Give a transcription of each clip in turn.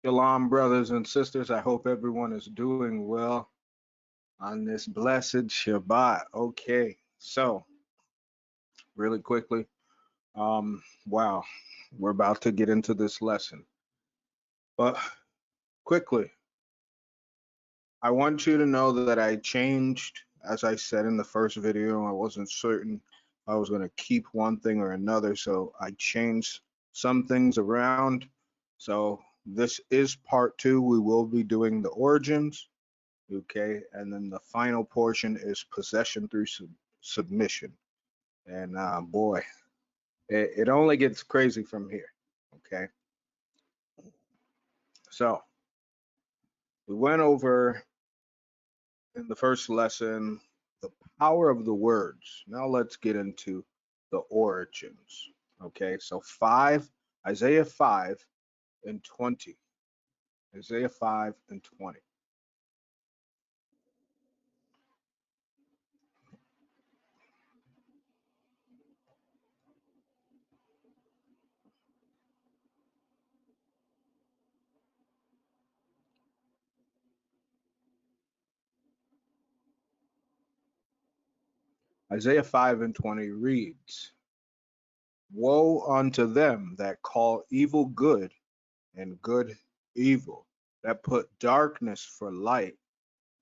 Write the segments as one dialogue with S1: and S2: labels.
S1: Shalom, brothers and sisters. I hope everyone is doing well on this blessed Shabbat. Okay, so really quickly, wow, we're about to get into this lesson, but quickly, I want you to know that I changed, as I said in the first video. I wasn't certain if I was going to keep one thing or another, so I changed some things around. So this is part two. We will be doing the origins. Okay, and then the final portion is possession through submission. And boy, it only gets crazy from here. Okay, so we went over in the first lesson the power of the words. Now let's get into the origins. Okay, so Isaiah 5 and 20. Isaiah 5 and 20. Isaiah 5 and 20 reads, woe unto them that call evil good and good evil, that put darkness for light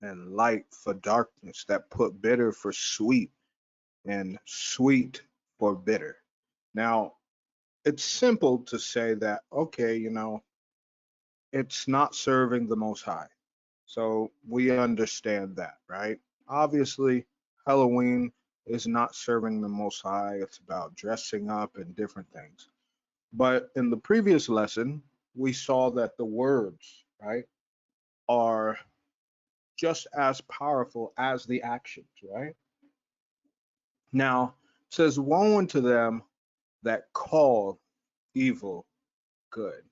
S1: and light for darkness, that put bitter for sweet and sweet for bitter. Now, it's simple to say that, okay, it's not serving the Most High. So we understand that, right? Obviously, Halloween is not serving the Most High. It's about dressing up and different things. But in the previous lesson, we saw that the words, right, are just as powerful as the actions, right? Now, it says, woe unto them that call evil good.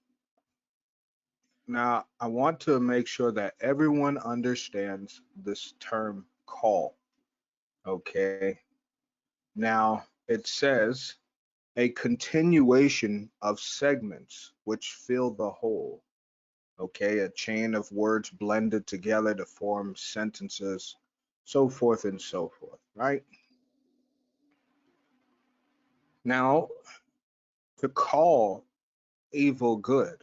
S1: Now, I want to make sure that everyone understands this term call, okay? Now, it says a continuation of segments which fill the whole, okay? A chain of words blended together to form sentences, so forth and so forth, right? Now, to call evil good,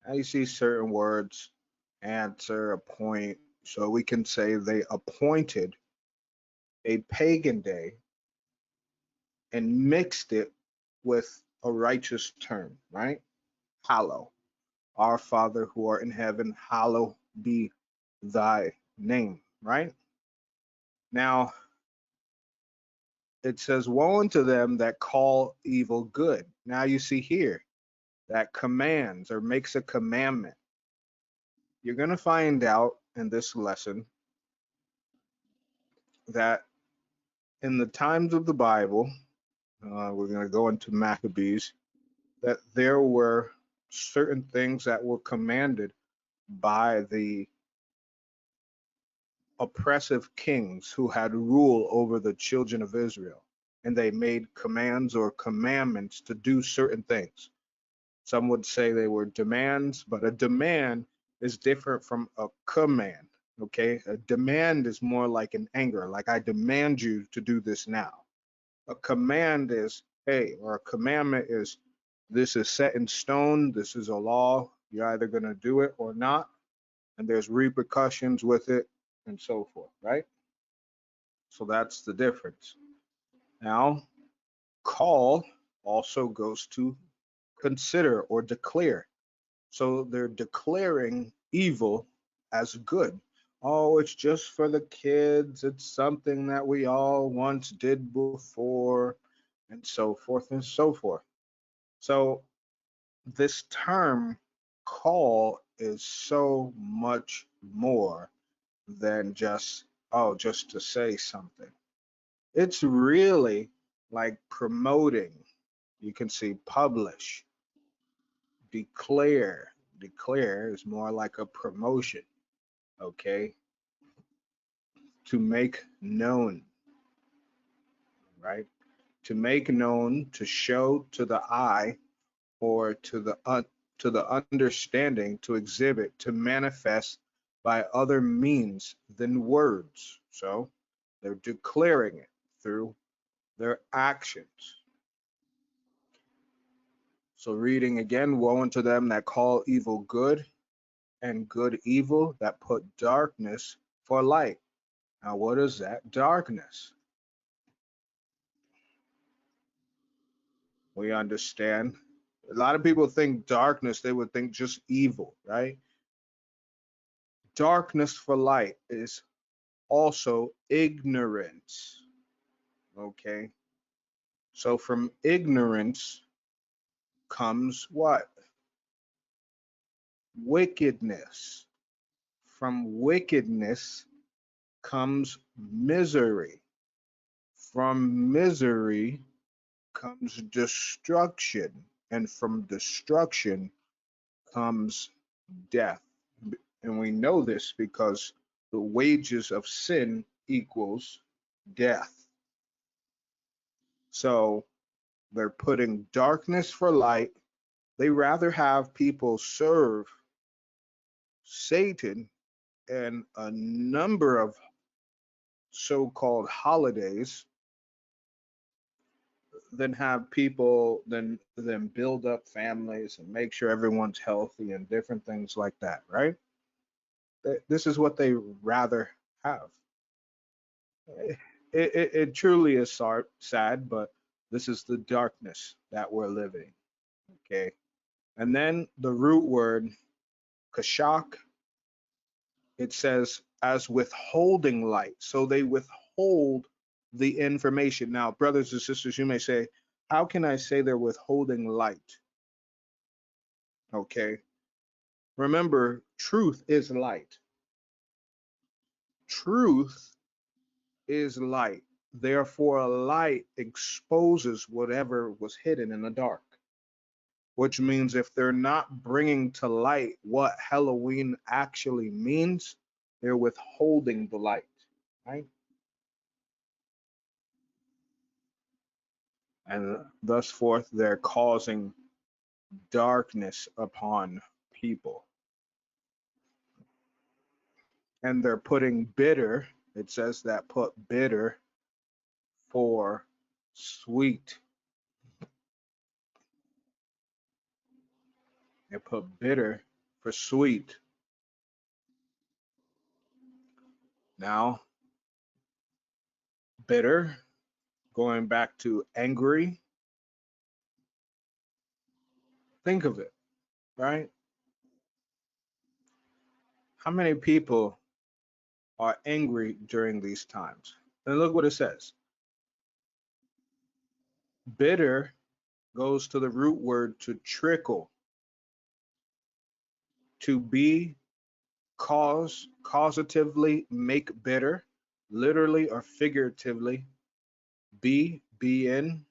S1: now you see certain words, answer, appoint, so we can say they appointed a pagan day and mixed it with a righteous term, right? Hallow. Our Father who art in heaven, hallowed be thy name, right? Now, it says, woe unto them that call evil good. Now you see here that commands or makes a commandment. You're going to find out in this lesson that in the times of the Bible, we're going to go into Maccabees, that there were certain things that were commanded by the oppressive kings who had rule over the children of Israel. And they made commands or commandments to do certain things. Some would say they were demands, but a demand is different from a command. Okay. A demand is more like an anger, like I demand you to do this now. A command is, hey, or a commandment is, this is set in stone, this is a law, you're either going to do it or not, and there's repercussions with it, and so forth, right? So that's the difference. Now, call also goes to consider or declare. So they're declaring evil as good. Oh, it's just for the kids. It's something that we all once did before, and so forth and so forth. So this term call is so much more than just, oh, just to say something. It's really like promoting. You can see publish, declare. Declare is more like a promotion, okay? To make known, right? To make known, to show to the eye or to the to the understanding to exhibit, to manifest by other means than words. So they're declaring it through their actions. So reading again, woe unto them that call evil good and good evil, that put darkness for light. Now, what is that darkness? We understand. A lot of people think darkness, they would think just evil, right? Darkness for light is also ignorance. Okay. So from ignorance comes what? Wickedness. From wickedness comes misery. From misery comes destruction. And from destruction comes death. And we know this because the wages of sin equals death. So they're putting darkness for light. They rather have people serve Satan and a number of so-called holidays than have people than build up families and make sure everyone's healthy and different things like that, right? This is what they rather have. It truly is sad, but this is the darkness that we're living. Okay. And then the root word, kashak, it says as withholding light. So they withhold the information. Now, brothers and sisters, you may say, how can I say they're withholding light? Okay. Remember, truth is light. Truth is light. Therefore, a light exposes whatever was hidden in the dark, which means if they're not bringing to light what Helloween actually means, they're withholding the light, right? And thus forth, they're causing darkness upon people. And they're putting bitter, it says that put bitter for sweet. They put bitter for sweet. Now, bitter, going back to angry, think of it, right? How many people are angry during these times? And look what it says. Bitter goes to the root word to trickle, to be causatively make bitter, literally or figuratively, be in,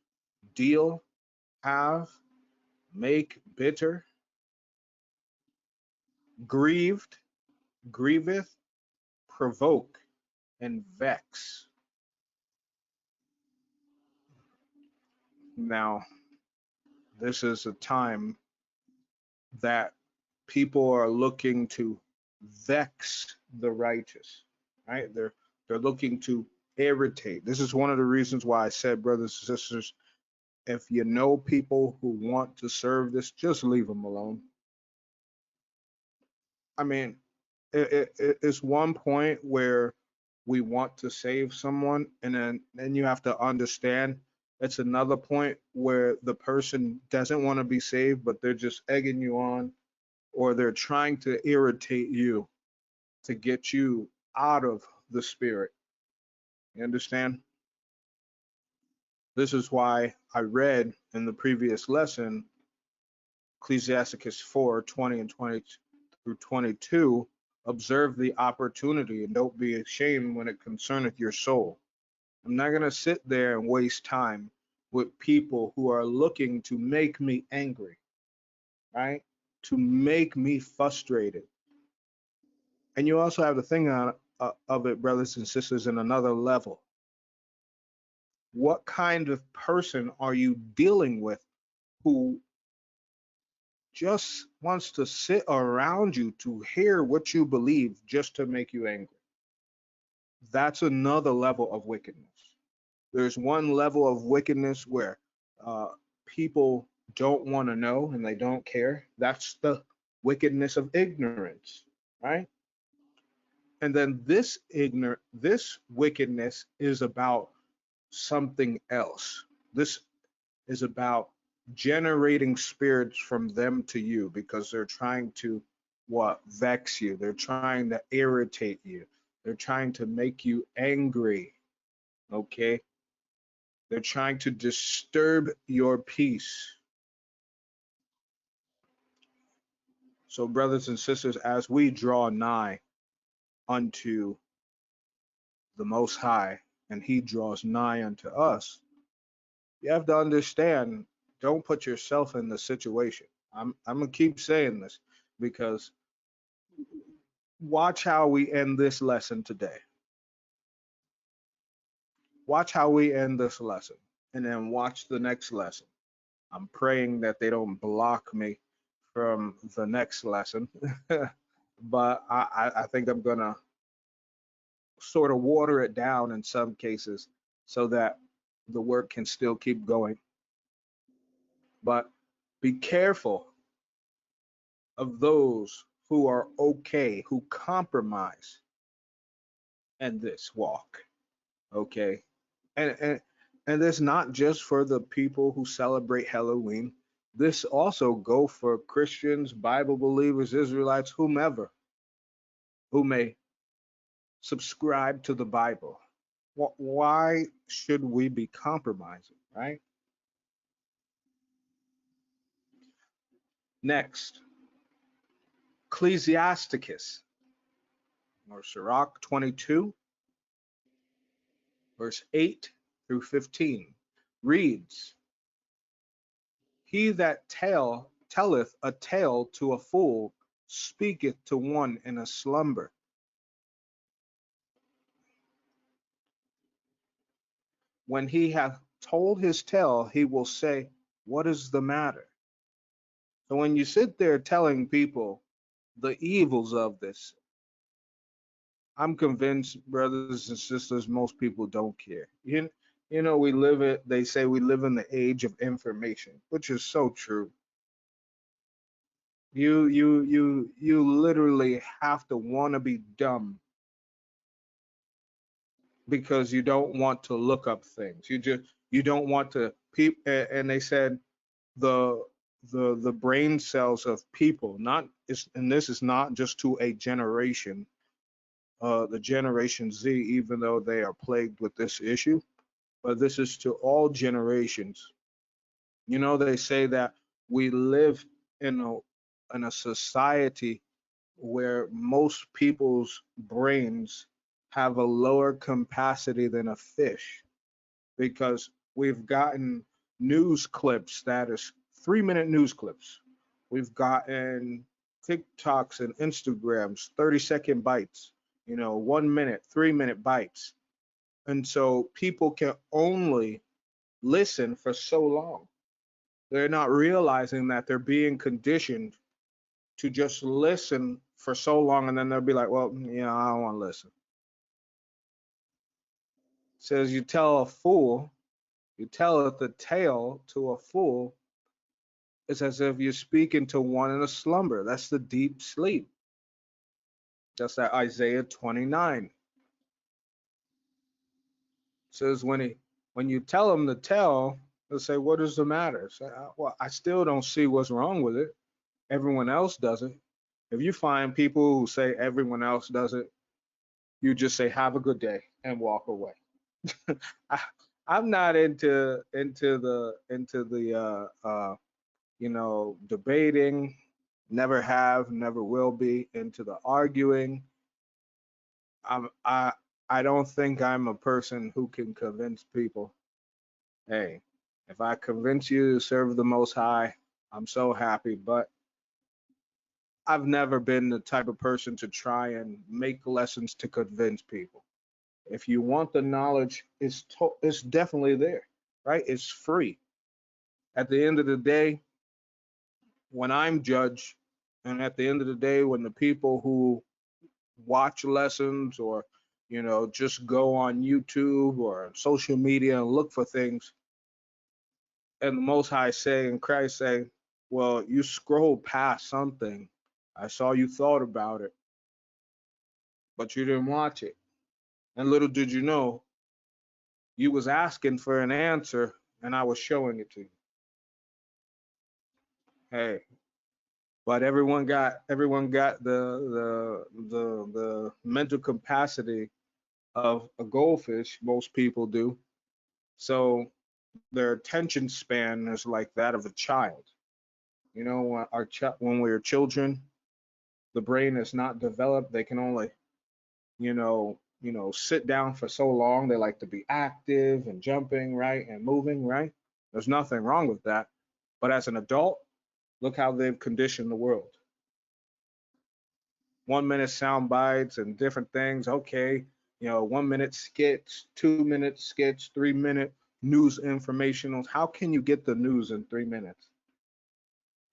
S1: deal, have, make bitter, grieved, grieveth, provoke, and vex. Now, this is a time that people are looking to vex the righteous, right? They're looking to irritate. This is one of the reasons why I said, brothers and sisters, if you know people who want to serve this, just leave them alone. I mean, it's one point where we want to save someone, and then you have to understand it's another point where the person doesn't want to be saved, but they're just egging you on, or they're trying to irritate you to get you out of the spirit. You understand? This is why I read in the previous lesson Ecclesiasticus 4:20 and 20 through 22, observe the opportunity and don't be ashamed when it concerneth your soul. I'm not going to sit there and waste time with people who are looking to make me angry, right? To make me frustrated. And you also have the thing of it, brothers and sisters, in another level. What kind of person are you dealing with who just wants to sit around you to hear what you believe just to make you angry. That's another level of wickedness. There's one level of wickedness where uh, people don't want to know and they don't care. That's the wickedness of ignorance, right? And then this wickedness is about something else. This is about generating spirits from them to you because they're trying to what vex you. They're trying to irritate you. They're trying to make you angry. Okay? They're trying to disturb your peace. So, brothers and sisters, as we draw nigh unto the Most High, and He draws nigh unto us, you have to understand, don't put yourself in the situation. I'm gonna keep saying this because watch how we end this lesson today. Watch how we end this lesson, and then watch the next lesson. I'm praying that they don't block me from the next lesson, but I think I'm gonna sort of water it down in some cases so that the work can still keep going. But be careful of those who are okay, who compromise in this walk. Okay. And and and this not just for the people who celebrate Halloween. This also go for Christians, Bible believers, Israelites, whomever who may subscribe to the Bible. Why should we be compromising, right? Next, Ecclesiasticus, or Sirach 22, verse 8 through 15, reads, He that telleth a tale to a fool speaketh to one in a slumber. When he hath told his tale, he will say, What is the matter? So when you sit there telling people the evils of this, I'm convinced, brothers and sisters, most people don't care. We live it, they say we live in the age of information, which is so true. You literally have to want to be dumb because you don't want to look up things. You don't want to and they said the the brain cells of people, not is and this is not just to a generation, the generation Z, even though they are plagued with this issue, but this is to all generations. They say that we live in a society where most people's brains have a lower capacity than a fish because we've gotten news clips that is 3-minute news clips. We've gotten TikToks and Instagrams, 30-second bites, 1 minute, 3-minute bites. And so people can only listen for so long. They're not realizing that they're being conditioned to just listen for so long, and then they'll be like, well, I don't want to listen. It says you tell the tale to a fool, it's as if you're speaking to one in a slumber. That's the deep sleep. That's that Isaiah 29. It says when you tell them to tell, they'll say, what is the matter? Say, well, I still don't see what's wrong with it. Everyone else does it. If you find people who say everyone else does it, you just say, have a good day and walk away. I, I'm not into the debating. Never have, never will be into the arguing. I'm I don't think I'm a person who can convince people. Hey, if I convince you to serve the Most High, I'm so happy. But I've never been the type of person to try and make lessons to convince people. If you want the knowledge, it's definitely there, right? It's free. At the end of the day, when I'm judged, and at the end of the day, when the people who watch lessons or just go on YouTube or social media and look for things, and the Most High say and Christ say, well, you scrolled past something. I saw you thought about it, but you didn't watch it. And little did you know, you was asking for an answer, and I was showing it to you. Hey, but everyone got the mental capacity of a goldfish. Most people do. So their attention span is like that of a child. When we're children, the brain is not developed. They can only sit down for so long. They like to be active and jumping, right, and moving, right. There's nothing wrong with that. But as an adult, look how they've conditioned the world. 1 minute sound bites and different things. Okay, 1 minute skits, 2 minute skits, 3 minute news informationals. How can you get the news in 3 minutes?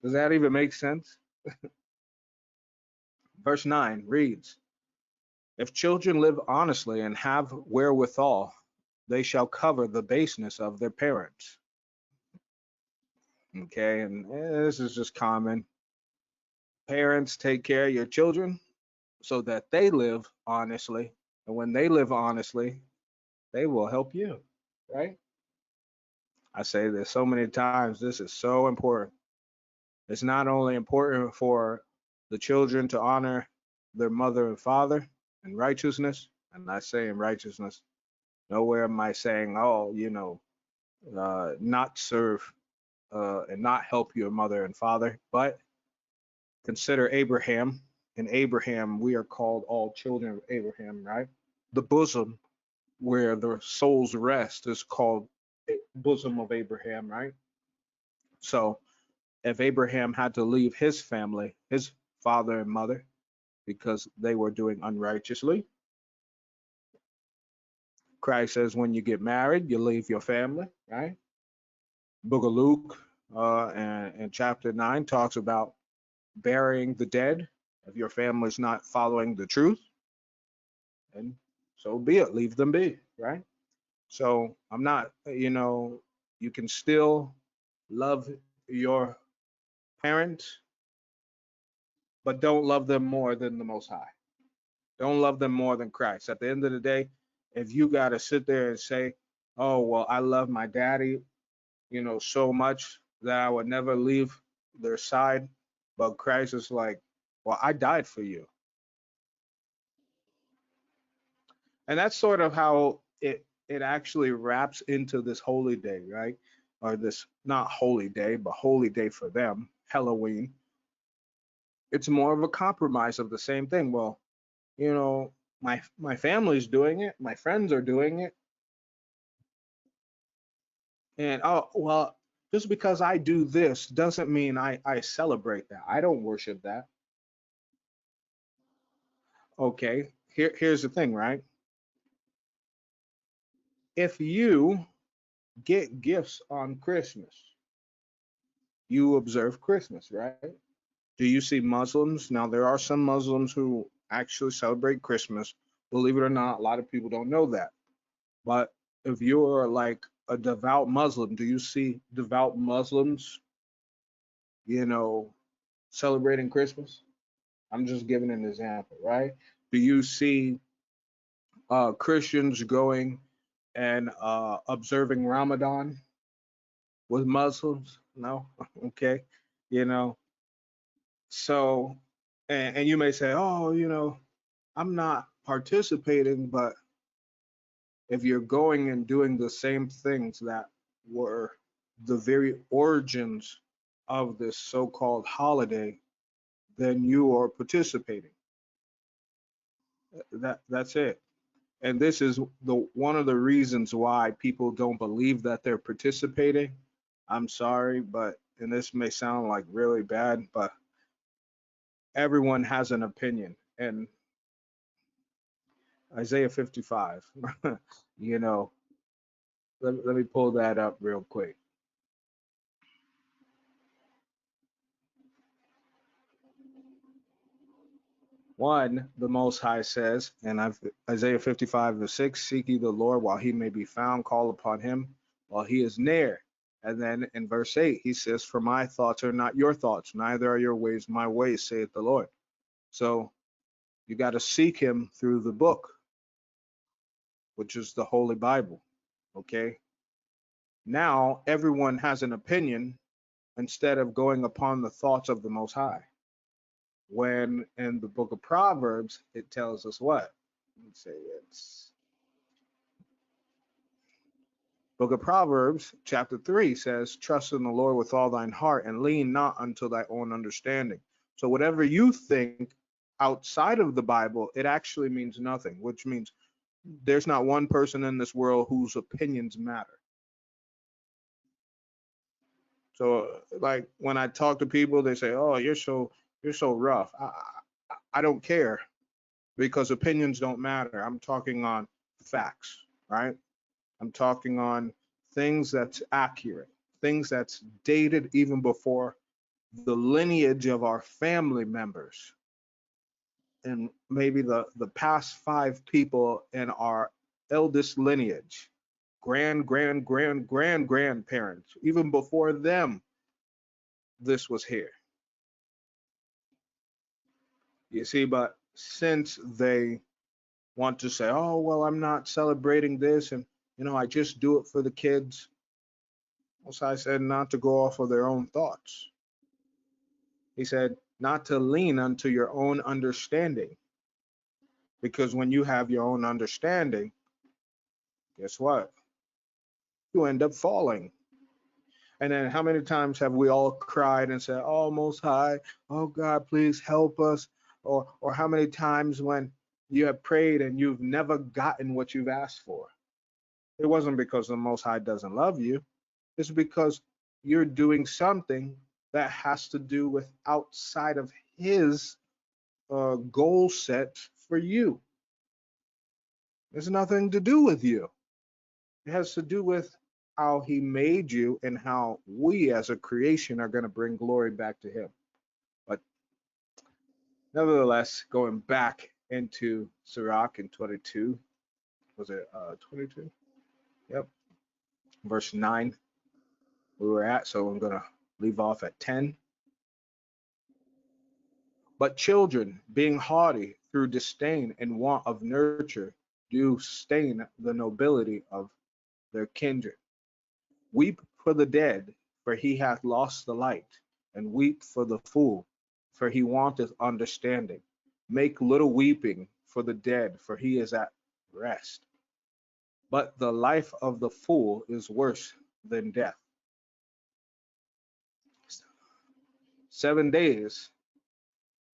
S1: Does that even make sense? Verse 9 reads, if children live honestly and have wherewithal, they shall cover the baseness of their parents. Okay, and this is just common. Parents, take care of your children so that they live honestly. And when they live honestly, they will help you, right? I say this so many times. This is so important. It's not only important for the children to honor their mother and father in righteousness, and I say in righteousness, nowhere am I saying, oh, not serve and not help your mother and father, but consider Abraham. In Abraham, we are called all children of Abraham, right? The bosom where the soul's rest is called bosom of Abraham, right? So if Abraham had to leave his family, his father and mother, because they were doing unrighteously, Christ says when you get married, you leave your family, right? Book of Luke and chapter 9 talks about burying the dead. If your family's not following the truth, and so be it, leave them be, right? So I'm not, you can still love your parents, but don't love them more than the Most High. Don't love them more than Christ. At the end of the day, if you got to sit there and say, oh, well, I love my daddy, so much that I would never leave their side, but Christ is like, well, I died for you. And that's sort of how it actually wraps into this holy day, right? Or this not holy day, but holy day for them, Helloween. It's more of a compromise of the same thing. Well, my family's doing it, my friends are doing it, and oh well, just because I do this doesn't mean I celebrate that. I don't worship that. Okay, here's the thing, right? If you get gifts on Christmas, you observe Christmas, right? Do you see Muslims? Now, there are some Muslims who actually celebrate Christmas. Believe it or not, a lot of people don't know that. But if you're like a devout Muslim, do you see devout Muslims, you know, celebrating Christmas? I'm just giving an example, right? Do you see Christians going and observing Ramadan with Muslims? No? Okay. You know, so, and you may say, oh, I'm not participating, but if you're going and doing the same things that were the very origins of this so-called holiday, then you are participating. That's it. And this is the one of the reasons why people don't believe that they're participating. I'm sorry, but and this may sound like really bad, but everyone has an opinion. And Isaiah 55, you know, let me pull that up real quick. One, the Most High says, and Isaiah 55:6, seek ye the Lord while he may be found, call upon him while he is near. And then in verse 8, he says, for my thoughts are not your thoughts, neither are your ways my ways, saith the Lord. So you got to seek him through the book, which is the Holy Bible. Okay. Now everyone has an opinion instead of going upon the thoughts of the Most High. When in the book of Proverbs, it tells us what? Let's say it's book of Proverbs, chapter 3 says, trust in the Lord with all thine heart and lean not unto thy own understanding. So whatever you think outside of the Bible, it actually means nothing, which means there's not one person in this world whose opinions matter. So like when I talk to people, they say, oh, you're so rough. I don't care, because opinions don't matter. I'm talking on facts, right? I'm talking on things that's accurate, things that's dated even before the lineage of our family members, and maybe the past 5 people in our eldest lineage, grandparents, even before them, this was here. You see, but since they want to say, oh, well, I'm not celebrating this, and I just do it for the kids. Most I said not to go off of their own thoughts. He said not to lean unto your own understanding, because when you have your own understanding, guess what? You end up falling. And then how many times have we all cried and said, oh, Most High, oh God, please help us? Or how many times when you have prayed and you've never gotten what you've asked for? It wasn't because the Most High doesn't love you. It's because you're doing something that has to do with outside of his goal set for you. It's nothing to do with you. It has to do with how he made you and how we as a creation are going to bring glory back to him. But nevertheless, going back into Sirach in 22, was it 22? Yep. Verse 9, we were at, so I'm going to leave off at 10. But children, being haughty through disdain and want of nurture, do stain the nobility of their kindred. Weep for the dead, for he hath lost the light, and weep for the fool, for he wanteth understanding. Make little weeping for the dead, for he is at rest. But the life of the fool is worse than death. 7 days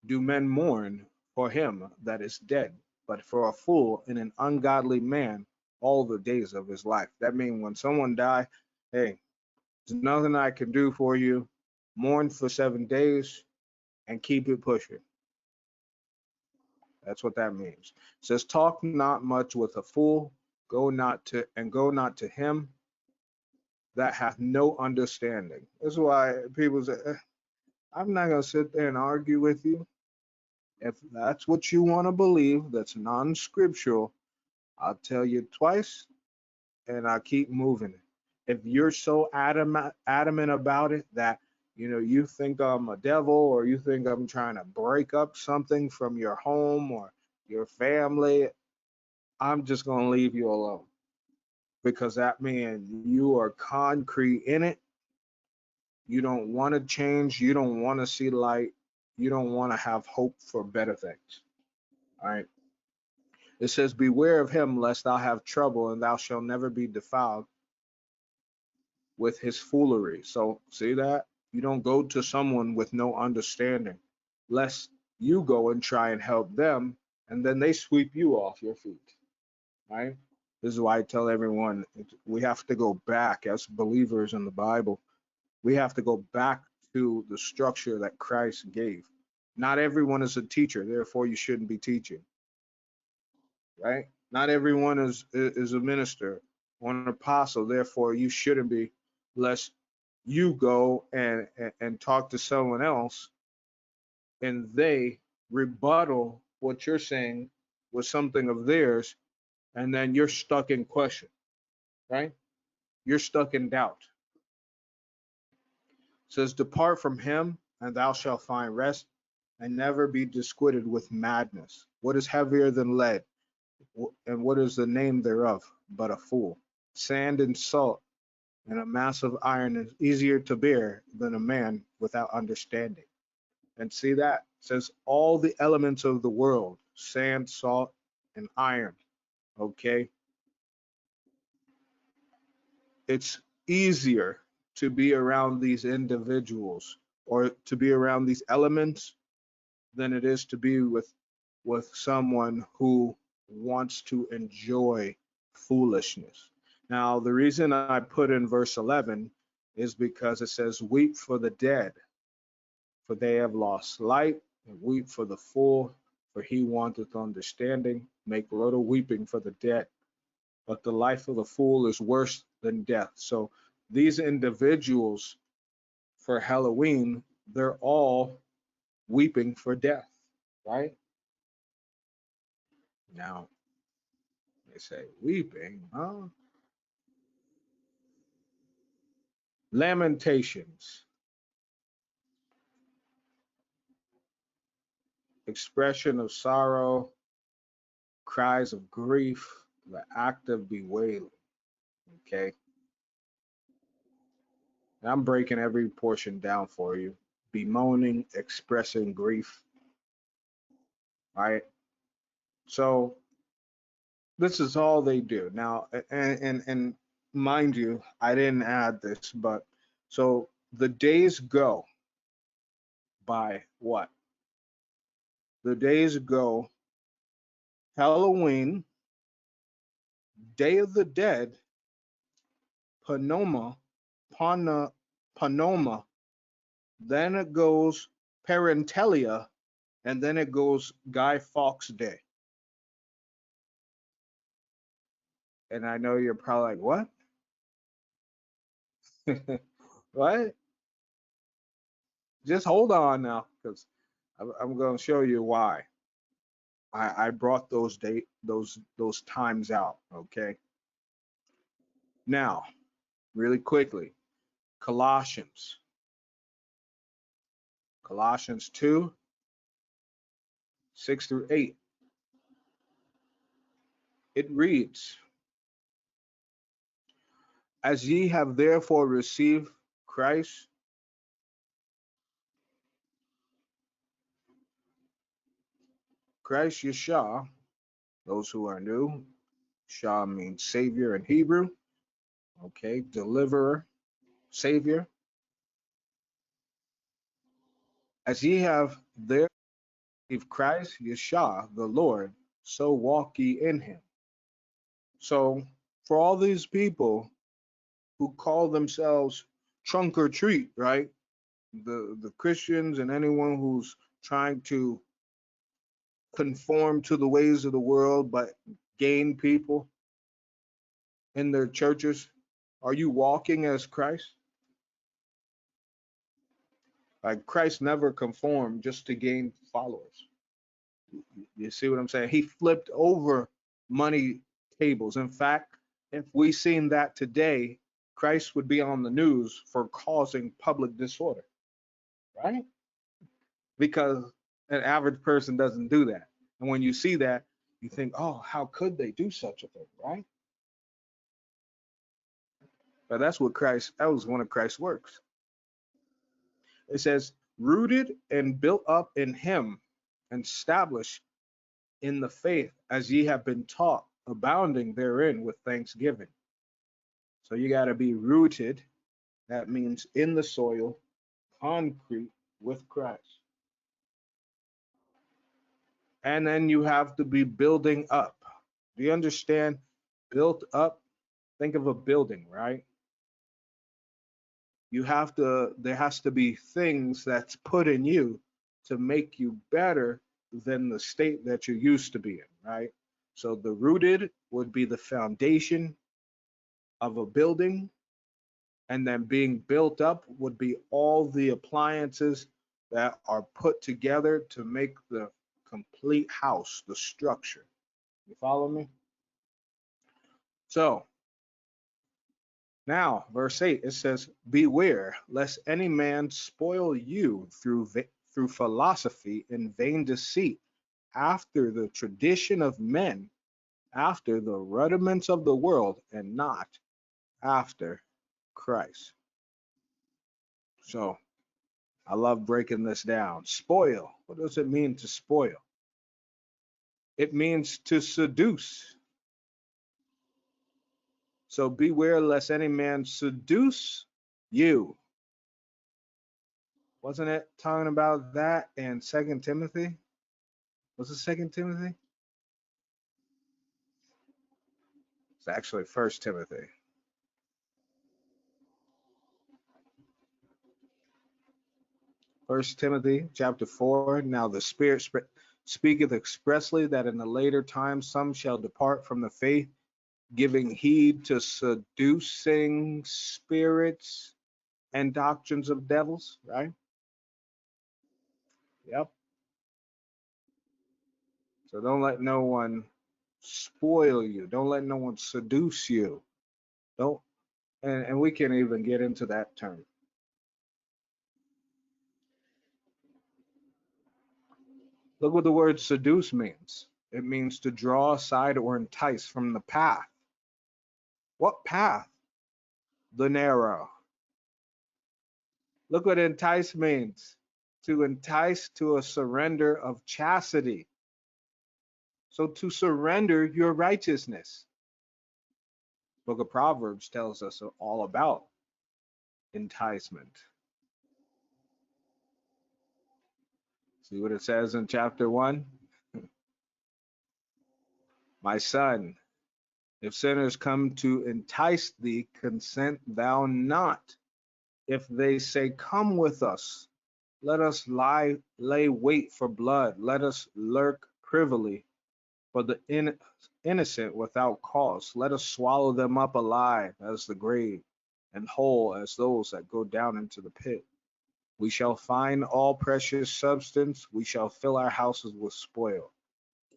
S1: do men mourn for him that is dead, but for a fool and an ungodly man all the days of his life. That means when someone die, hey, there's nothing I can do for you. Mourn for 7 days and keep it pushing. That's what that means. It says, talk not much with a fool, go not to him that hath no understanding. That's why people say, I'm not gonna sit there and argue with you. If that's what you want to believe, that's non-scriptural, I'll tell you twice and I'll keep moving it. If you're so adamant about it that you think I'm a devil, or you think I'm trying to break up something from your home or your family, I'm just gonna leave you alone, because that means you are concrete in it. You don't want to change. You don't want to see light. You don't want to have hope for better things. All right. It says, beware of him lest thou have trouble, and thou shalt never be defiled with his foolery. So see that? You don't go to someone with no understanding, lest you go and try and help them, and then they sweep you off your feet. Right? This is why I tell everyone we have to go back as believers in the Bible. We have to go back to the structure that Christ gave. Not everyone is a teacher, therefore you shouldn't be teaching. Right? Not everyone is a minister or an apostle, therefore you shouldn't be, lest you go and talk to someone else and they rebuttal what you're saying was something of theirs, and then you're stuck in question, right? You're stuck in doubt. It says, depart from him, and thou shalt find rest, and never be disquieted with madness. What is heavier than lead? And what is the name thereof but a fool? Sand and salt and a mass of iron is easier to bear than a man without understanding. And see that? It says all the elements of the world, sand, salt, and iron. Okay. It's easier to be around these individuals or to be around these elements than it is to be with someone who wants to enjoy foolishness. Now, the reason I put in verse 11 is because it says, weep for the dead, for they have lost light, and weep for the fool, for he wanteth understanding. Make little weeping for the dead, but the life of the fool is worse than death. So these individuals for Halloween, they're all weeping for death, right? Now, they say weeping, huh? Lamentations, expression of sorrow, cries of grief, the act of bewailing. Okay. And I'm breaking every portion down for you. Bemoaning, expressing grief, right? So this is all they do. Now, and mind you, I didn't add this, but so the days go by what? The days go Halloween, Day of the Dead, Panoma, Pana, Panoma, then it goes Parentelia, and then it goes Guy Fawkes Day. And I know you're probably like, what? What? Just hold on now, because I'm going to show you why I brought those times out. Okay. Now, really quickly, Colossians, Colossians 2, 6 through 8. It reads, as ye have therefore received Christ, Christ Yeshua, those who are new, Shah means savior in Hebrew, okay, deliverer, savior. As ye have there received Christ Yeshua, the Lord, so walk ye in him. So for all these people who call themselves trunk or treat, right? The Christians and anyone who's trying to conform to the ways of the world but gain people in their churches, are you walking as Christ? Like Christ never conformed just to gain followers. You see what I'm saying? He flipped over money tables. In fact, if we seen that today, Christ would be on the news for causing public disorder, right? Because an average person doesn't do that. And when you see that, you think, oh, how could they do such a thing, right? But that was one of Christ's works. It says, rooted and built up in him and established in the faith as ye have been taught, abounding therein with thanksgiving. So you got to be rooted. That means in the soil, concrete with Christ. And then you have to be building up. Do you understand? Built up. Think of a building, right? There has to be things that's put in you to make you better than the state that you used to be in, right? So the rooted would be the foundation of a building, and then being built up would be all the appliances that are put together to make the complete house, the structure. You follow me? So now, verse 8, it says, beware lest any man spoil you through philosophy and vain deceit, after the tradition of men, after the rudiments of the world, and not after Christ. So I love breaking this down. Spoil. What does it mean to spoil? It means to seduce. So beware lest any man seduce you. Wasn't it talking about that in Second Timothy? Was it Second Timothy? It's actually First Timothy. First Timothy chapter 4. Now the Spirit speaketh expressly that in the later times some shall depart from the faith, giving heed to seducing spirits and doctrines of devils, right? Yep. So don't let no one spoil you. Don't let no one seduce you. Don't, and we can even get into that term. Look what the word seduce means. It means to draw aside or entice from the path. What path? The narrow. Look what entice means. To entice to a surrender of chastity. So to surrender your righteousness. Book of Proverbs tells us all about enticement. See what it says in chapter 1? My son, if sinners come to entice thee, consent thou not. If they say, come with us, let us lay wait for blood, let us lurk privily for the innocent without cause. Let us swallow them up alive as the grave, and whole as those that go down into the pit. We shall find all precious substance, we shall fill our houses with spoil.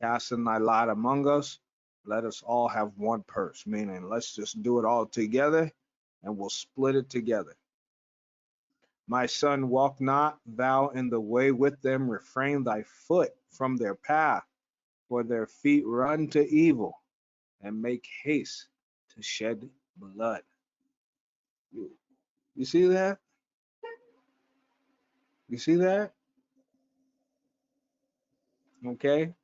S1: Cast in thy lot among us, let us all have one purse, meaning let's just do it all together and we'll split it together. My son, walk not thou in the way with them, refrain thy foot from their path, for their feet run to evil and make haste to shed blood. You see that? You see that? Okay.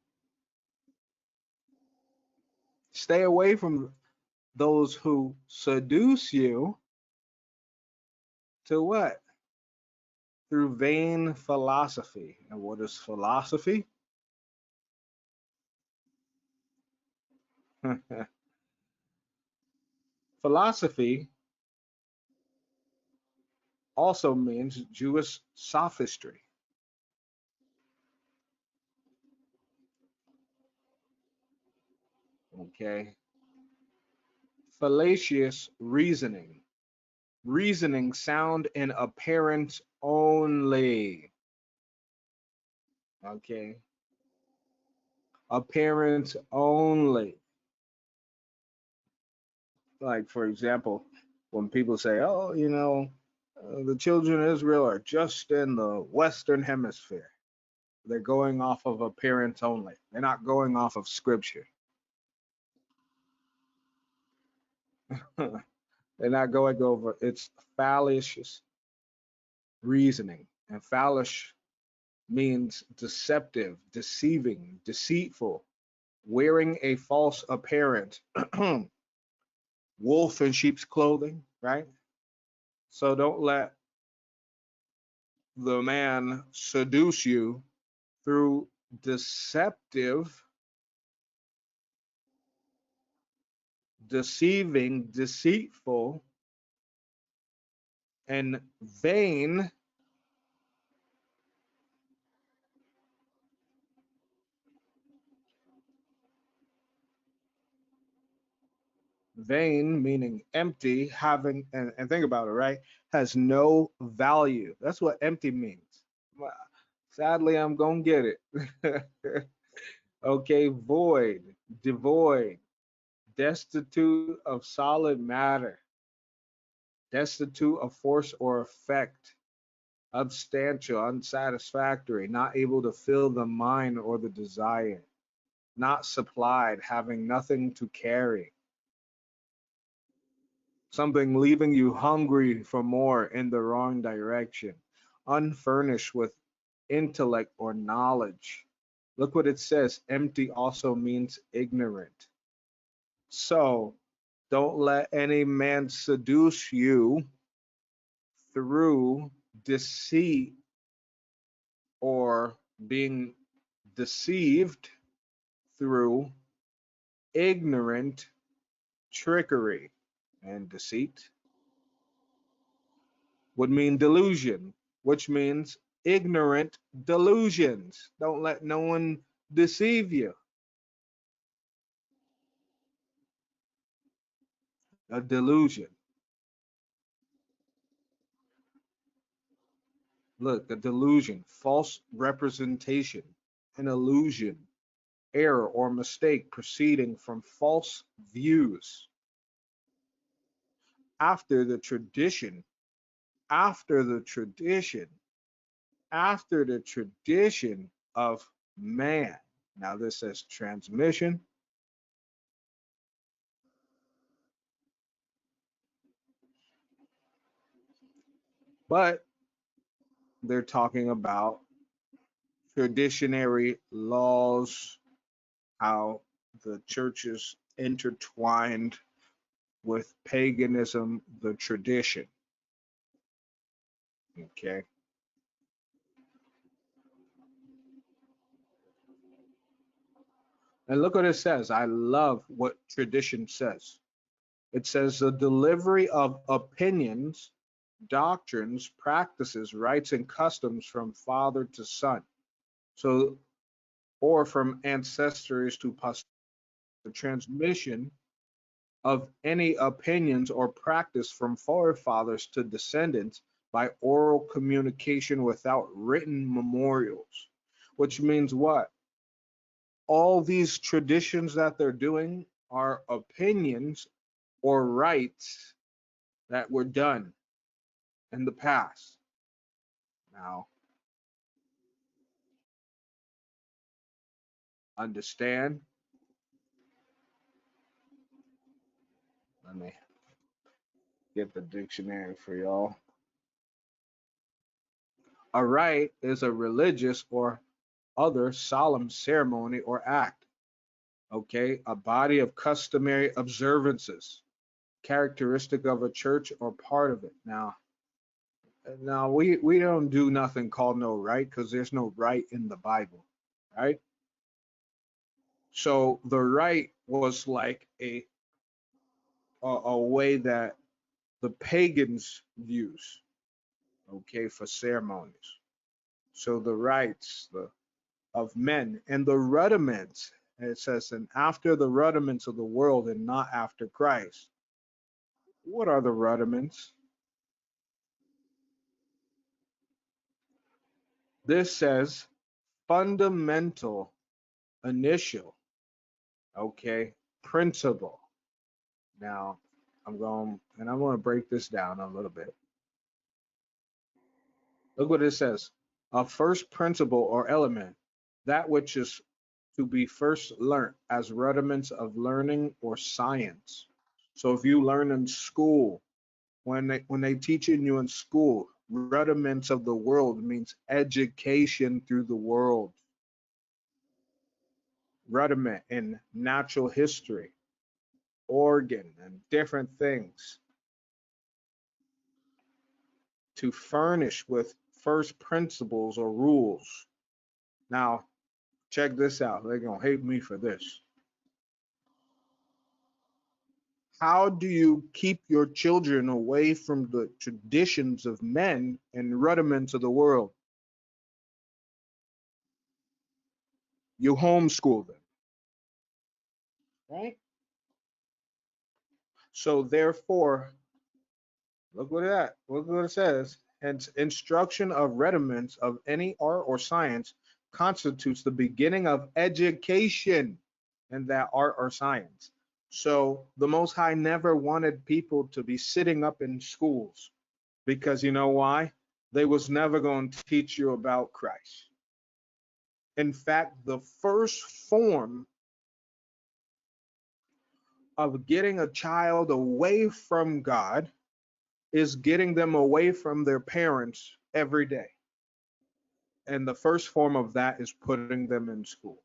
S1: Stay away from those who seduce you to what? Through vain philosophy. And what is philosophy? Philosophy also means Jewish sophistry. Okay. Fallacious reasoning. Reasoning sound and apparent only. Okay. Apparent only. Like, for example, when people say, oh, the children of Israel are just in the Western Hemisphere, they're going off of appearance only. They're not going off of scripture. They're not going over, it's fallacious reasoning. And fallacious means deceptive, deceiving, deceitful, wearing a false appearance, wolf in sheep's clothing, right? So don't let the man seduce you through deceptive, deceiving, deceitful, and vain. Vain meaning empty, having, and think about it, right? Has no value. That's what empty means. Sadly, I'm gonna get it. Okay, void, devoid, destitute of solid matter, destitute of force or effect, substantial, unsatisfactory, not able to fill the mind or the desire, not supplied, having nothing to carry, something leaving you hungry for more in the wrong direction, unfurnished with intellect or knowledge. Look what it says. Empty also means ignorant. So don't let any man seduce you through deceit or being deceived through ignorant trickery. And deceit would mean delusion, which means ignorant delusions. Don't let no one deceive you. A delusion. Look, a delusion, false representation, an illusion, error or mistake proceeding from false views after the tradition, after the tradition, after the tradition of man. Now, this says transmission, but they're talking about traditionary laws, how the churches intertwined with paganism, the tradition. Okay. And look what it says. I love what tradition says. It says the delivery of opinions, doctrines, practices, rites, and customs from father to son. So, or from ancestors to posterity, the transmission of any opinions or practice from forefathers to descendants by oral communication without written memorials. Which means what? All these traditions that they're doing are opinions or rites that were done in the past. Now, understand, let me get the dictionary for y'all. A rite is a religious or other solemn ceremony or act, okay? A body of customary observances, characteristic of a church or part of it. Now we don't do nothing called no rite because there's no rite in the Bible, right? So the rite was like a way that the pagans use, okay, for ceremonies. So the rites of men and the rudiments, it says, and after the rudiments of the world and not after Christ. What are the rudiments? This says fundamental, initial, okay, principle. Now, I'm going to break this down a little bit. Look what it says. A first principle or element, that which is to be first learnt as rudiments of learning or science. So if you learn in school, when they teaching you in school, rudiments of the world means education through the world. Rudiment in natural history, organ, and different things to furnish with first principles or rules. Now, check this out. They're going to hate me for this. How do you keep your children away from the traditions of men and rudiments of the world? You homeschool them, right? So therefore, look what it says. Hence, instruction of rudiments of any art or science constitutes the beginning of education in that art or science. So the Most High never wanted people to be sitting up in schools because you know why? They was never going to teach you about Christ. In fact, the first form of getting a child away from God is getting them away from their parents every day. And the first form of that is putting them in school.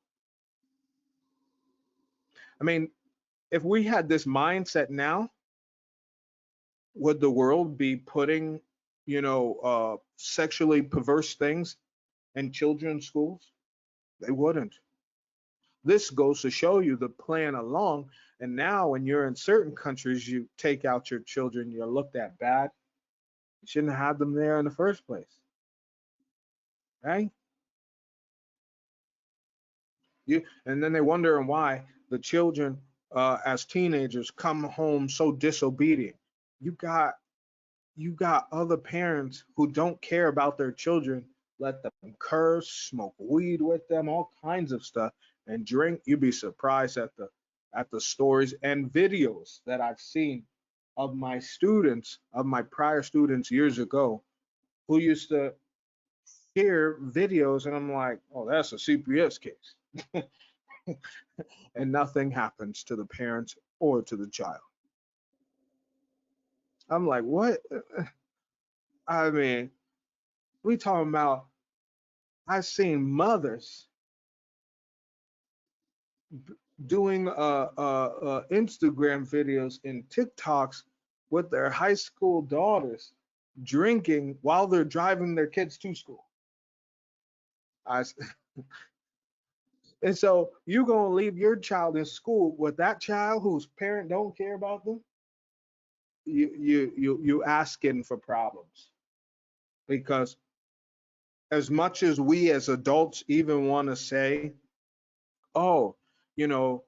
S1: I mean, if we had this mindset now, would the world be putting, sexually perverse things in children's schools? They wouldn't. This goes to show you the plan along. And now, when you're in certain countries, you take out your children, you're looked at bad. You shouldn't have them there in the first place, right? And then they wonder why the children, as teenagers, come home so disobedient. You got you got other parents who don't care about their children, let them curse, smoke weed with them, all kinds of stuff, and drink. You'd be surprised at the stories and videos that I've seen of my students, of my prior students years ago, who used to share videos, and I'm like, oh, that's a CPS case. And nothing happens to the parents or to the child. I'm like, what? I mean, we talking about, I've seen mothers doing Instagram videos and TikToks with their high school daughters drinking while they're driving their kids to school. I, and so you gonna leave your child in school with that child whose parent don't care about them? You asking for problems because as much as we as adults even want to say, oh, you know,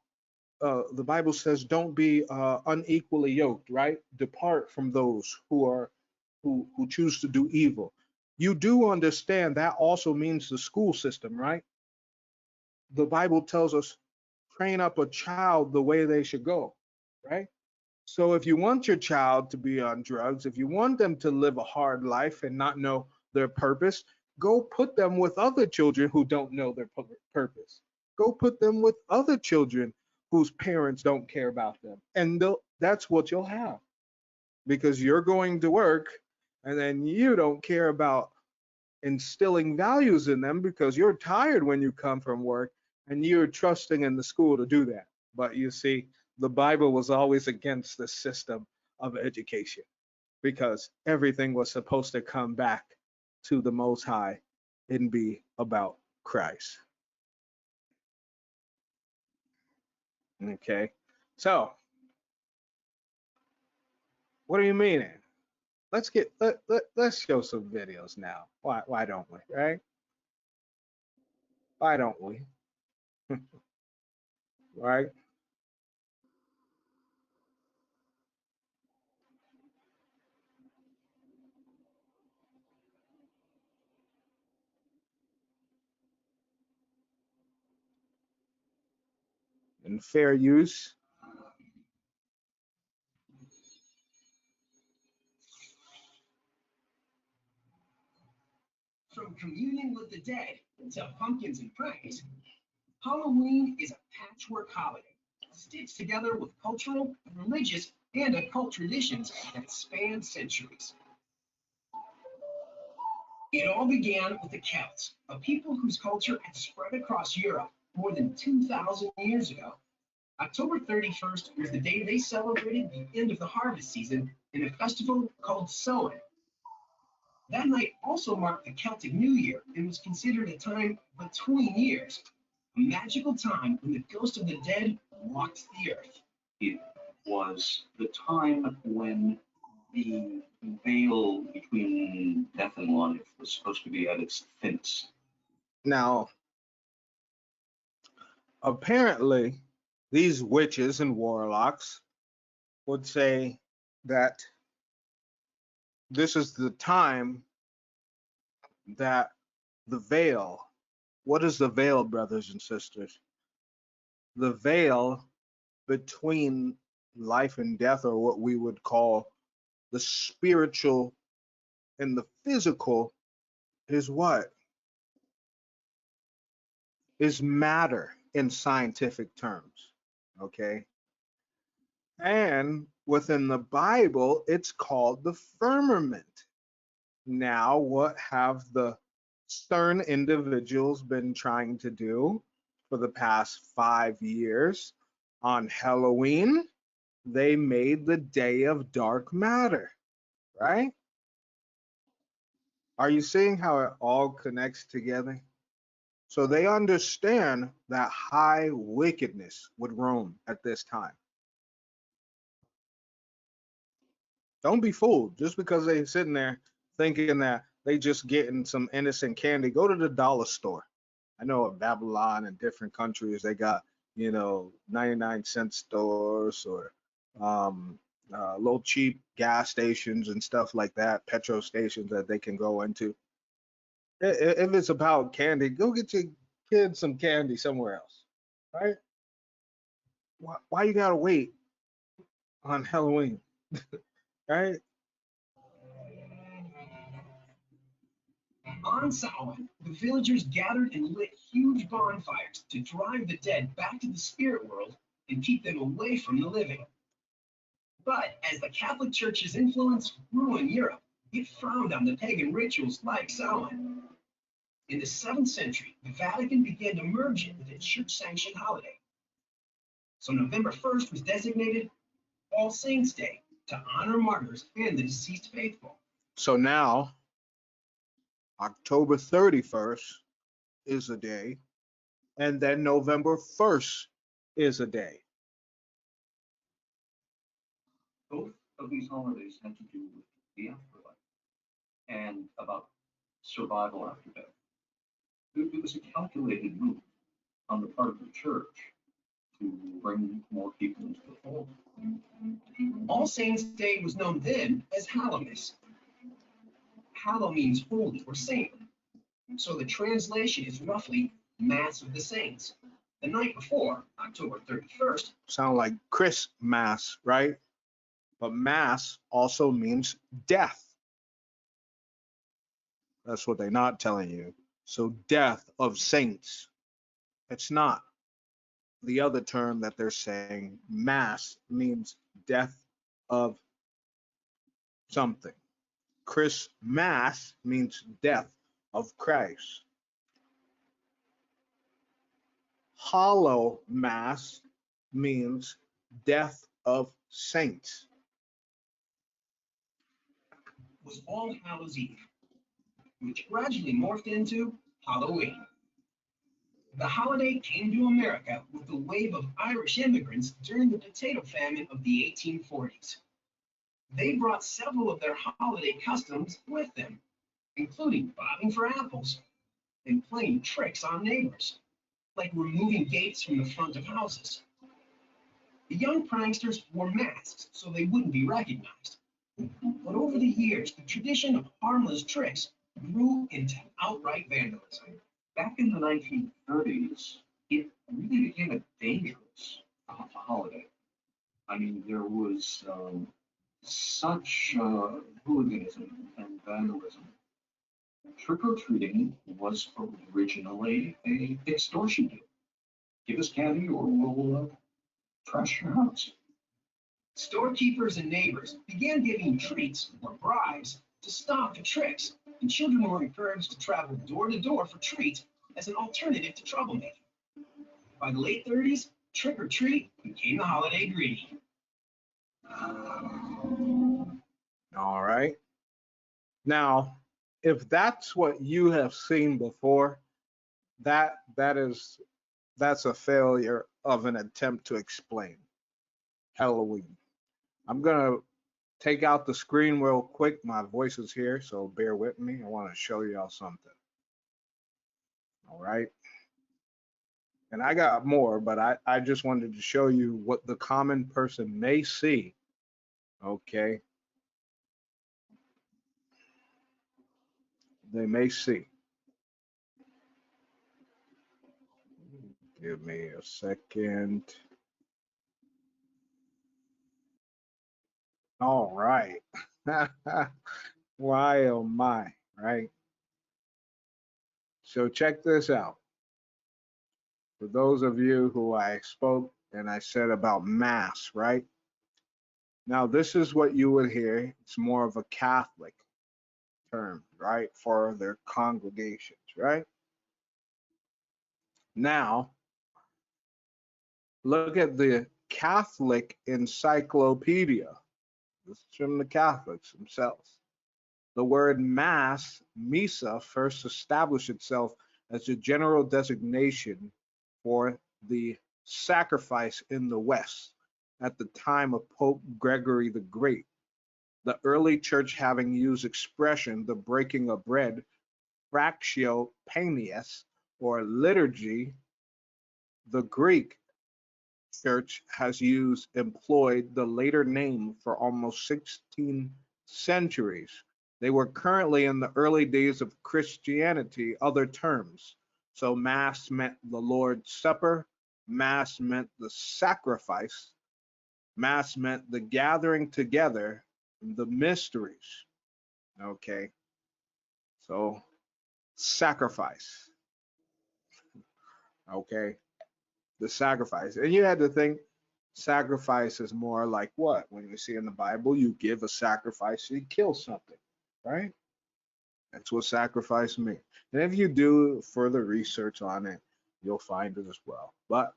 S1: the Bible says, don't be unequally yoked, right? Depart from those who choose to do evil. You do understand that also means the school system, right? The Bible tells us, train up a child the way they should go, right? So if you want your child to be on drugs, if you want them to live a hard life and not know their purpose, go put them with other children who don't know their purpose. Go put them with other children whose parents don't care about them. And that's what you'll have because you're going to work and then you don't care about instilling values in them because you're tired when you come from work and you're trusting in the school to do that. But you see, the Bible was always against the system of education because everything was supposed to come back to the Most High and be about Christ. Okay, so what do you mean? Let's show some videos now. Why don't we? Right? Why don't we? Right? And fair use.
S2: From communion with the dead to pumpkins and pranks, Halloween is a patchwork holiday stitched together with cultural, religious, and occult traditions that span centuries. It all began with the Celts, a people whose culture had spread across Europe more than 2,000 years ago. October 31st was the day they celebrated the end of the harvest season in a festival called Samhain. That night also marked the Celtic New Year and was considered a time between years, a magical time when the ghost of the dead walked the earth. It was the time when the veil between death and life was supposed to be at its thinnest.
S1: Now, apparently, these witches and warlocks would say that this is the time that the veil, what is the veil, brothers and sisters? The veil between life and death, or what we would call the spiritual and the physical, is what? Is matter in scientific terms. Okay. And within the Bible, it's called the firmament. Now, what have the stern individuals been trying to do for the past 5 years? On Helloween, they made the day of dark matter, right? Are you seeing how it all connects together? So they understand that high wickedness would roam at this time. Don't be fooled just because they're sitting there thinking that they just getting some innocent candy. Go to the dollar store. I know in Babylon and different countries they got 99-cent stores or um, little cheap gas stations and stuff like that, petrol stations that they can go into. If it's about candy, go get your kids some candy somewhere else, right? Why you gotta wait on Halloween, right?
S2: On Samhain, the villagers gathered and lit huge bonfires to drive the dead back to the spirit world and keep them away from the living. But as the Catholic Church's influence grew in Europe, it frowned on the pagan rituals like Samhain. In the 7th century, the Vatican began to merge it with a church-sanctioned holiday. So November 1st was designated All Saints' Day to honor martyrs and the deceased faithful.
S1: So now October 31st is a day, and then November 1st is a day.
S3: Both of these holidays had to do with the afterlife and about survival after death. It was a calculated move on the part of the church to bring more people into the fold.
S2: All Saints' Day was known then as Hallowmas. Hallow means holy or saint, so the translation is roughly Mass of the Saints. The night before, October 31st,
S1: Sound like Christmas, right? But mass also means death. That's what they're not telling you. So death of saints. It's not the other term that they're saying. Mass means death of something. Christmas means death of Christ. Hollow Mass means death of saints.
S2: was All Hallows Eve, which gradually morphed into Halloween. The holiday came to America with the wave of Irish immigrants during the potato famine of the 1840s. They brought several of their holiday customs with them, including bobbing for apples and playing tricks on neighbors, like removing gates from the front of houses. The young pranksters wore masks so they wouldn't be recognized. But over the years, the tradition of harmless tricks grew into outright vandalism.
S3: Back in the 1930s, it really became a dangerous holiday. I mean, there was such hooliganism and vandalism. Trick or treating was originally a extortion deal. Give us candy or we'll trash your house.
S2: Storekeepers and neighbors began giving treats or bribes to stop the tricks, and children were encouraged to travel door to door for treats as an alternative to troublemaking. By the late 30s, trick or treat became the holiday greeting.
S1: All right. Now, if that's what you have seen before, that's a failure of an attempt to explain Halloween. I'm gonna take out the screen real quick. My voice is here, so bear with me. I want to show y'all something. All right. And I got more, but I just wanted to show you what the common person may see. Okay. they may see. Give me a second. All right. Why oh my, right? So check this out. For those of you who I spoke and I said about mass, right? Now this is what you would hear. It's more of a Catholic term, right? For their congregations, right? Now, look at the Catholic Encyclopedia. This is from the Catholics themselves. The word mass, missa, first established itself as a general designation for the sacrifice in the West at the time of Pope Gregory the Great. The early church having used expression, the breaking of bread, fractio panias, or liturgy, the Greek church has employed the later name for almost 16 centuries. They were currently in the early days of Christianity, other terms. So Mass meant the Lord's Supper, Mass meant the sacrifice, Mass meant the gathering together, the mysteries. Okay, so sacrifice. Okay, the sacrifice. And you had to think sacrifice is more like what? When you see in the Bible, you give a sacrifice, you kill something, right? That's what sacrifice means. And if you do further research on it, you'll find it as well. But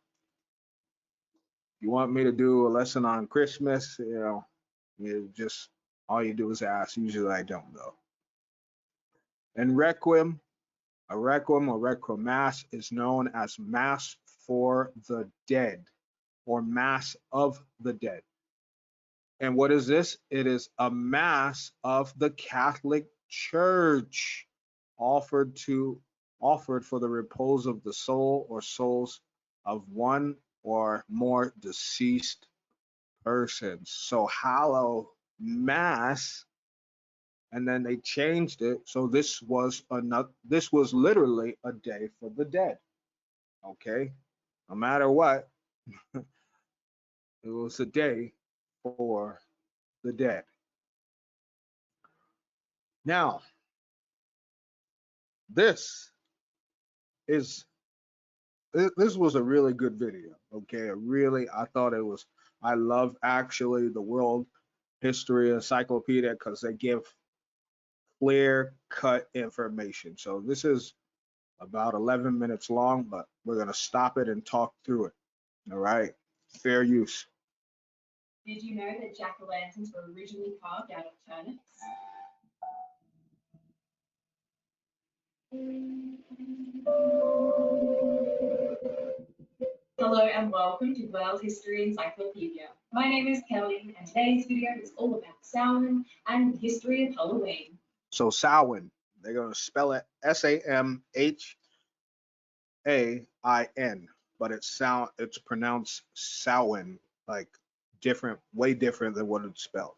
S1: you want me to do a lesson on Christmas, you just all you do is ask. Usually I don't know. And requiem, a requiem or requiem mass is known as mass for the dead or mass of the dead. And what is this? It is a mass of the Catholic Church offered to offered for the repose of the soul or souls of one or more deceased persons. So hallow mass, and then they changed it. So this was literally a day for the dead. Okay? No matter what, it was a day for the dead. Now, this is this was a really good video. Okay, I thought it was. I love actually the World History Encyclopedia because they give clear cut information. So this is about 11 minutes long, but we're gonna stop it and talk through it. All right, fair use.
S2: Did you know that jack-o'-lanterns were originally carved out of turnips? Hello and welcome to World History Encyclopedia. My name is Kelly and today's video is all about Samhain and the history of Halloween.
S1: So Samhain, they're gonna spell it Samahain, but it's pronounced Samhain, like different, way different than what it's spelled.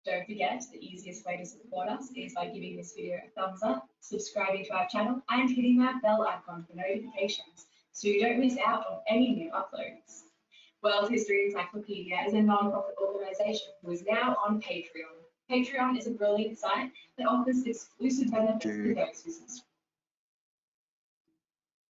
S2: Don't forget, the easiest way to support us is by giving this video a thumbs up, subscribing to our channel, and hitting that bell icon for notifications so you don't miss out on any new uploads. World History Encyclopedia is a non-profit organization who is now on Patreon. Patreon is a brilliant site that offers exclusive benefits to those who subscribe.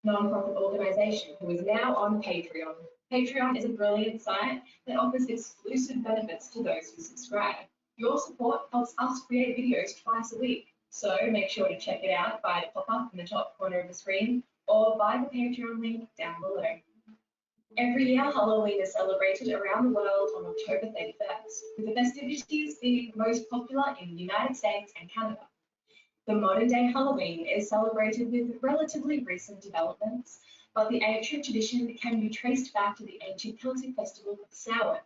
S2: Non-profit organization who is now on Patreon. Patreon is a brilliant site that offers exclusive benefits to those who subscribe. Your support helps us create videos twice a week, so make sure to check it out by the pop-up in the top corner of the screen or by the Patreon link down below. Every year, Halloween is celebrated around the world on October 31st, with the festivities being most popular in the United States and Canada. The modern-day Halloween is celebrated with relatively recent developments, but the ancient tradition can be traced back to the ancient Celtic festival of Samhain.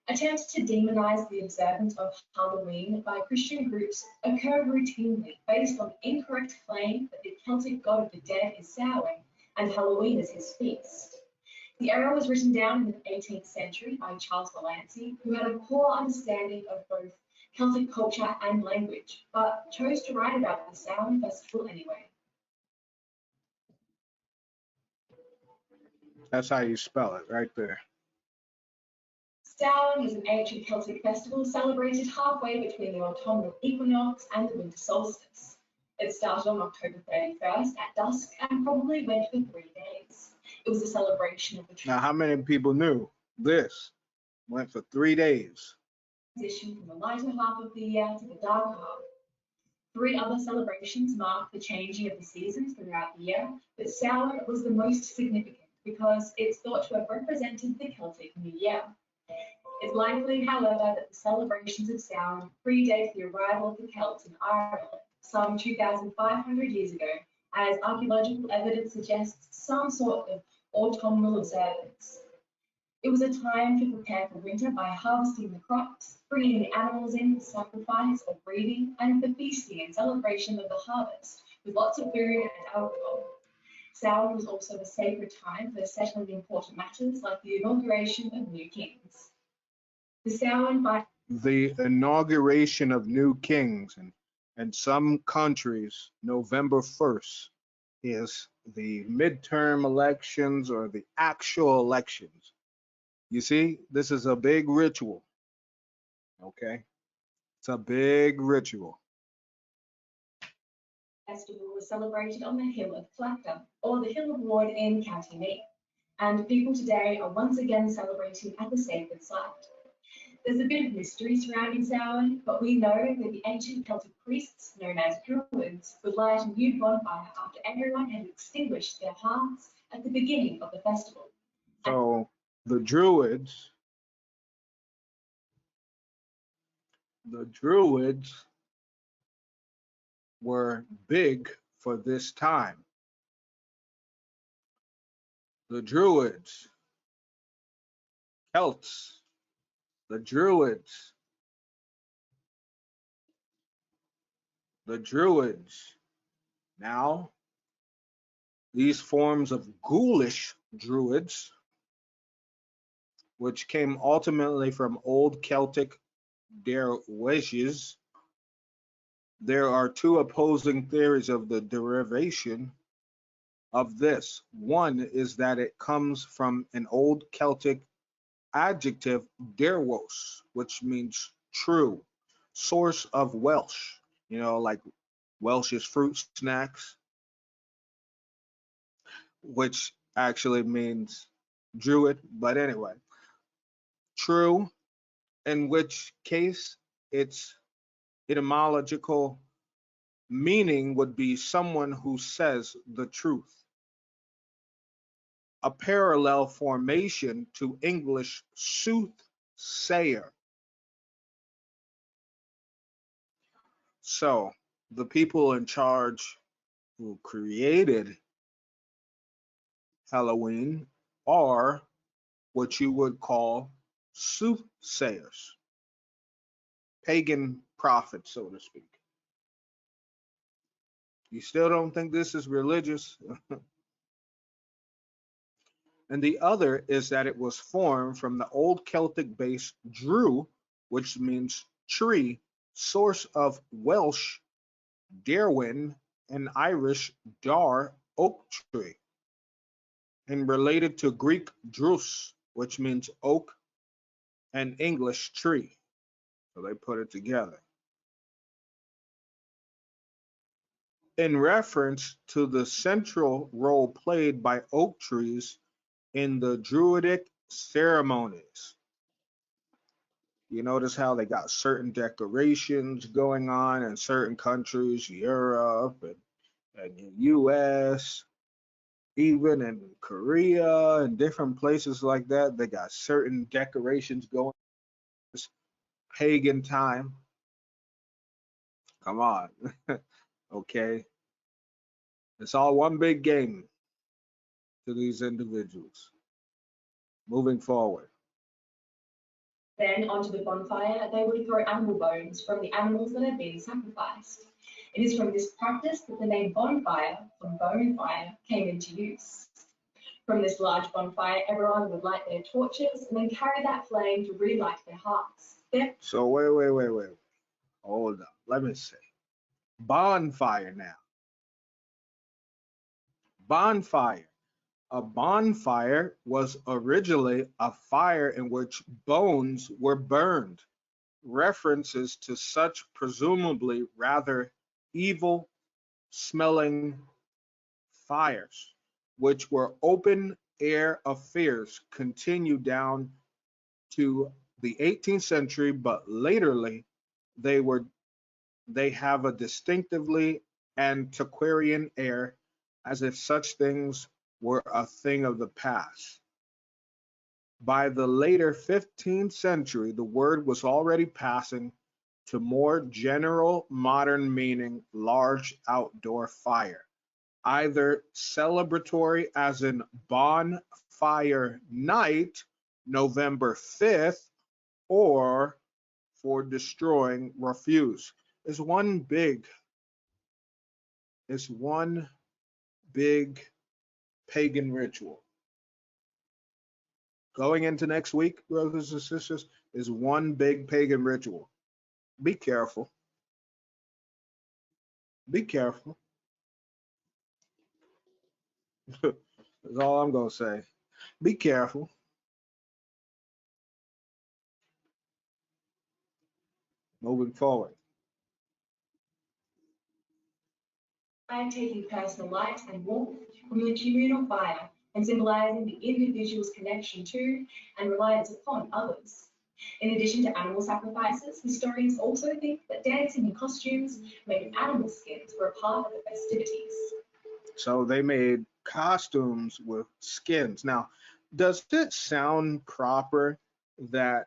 S2: Attempts to demonize the observance of Halloween by Christian groups occur routinely based on the incorrect claim that the Celtic god of the dead is Samhain and Halloween is his feast. The error was written down in the 18th century by Charles Delancey, who had a poor understanding of both
S4: Celtic culture and language, but chose to write about the Samhain festival anyway.
S1: That's how you spell it right there.
S4: Samhain is an ancient Celtic festival celebrated halfway between the autumnal equinox and the winter solstice. It started on October 31st at dusk and probably went for 3 days. It was a celebration of the
S1: Now, how many people knew this went for 3 days?
S4: transition from the lighter half of the year to the darker half. 3 other celebrations marked the changing of the seasons throughout the year, but Samhain was the most significant because it's thought to have represented the Celtic New Year. It's likely, however, that the celebrations of Samhain predate the arrival of the Celts in Ireland some 2,500 years ago, as archaeological evidence suggests some sort of autumnal observance. It was a time to prepare for winter by harvesting the crops, bringing the animals in for sacrifice or breeding, and for feasting and celebration of the harvest, with lots of food and alcohol. Samhain was also a sacred time for settling important matters like the inauguration of new kings. The
S1: inauguration of new kings, and in some countries, November 1st is the midterm elections or the actual elections. You see, this is a big ritual. Okay, it's a big ritual.
S4: Festival was celebrated on the Hill of Clacton, or the Hill of Ward in County Meath, and people today are once again celebrating at the sacred site. There's a bit of mystery surrounding Samhain, but we know that the ancient Celtic priests, known as Druids, would light a new bonfire after everyone had extinguished their hearths at the beginning of the festival.
S1: So the Druids were big for this time. The Druids, Celts, the Druids. Now, these forms of ghoulish Druids, which came ultimately from Old Celtic derwishes. There are 2 opposing theories of the derivation of this. One is that it comes from an Old Celtic adjective, derwos, which means true, source of Welsh, like Welsh's fruit snacks, which actually means druid, but anyway, true, in which case its etymological meaning would be someone who says the truth. A parallel formation to English soothsayer. So the people in charge who created Helloween are what you would call soothsayers, pagan prophets, so to speak. You still don't think this is religious? And the other is that it was formed from the Old Celtic base Drew, which means tree, source of Welsh Derwin and Irish Dar, oak tree, and related to Greek Drus, which means oak, and English tree. So they put it together. In reference to the central role played by oak trees in the Druidic ceremonies. You notice how they got certain decorations going on in certain countries, Europe and the US, even in Korea and different places like that. They got certain decorations going. This pagan time. Come on. Okay. It's all one big game to these individuals. Moving forward.
S4: Then onto the bonfire, they would throw animal bones from the animals that had been sacrificed. It is from this practice that the name bonfire, from bone fire, came into use. From this large bonfire, everyone would light their torches and then carry that flame to relight their hearts.
S1: So wait. Hold up. Let me see. Bonfire now. Bonfire. A bonfire was originally a fire in which bones were burned. References to such presumably rather evil smelling fires, which were open air affairs, continue down to the 18th century, but laterly they were they have a distinctively antiquarian air, as if such things were a thing of the past. By the later 15th century, the word was already passing to more general modern meaning large outdoor fire, either celebratory as in bonfire night, November 5th, or for destroying refuse. It's one big, it's one big pagan ritual. Going into next week, brothers and sisters, is one big pagan ritual. Be careful. Be careful. That's all I'm going to say. Be careful. Moving forward.
S4: By taking personal light and warmth from the communal fire and symbolizing the individual's connection to and reliance upon others. In addition to animal sacrifices, historians also think that dancing in costumes made of animal skins were a part of the festivities.
S1: So they made costumes with skins. Now, does it sound proper that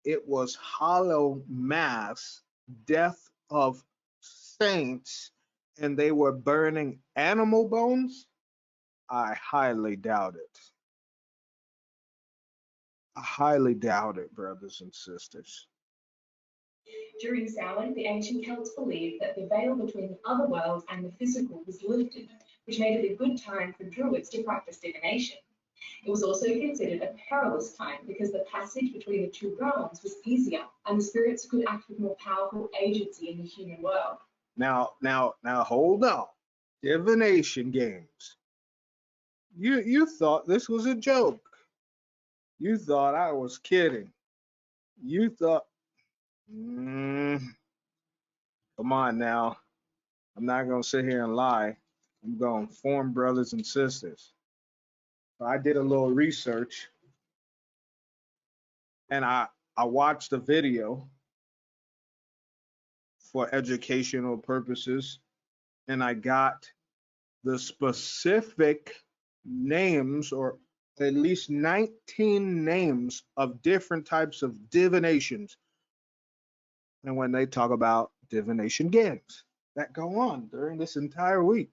S1: it was Hollow Mass, death of saints, and they were burning animal bones? I highly doubt it. I highly doubt it, brothers and sisters.
S4: During Samhain, the ancient Celts believed that the veil between the other world and the physical was lifted, which made it a good time for druids to practice divination. It was also considered a perilous time because the passage between the two realms was easier and the spirits could act with more powerful agency in the human world.
S1: Now, hold on. Divination games. You thought this was a joke. You thought I was kidding. You thought, mm, come on now. I'm not gonna sit here and lie. I'm gonna inform brothers and sisters. I did a little research and I watched a video for educational purposes and I got the specific names or at least 19 names of different types of divinations. And when they talk about divination games that go on during this entire week,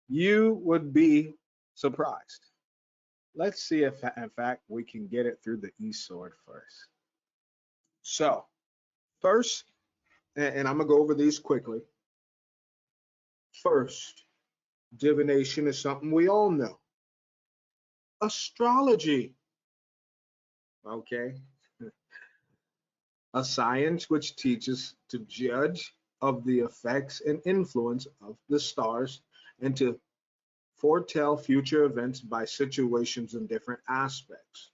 S1: you would be surprised. Let's see if, in fact, we can get it through the e-sword first. So, first, and I'm going to go over these quickly. First, divination is something we all know. Astrology, okay? A science which teaches to judge of the effects and influence of the stars and to foretell future events by situations in different aspects.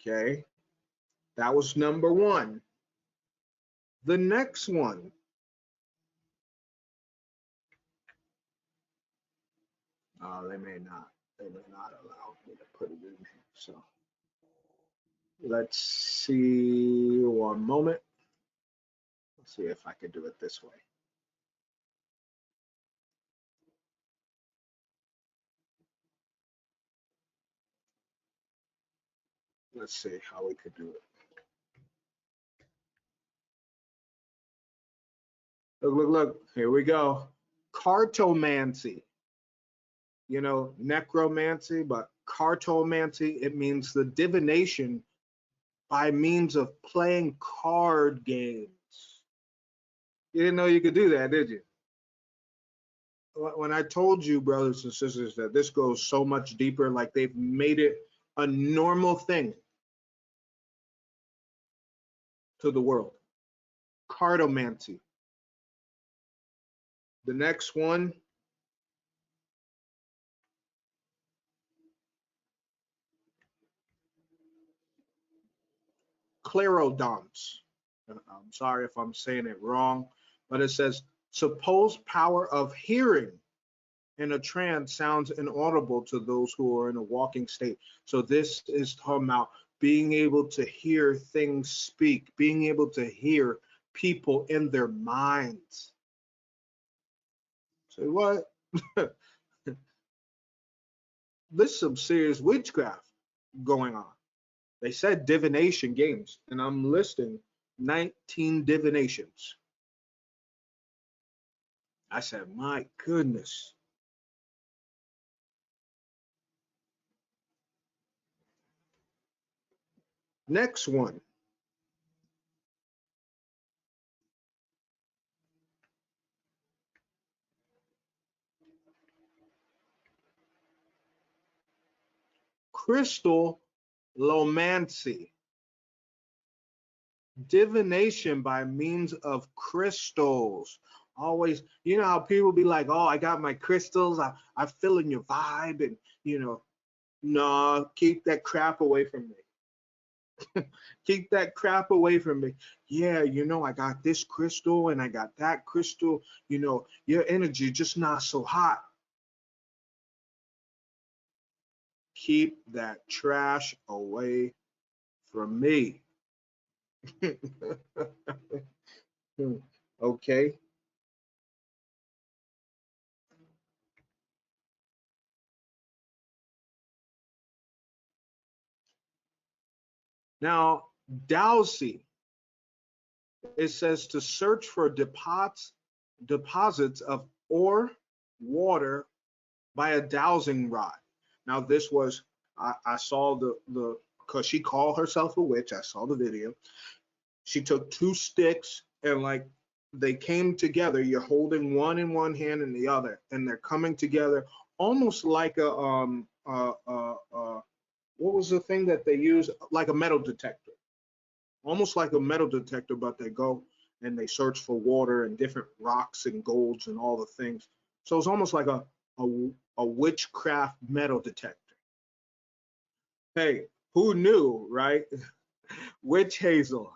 S1: Okay, that was number one. The next one, they may not allow me to put it in here. So let's see one moment. Let's see if I can do it this way. Let's see how we could do it. Look, here we go. Cartomancy. You know, necromancy, but cartomancy, it means the divination by means of playing card games. You didn't know you could do that, did you? When I told you, brothers and sisters, that this goes so much deeper, like they've made it a normal thing to the world. cartomancy. The next one, clairodance. I'm sorry if I'm saying it wrong, but it says supposed power of hearing in a trance sounds inaudible to those who are in a walking state. So this is talking about being able to hear things speak, being able to hear people in their minds. Say what? This is some serious witchcraft going on. They said divination games, and I'm listing 19 divinations. I said, my goodness. Next one. Crystallomancy. Divination by means of crystals. Always, you know how people be like, oh, I got my crystals, I feel in your vibe, and no, keep that crap away from me. Keep that crap away from me. Yeah, I got this crystal and I got that crystal, your energy just not so hot. Keep that trash away from me. Okay. Now, dowsy, it says to search for deposits of ore, water by a dowsing rod. Now, this was, I saw because she called herself a witch. I saw the video. She took two sticks and like they came together. You're holding one in one hand and the other, and they're coming together almost like what was the thing that they use? Like a metal detector, almost like a metal detector, but they go and they search for water and different rocks and golds and all the things. So it's almost like a witchcraft metal detector. Hey, who knew, right? Witch hazel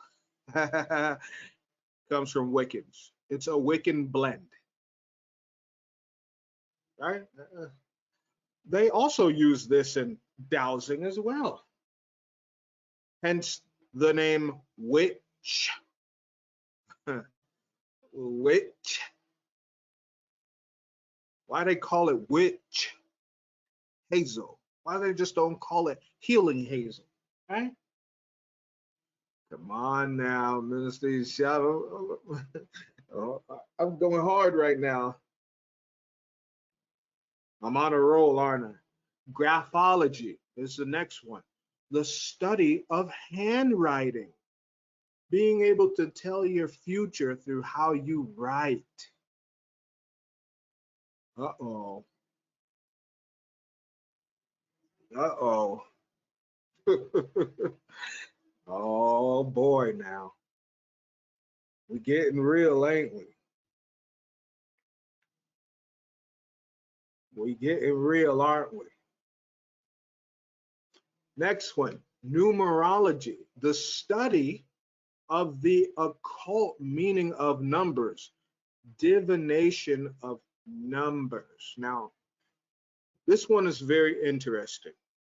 S1: comes from Wiccans. It's a Wiccan blend, right? They also use this in dowsing as well. Hence the name witch. Witch. Why they call it witch hazel? Why they just don't call it healing hazel? Right? Come on now, Minister Shadow. Oh, I'm going hard right now. I'm on a roll, aren't I? Graphology is the next one. The study of handwriting. Being able to tell your future through how you write. Uh-oh. Uh-oh. Oh boy now. We're getting real, ain't we? We getting real, aren't we? Next one, numerology, the study of the occult meaning of numbers, divination of numbers. Now, this one is very interesting,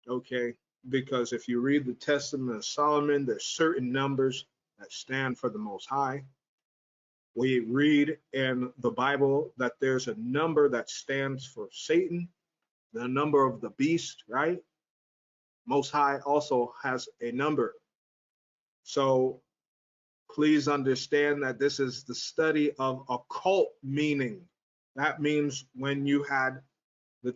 S1: okay? Because if you read the Testament of Solomon, there's certain numbers that stand for the Most High. We read in the Bible that there's a number that stands for Satan, the number of the beast, right? Most High also has a number. So please understand that this is the study of occult meaning. That means when you had the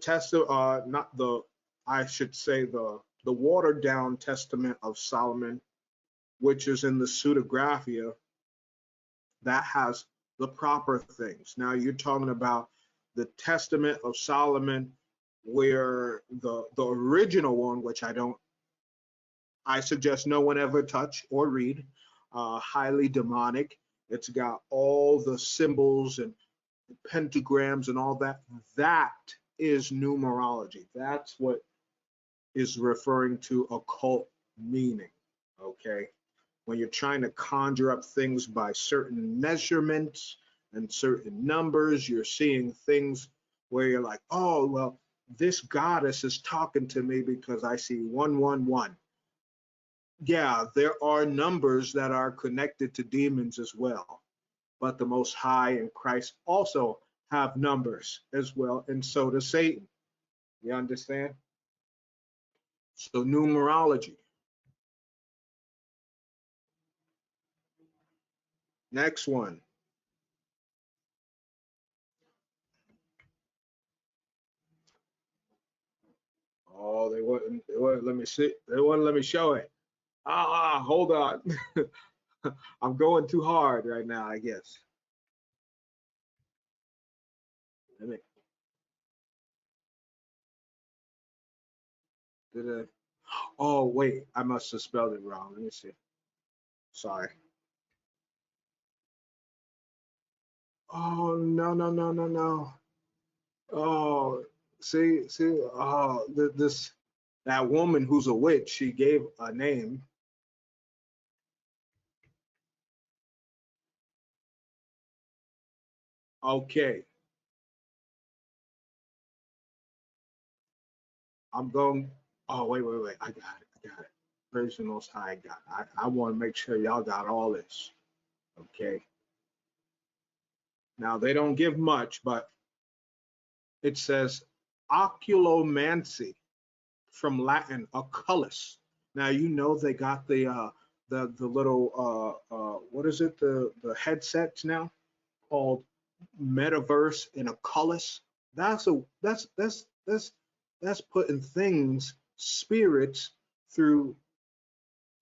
S1: not the, I should say the watered down Testament of Solomon, which is in the Pseudegraphia, that has the proper things. Now you're talking about the Testament of Solomon, where the original one, which I suggest no one ever touch or read, highly demonic. It's got all the symbols and pentagrams and all that. That is numerology. That's what is referring to occult meaning. Okay. When you're trying to conjure up things by certain measurements and certain numbers, you're seeing things where you're like, oh, well, this goddess is talking to me because I see 111. Yeah, there are numbers that are connected to demons as well, but the Most High and Christ also have numbers as well, and so does Satan. You understand? So numerology. Next one. Oh, they wouldn't let me see. They wouldn't let me show it. Hold on. I'm going too hard right now, I guess. Let me, did I, oh, wait, I must have spelled it wrong. Let me see. Sorry. Oh, no, no, no, no, no. Oh, see, oh, that woman who's a witch, she gave a name. Okay, I'm going. Oh, wait. I got it. Praise the Most High God. I want to make sure y'all got all this. Okay. Now they don't give much, but it says oculomancy from Latin, oculus. Now you know they got the little what is it, the headsets now called metaverse and oculus. That's putting things, spirits, through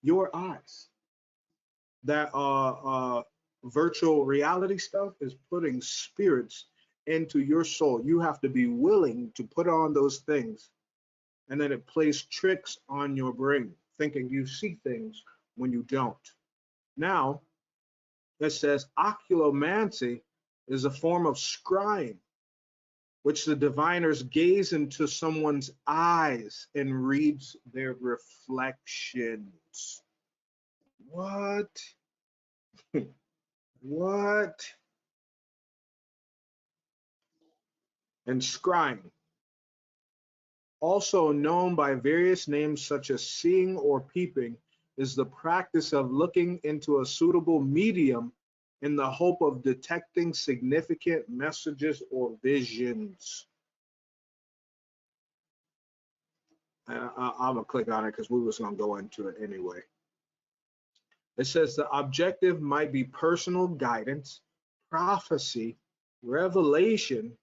S1: your eyes. That virtual reality stuff is putting spirits into your soul. You have to be willing to put on those things, and then it plays tricks on your brain, thinking you see things when you don't. Now, it says oculomancy is a form of scrying, which the diviners gaze into someone's eyes and reads their reflections. What? What? And scrying, also known by various names such as seeing or peeping, is the practice of looking into a suitable medium in the hope of detecting significant messages or visions. I'm gonna click on it because we was gonna go into it anyway. It says the objective might be personal guidance, prophecy, revelation,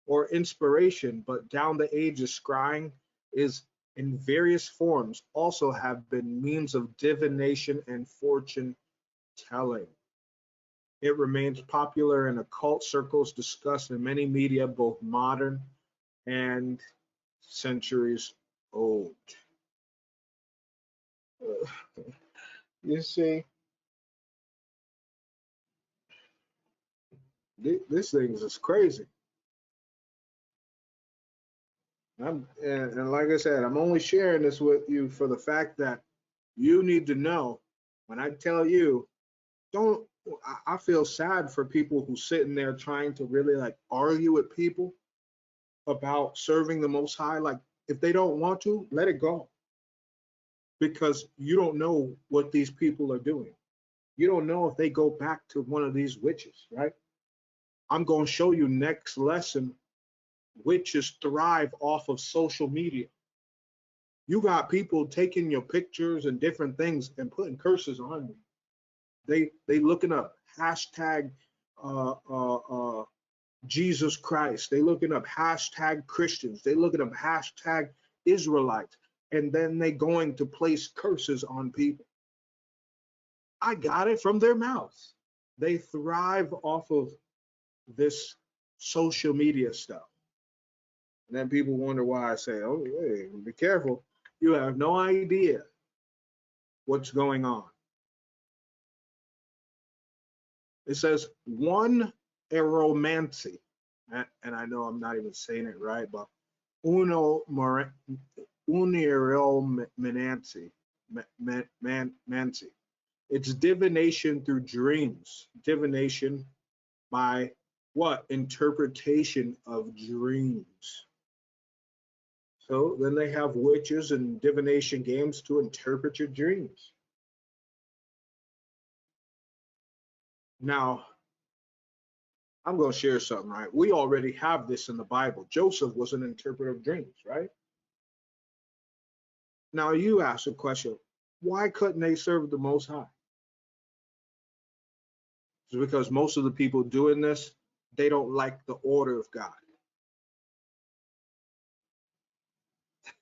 S1: or inspiration, but down the ages, scrying is in various forms also have been means of divination and fortune telling. It remains popular in occult circles, discussed in many media, both modern and centuries old. You see, this thing is just crazy. And like I said, I'm only sharing this with you for the fact that you need to know when I tell you, don't, I feel sad for people who sitting there trying to really like argue with people about serving the Most High. Like, if they don't want to, let it go, because you don't know what these people are doing. You don't know if they go back to one of these witches, right? I'm going to show you next lesson. Witches thrive off of social media. You got people taking your pictures and different things and putting curses on you. They looking up hashtag uh, uh, uh, Jesus Christ. They looking up hashtag Christians. They looking up hashtag Israelites, and then they going to place curses on people. I got it from their mouths. They thrive off of this social media stuff. And then people wonder why I say, oh, hey, be careful. You have no idea what's going on. It says one aromancy, and I know I'm not even saying it right, but uno uniromancy, mancy. It's divination through dreams. Divination by what? Interpretation of dreams. So then they have witches and divination games to interpret your dreams. Now, I'm going to share something, right? We already have this in the Bible. Joseph was an interpreter of dreams, right? Now, you ask a question, why couldn't they serve the Most High? It's because most of the people doing this, they don't like the order of God.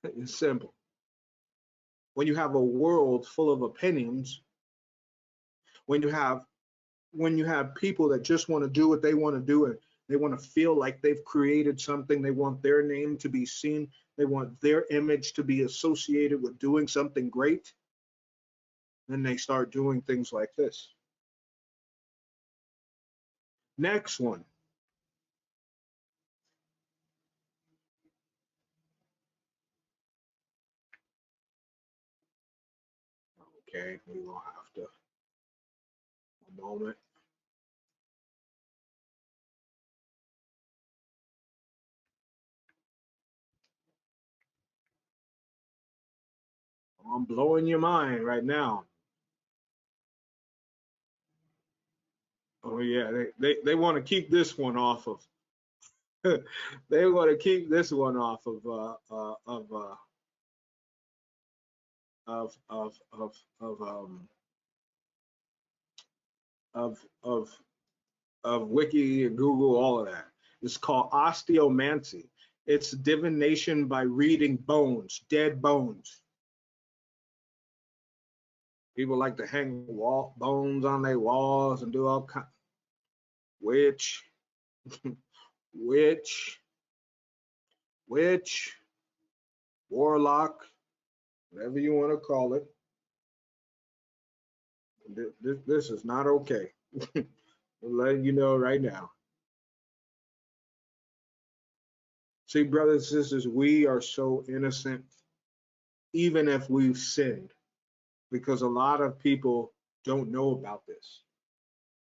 S1: It's simple. When you have a world full of opinions, when you have people that just want to do what they want to do and they want to feel like they've created something, they want their name to be seen, they want their image to be associated with doing something great, then they start doing things like this. Next one. Okay, we will have to, a moment. I'm blowing your mind right now. Oh yeah, they want to keep this one off of. They want to keep this one off of of of Wiki and Google, all of that. It's called osteomancy. It's divination by reading bones, dead bones. People like to hang bones on their walls and do all kind. Witch, witch, witch, warlock, whatever you want to call it. This is not okay. I'm letting you know right now. See, brothers and sisters, we are so innocent, even if we've sinned, because a lot of people don't know about this.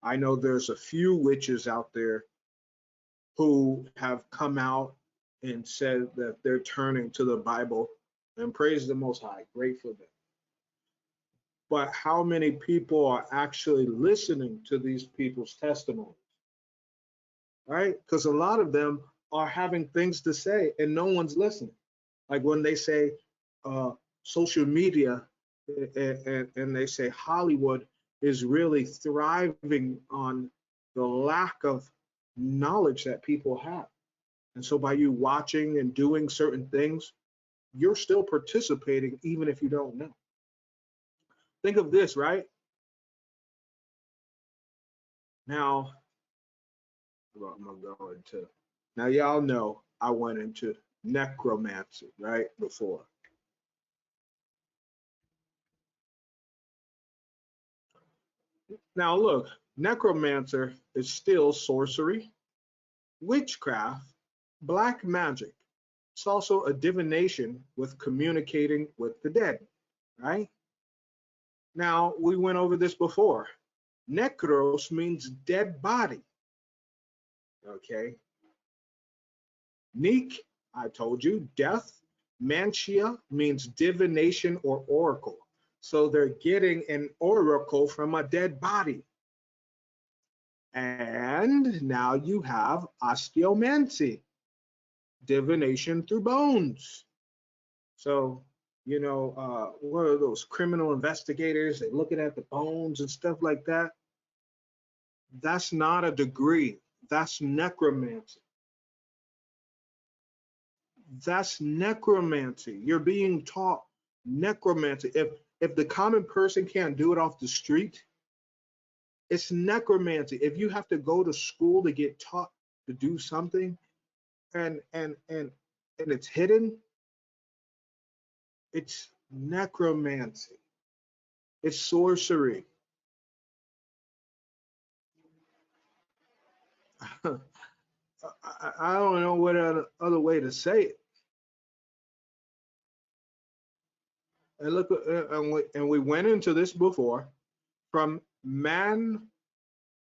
S1: I know there's a few witches out there who have come out and said that they're turning to the Bible, and praise the Most High, great for them. But how many people are actually listening to these people's testimonies? Right? Because a lot of them are having things to say and no one's listening. Like when they say social media and they say Hollywood is really thriving on the lack of knowledge that people have. And so by you watching and doing certain things, you're still participating even if you don't know. Think of this, right? Now, I'm gonna go into, now y'all know I went into necromancy, right, before. Now look, necromancer is still sorcery, witchcraft, black magic. It's also a divination with communicating with the dead, right? Now, we went over this before. Necros means dead body, okay? Neek, I told you, death. Mantia means divination or oracle. So they're getting an oracle from a dead body. And now you have osteomancy, divination through bones. So, you know, what are those criminal investigators? They're looking at the bones and stuff like that. That's not a degree. That's necromancy. That's necromancy. You're being taught necromancy. If the common person can't do it off the street, it's necromancy. If you have to go to school to get taught to do something and it's hidden, it's necromancy. It's sorcery. I don't know what other way to say it. And look, and we went into this before. From man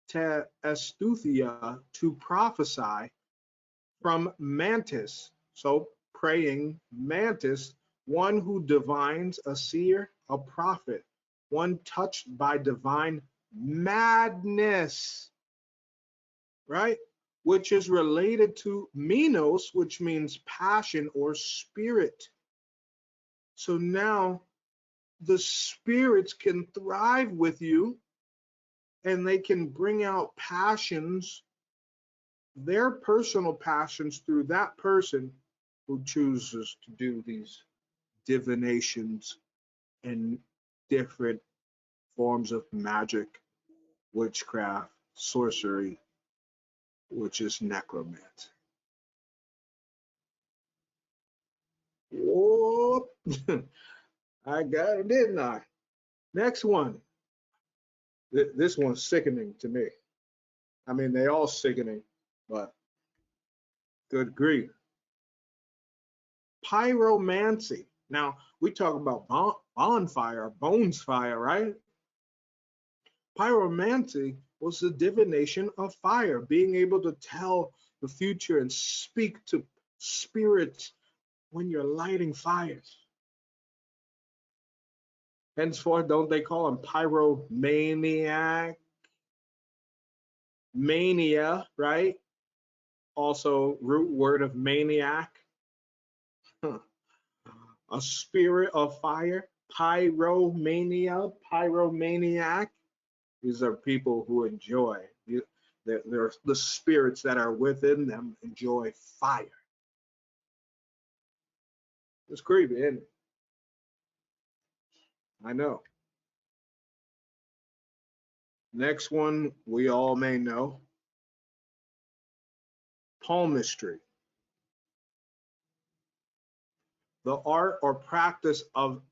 S1: to astutia to prophesy, from mantis, so praying mantis, one who divines, a seer, a prophet, one touched by divine madness, right? Which is related to minos, which means passion or spirit. So now the spirits can thrive with you and they can bring out passions, their personal passions through that person who chooses to do these divinations and different forms of magic, witchcraft, sorcery, which is necromancy. Whoop! I got it, didn't I? Next one. This one's sickening to me. I mean, they all sickening, but good grief. Pyromancy. Now, we talk about bonfire, bones fire, right? Pyromancy was the divination of fire, being able to tell the future and speak to spirits when you're lighting fires. Henceforth, don't they call him pyromaniac? Mania, right? Also, root word of maniac. A spirit of fire, pyromania, pyromaniac. These are people who enjoy. They're the spirits that are within them enjoy fire. It's creepy, isn't it? I know. Next one we all may know. Palmistry. The art or practice of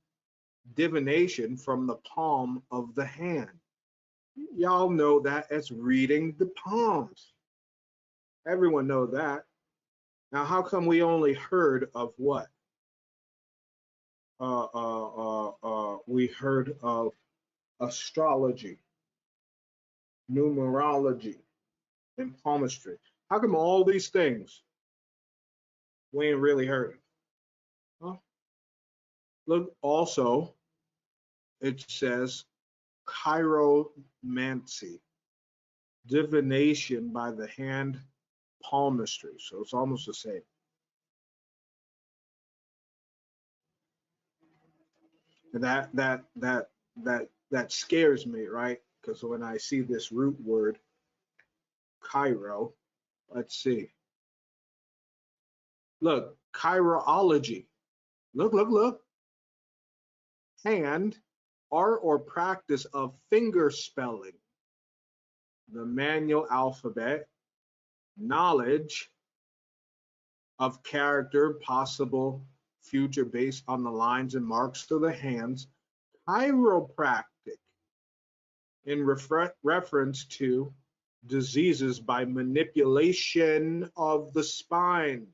S1: divination from the palm of the hand. Y'all know that as reading the palms. Everyone knows that. Now, how come we only heard of what? We heard of astrology, numerology, and palmistry. How come all these things we ain't really heard of? Huh? Look, also, it says chiromancy, divination by the hand, palmistry. So it's almost the same. And that scares me, right? Because when I see this root word, chiro, let's see. Look, chirology. Look. Hand, art or practice of finger spelling, the manual alphabet, knowledge of character, possible future based on the lines and marks of the hands, chiropractic in reference to diseases by manipulation of the spine.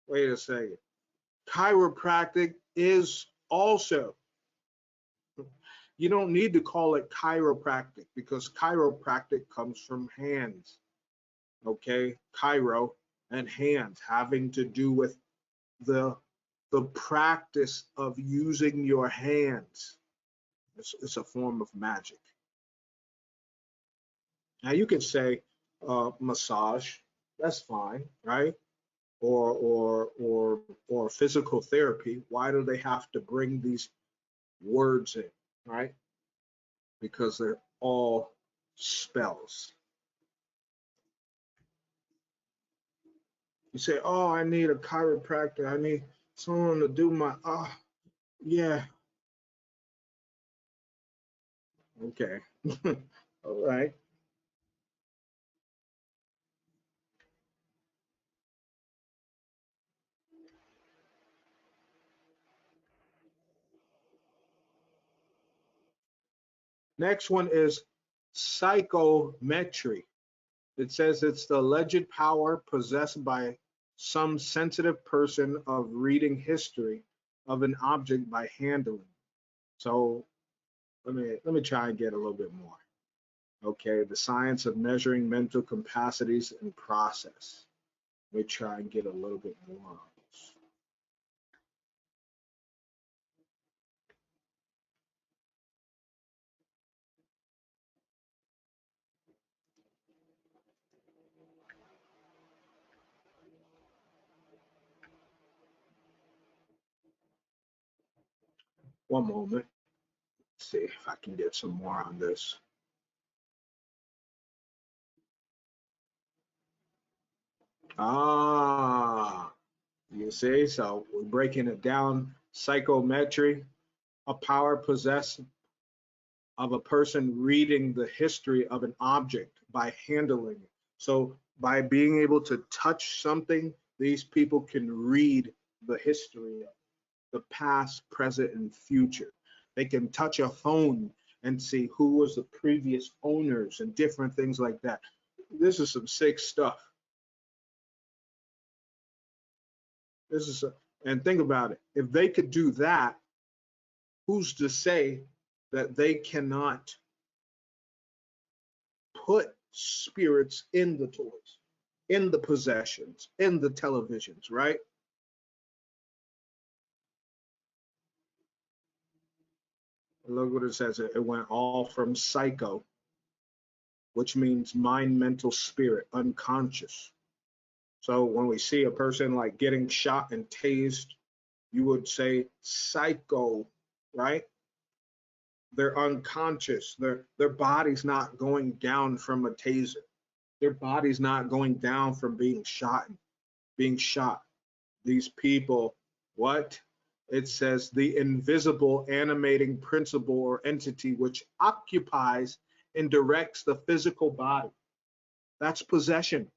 S1: Wait a second. Chiropractic is also, you don't need to call it chiropractic because chiropractic comes from hands. Okay, chiro and hands, having to do with the practice of using your hands. It's a form of magic. Now you can say massage, that's fine, right? Or physical therapy. Why do they have to bring these words in, right? Because they're all spells. You say, oh, I need a chiropractor. I need someone to do my, yeah, okay. All right. Next one is psychometry. It says it's the alleged power possessed by some sensitive person of reading history of an object by handling. So let me try and get a little bit more. Okay, the science of measuring mental capacities and process. Let me try and get a little bit more on this. One moment. Let's see if I can get some more on this. Ah, you see, so we're breaking it down. Psychometry, a power possessed of a person reading the history of an object by handling it. So by being able to touch something, these people can read the history of the past, present, and future. They can touch a phone and see who was the previous owners and different things like that. This is some sick stuff. This is, and think about it. If they could do that, who's to say that they cannot put spirits in the toys, in the possessions, in the televisions, right? Look what it says. It went all from psycho, which means mind, mental, spirit, unconscious. So when we see a person like getting shot and tased, you would say psycho, right? They're unconscious. Their body's not going down from a taser. Their body's not going down from being shot. These people, what? It says the invisible animating principle or entity which occupies and directs the physical body. That's possession.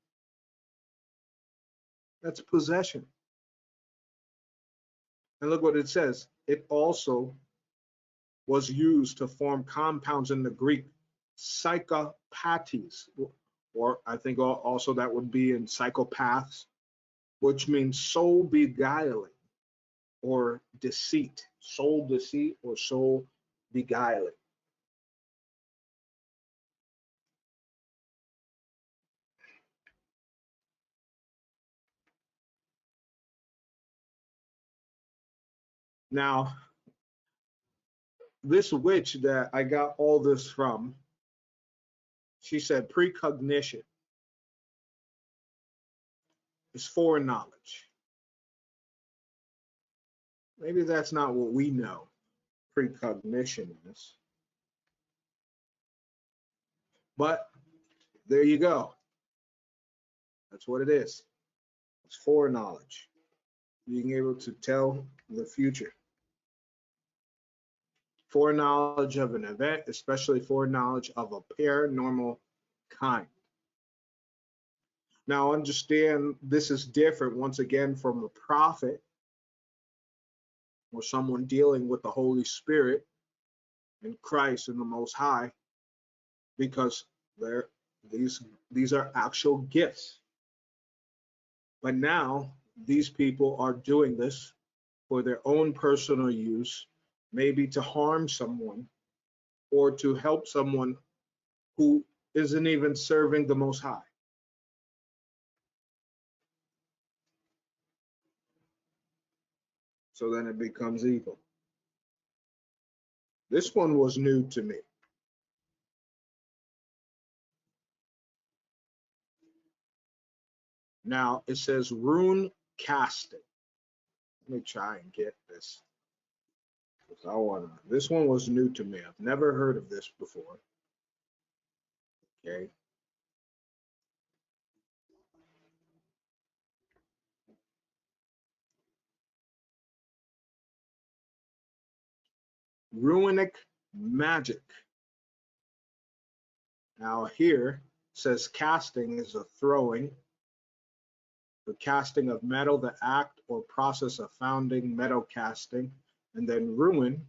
S1: That's possession. And look what it says. It also was used to form compounds in the Greek psychopathes, or I think also that would be in psychopaths, which means soul beguiling or deceit, soul deceit or soul beguiling. Now, this witch that I got all this from, she said precognition is foreknowledge. Maybe that's not what we know precognition is. But there you go. That's what it is. It's foreknowledge. Being able to tell the future. Foreknowledge of an event, especially foreknowledge of a paranormal kind. Now understand this is different once again from a prophet or someone dealing with the Holy Spirit and Christ and the Most High, because these are actual gifts. But now these people are doing this for their own personal use, maybe to harm someone or to help someone who isn't even serving the Most High. So then it becomes evil. This one was new to me. Now it says rune casting. Let me try and get this. This one was new to me. I've never heard of this before. Okay. Runic magic. Now here says casting is a throwing, the casting of metal, the act or process of founding metal casting, and then ruin,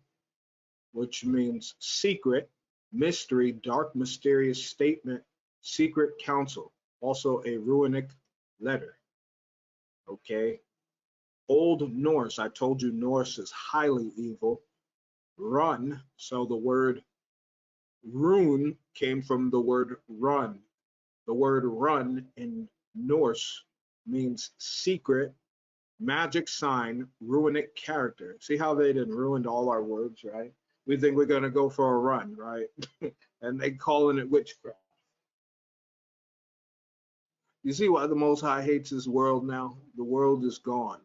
S1: which means secret, mystery, dark, mysterious statement, secret counsel. also a runic letter. Okay. Old Norse, I told you Norse is highly evil. Run, so the word rune came from the word run. The word run in Norse means secret, magic sign, runic character. See how they done ruined all our words, right? We think we're going to go for a run, right? And they calling it witchcraft. You see why the Most High hates this world now? The world is gone.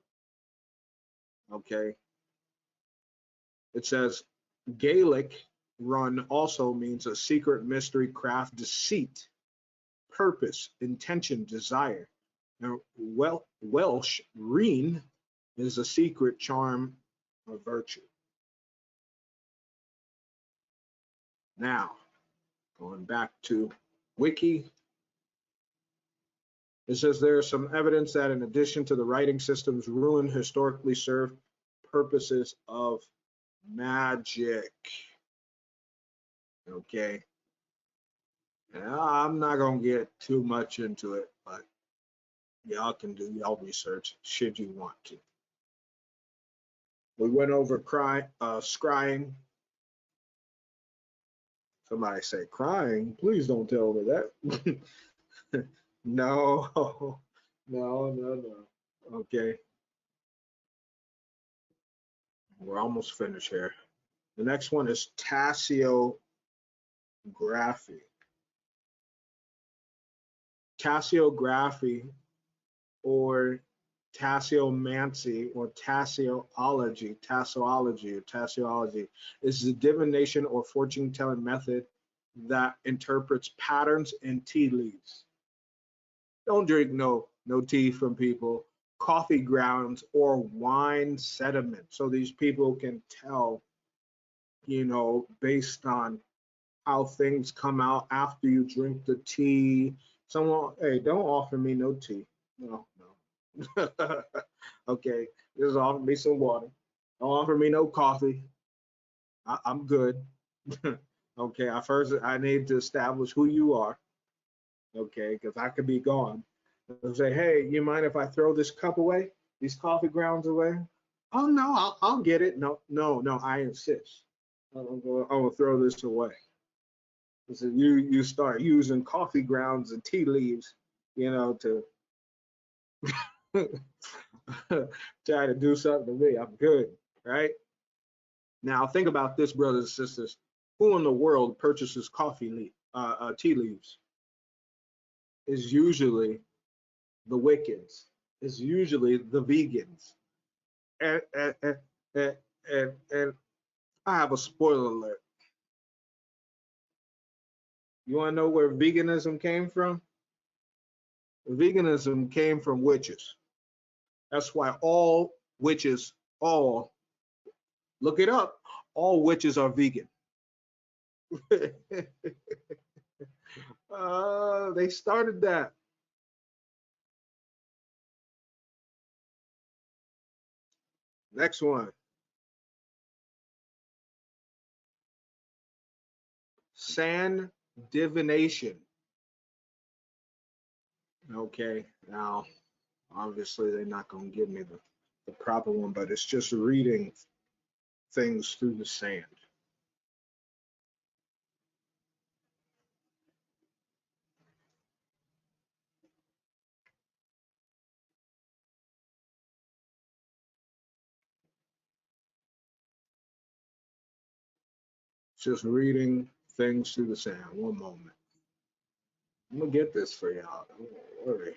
S1: Okay. It says Gaelic run also means a secret, mystery, craft, deceit, purpose, intention, desire. Now, Welsh reen is a secret, charm, or virtue. Now, going back to Wiki, it says there is some evidence that in addition to the writing systems, rune historically served purposes of magic. Okay. Now, I'm not going to get too much into it, but y'all can do y'all research should you want to. We went over scrying. Somebody say crying. Please don't tell me that. No, no. Okay, we're almost finished here. The next one is tasseography. Tasseography or tasseomancy or tasseology is the divination or fortune telling method that interprets patterns in tea leaves. Don't drink no tea from people, coffee grounds or wine sediment. So these people can tell, based on how things come out after you drink the tea. Someone, hey, don't offer me no tea. No. Okay, just offer me some water. Don't offer me no coffee. I'm good. Okay, I need to establish who you are. Okay, because I could be gone. They'll say, hey, you mind if I throw this cup away? These coffee grounds away? Oh no, I'll get it. No, I insist. I'm gonna throw this away. So you start using coffee grounds and tea leaves, to try to do something to me. I'm good, right? Now think about this, brothers and sisters. Who in the world purchases tea leaves? Is usually the Wiccans. Is usually the vegans. And, and, and, and I have a spoiler alert. You want to know where veganism came from? Veganism came from witches. That's why all witches, look it up, all witches are vegan. They started that. Next one. Sand divination. Okay, now obviously they're not going to give me the proper one, but it's just reading things through the sand. Just reading things through the sand. One moment. I'm gonna get this for y'all. Don't worry.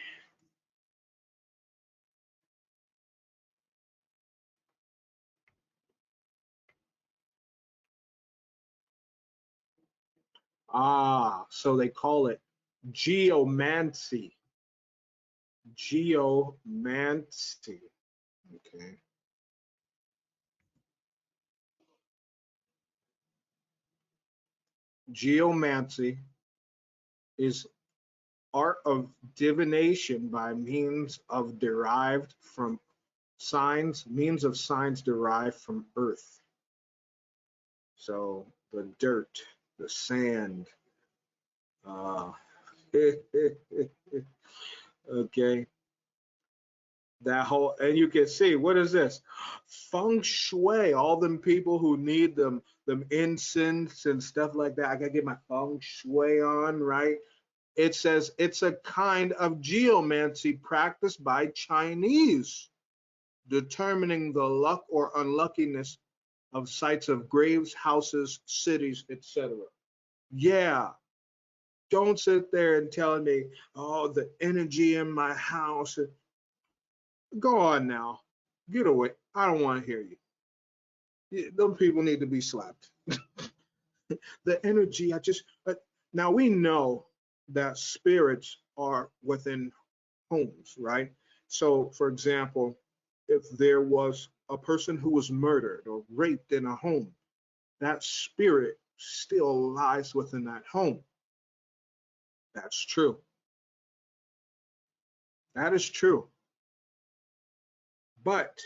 S1: So they call it geomancy. Geomancy. Okay. Geomancy is art of divination by means of signs derived from earth. So the dirt, the sand, Okay, that whole, and you can see, what is this? Feng Shui. All them people who need them incense and stuff like that. I gotta get my Feng Shui on, right? It says it's a kind of geomancy practiced by Chinese, determining the luck or unluckiness of sites of graves, houses, cities, etc. Yeah, don't sit there and tell me, oh, the energy in my house. Go on now. Get away. I don't want to hear you. Them people need to be slapped. The energy, now we know that spirits are within homes, right? So, for example, if there was a person who was murdered or raped in a home, that spirit still lies within that home. That's true. That is true. But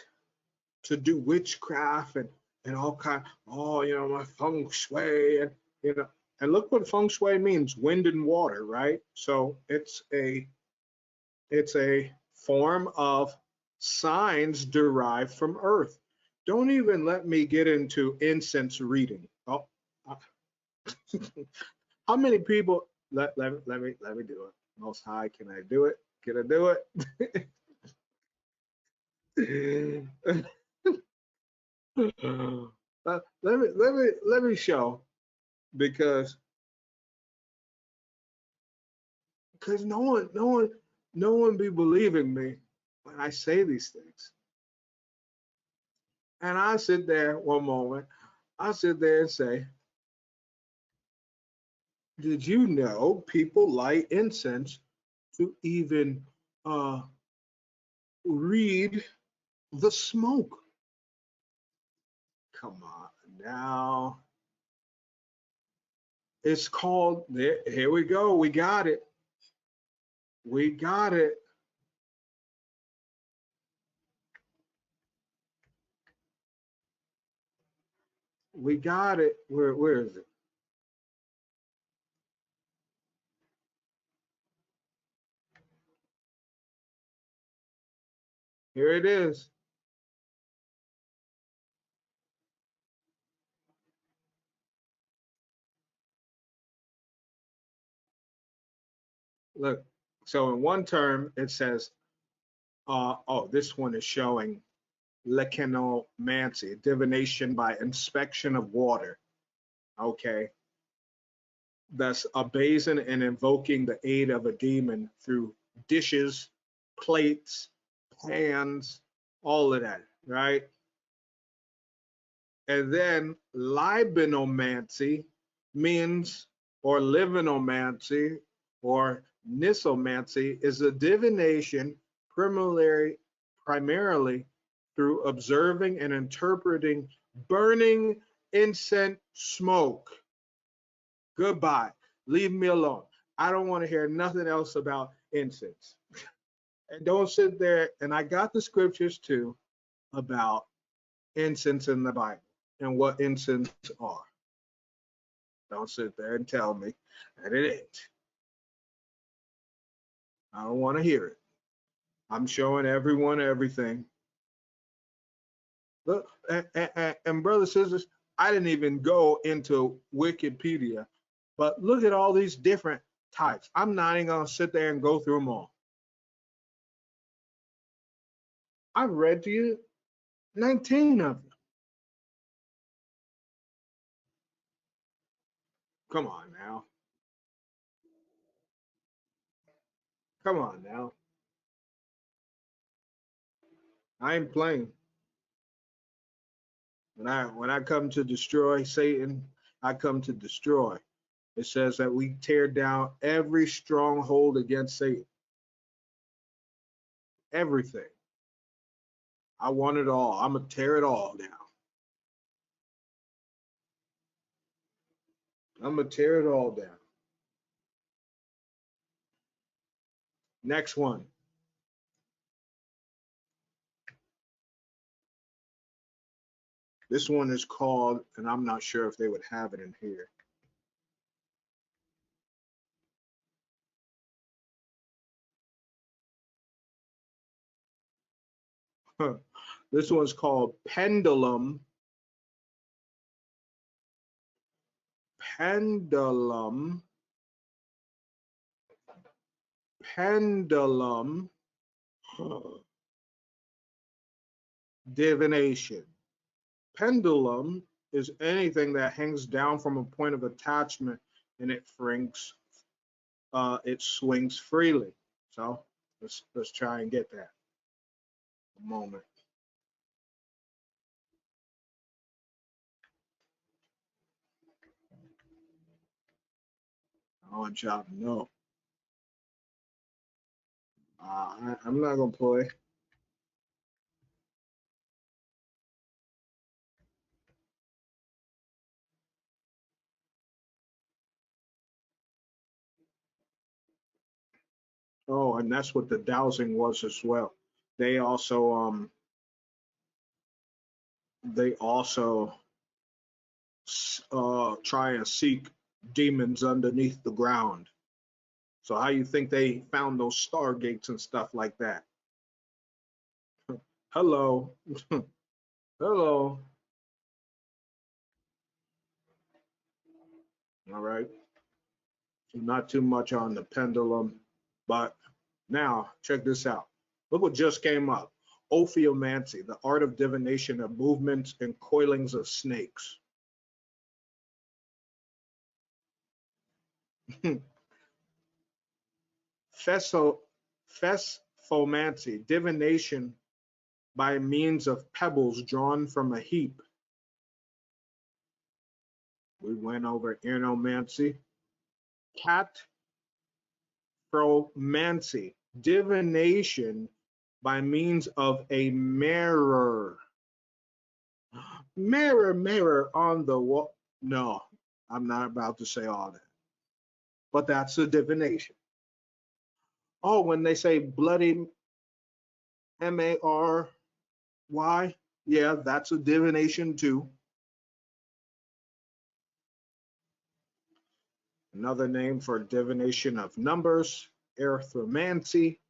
S1: to do witchcraft and all kind, oh, my feng shui, and and look what feng shui means, wind and water, right? So it's a form of signs derived from earth. Don't even let me get into incense reading. Oh, uh, how many people? Let me do it. Most High, can I do it? Can I do it? Let me show, because no one be believing me when I say these things. And I sit there one moment, I sit there and say, did you know people light incense to even uh, read the smoke? Come on now. It's called, there, here we go. We got it. We got it. We got it. Where is it? Here it is. Look, so in one term, it says, oh, this one is showing lecanomancy, divination by inspection of water. Okay. Thus abasing and invoking the aid of a demon through dishes, plates, pans, all of that, right? And then libanomancy means, or livanomancy, or nisomancy is a divination primarily through observing and interpreting burning incense smoke. Goodbye. Leave me alone. I don't want to hear nothing else about incense. And don't sit there, and I got the scriptures too about incense in the Bible and what incense are. Don't sit there and tell me that it ain't. I don't want to hear it. I'm showing everyone everything. Look, and brothers and sisters, I didn't even go into Wikipedia, but look at all these different types. I'm not even gonna sit there and go through them all. I've read to you 19 of them. Come on now. Come on now. I ain't playing. When I come to destroy Satan, I come to destroy. It says that we tear down every stronghold against Satan. Everything. I want it all. I'm gonna tear it all down. I'm gonna tear it all down. Next one. This one is called, and I'm not sure if they would have it in here. This one's called pendulum. Pendulum. Pendulum divination. Pendulum is anything that hangs down from a point of attachment and it swings freely. So let's try and get that. A moment. I want y'all to know. I'm not gonna play. Oh, and that's what the dowsing was as well. They also try and seek demons underneath the ground. So how you think they found those stargates and stuff like that? Hello. Hello. All right. So not too much on the pendulum, but now check this out. Look what just came up. Ophiomancy, the art of divination of movements and coilings of snakes. Phesphomancy, divination by means of pebbles drawn from a heap. We went over inomancy. Cathromancy, divination by means of a mirror. Mirror, mirror on the wall. No, I'm not about to say all that. But that's a divination. Oh, when they say bloody Mary, yeah, that's a divination too. Another name for divination of numbers, arithromancy.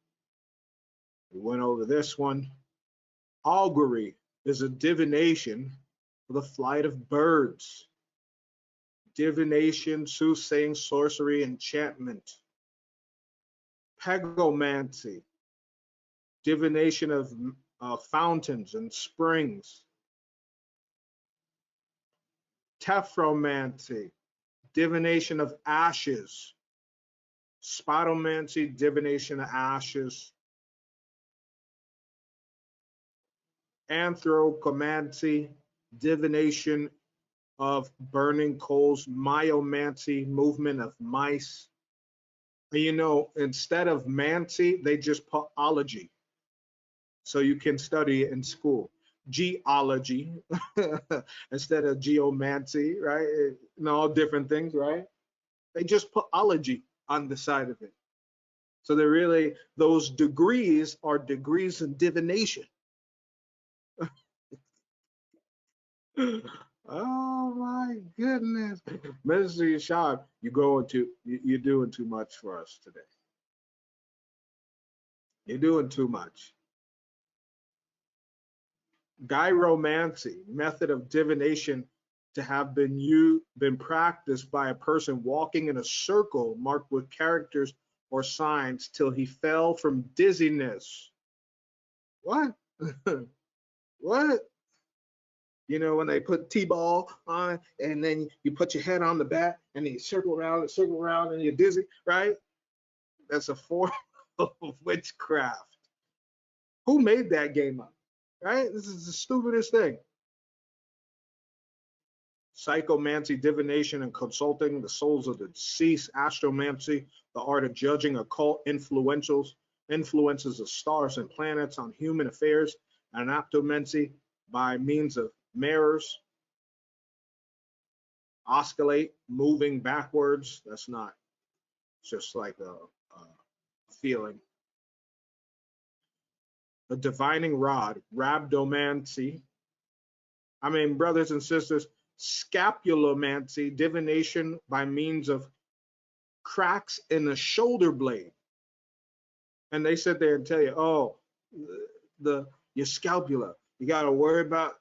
S1: We went over this one. Augury is a divination for the flight of birds. Divination, soothsaying, sorcery, enchantment. Pegomancy, divination of fountains and springs. Tephromancy, divination of ashes. Spiromancy, divination of ashes. Anthropomancy, divination of burning coals. Myomancy, movement of mice. You know, instead of mancy, they just put ology. So you can study it in school. Geology instead of geomancy, right? And all different things, right? They just put ology on the side of it. So they're really, those degrees are degrees in divination. Oh my goodness. Mr. Yashad, you're doing too much for us today. You're doing too much. Gyromancy, method of divination to have been practiced by a person walking in a circle marked with characters or signs till he fell from dizziness. What? What? You know, when they put T-ball on and then you put your head on the bat and then you circle around and you're dizzy, right? That's a form of witchcraft. Who made that game up? Right? This is the stupidest thing. Psychomancy, divination, and consulting the souls of the deceased. Astromancy, the art of judging occult influences of stars and planets on human affairs. Anaptomancy, by means of mirrors. Oscillate, moving backwards. That's not just like a feeling. A divining rod, rhabdomancy. I mean, brothers and sisters, scapulomancy, divination by means of cracks in the shoulder blade. And they sit there and tell you, oh, the your scapula. You got to worry about,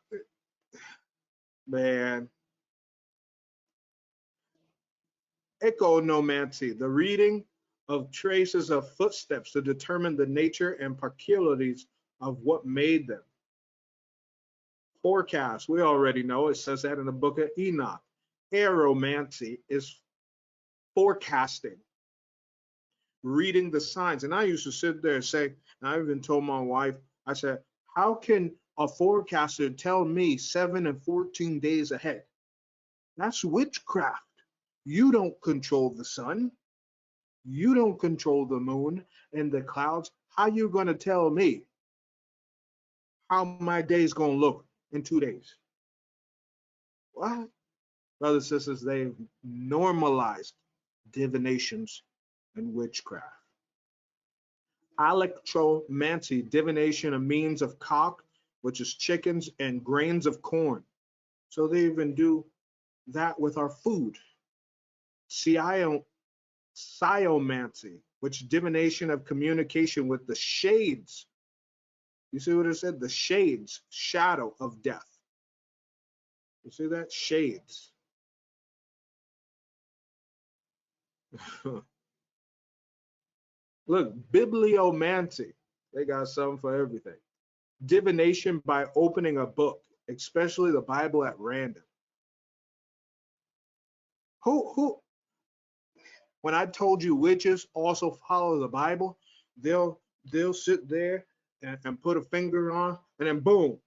S1: man, echonomancy, the reading of traces of footsteps to determine the nature and peculiarities of what made them. Forecast, we already know, it says that in the book of Enoch. Aeromancy is forecasting, reading the signs. And I used to sit there and say, and I even told my wife, I said, how can a forecaster tell me 7 and 14 days ahead? That's witchcraft. You don't control the sun. You don't control the moon and the clouds. How you going to tell me how my day's going to look in 2 days? What? Brothers and sisters, they've normalized divinations and witchcraft. Electromancy, divination, a means of cock, which is chickens, and grains of corn. So they even do that with our food. Sciomancy, which divination of communication with the shades. You see what it said? The shades, shadow of death. You see that? Shades. Look, bibliomancy. They got something for everything. Divination by opening a book, especially the Bible at random. Who when I told you witches also follow the Bible, they'll sit there and put a finger on, and then boom.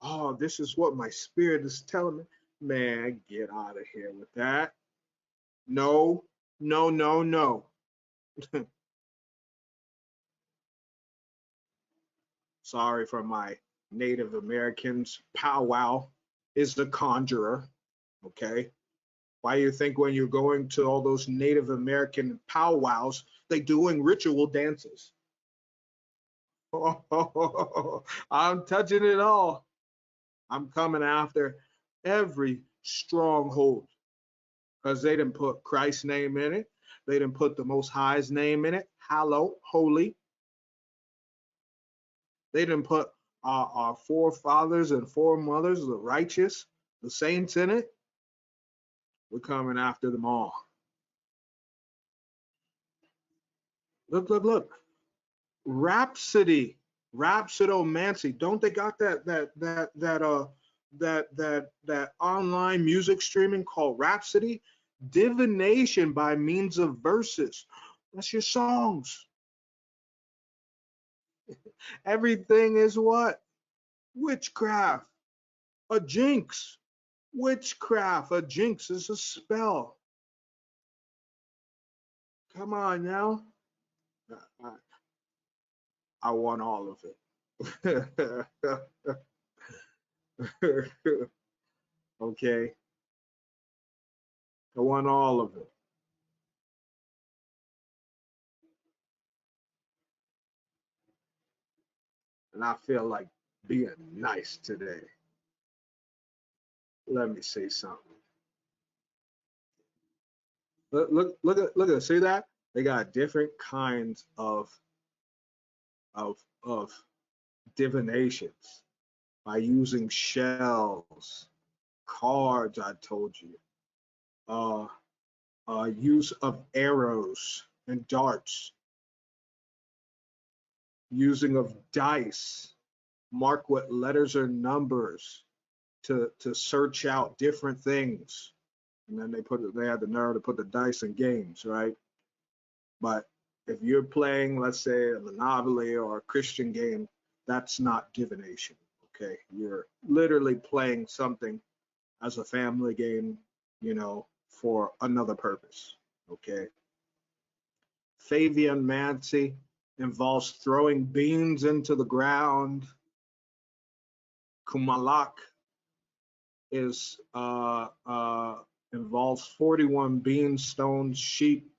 S1: Oh, this is what my spirit is telling me. Man, get out of here with that. No, no, no, no. Sorry for my Native Americans. Powwow is the conjurer. Okay. Why do you think when you're going to all those Native American powwows, they're doing ritual dances? Oh, I'm touching it all. I'm coming after every stronghold because they didn't put Christ's name in it. They didn't put the Most High's name in it. Hallowed, holy. They didn't put our forefathers and foremothers, the righteous, the saints in it. We're coming after them all. Look, look, look. Rhapsody, rhapsodomancy. Don't they got that online music streaming called Rhapsody? Divination by means of verses. That's your songs. Everything is what? Witchcraft. A jinx. Witchcraft. A jinx is a spell. Come on now. I want all of it. Okay. I want all of it. And I feel like being nice today. Let me say something. Look at see that? They got different kinds of divinations by using shells, cards, I told you, use of arrows and darts, using of dice, mark what letters or numbers to search out different things. And then they had the nerve to put the dice in games, right? But if you're playing, let's say, a Monopoly or a Christian game, that's not divination. Okay, you're literally playing something as a family game, for another purpose. Okay. Fabian Mancy involves throwing beans into the ground. Kumalak is involves 41 bean stones, sheep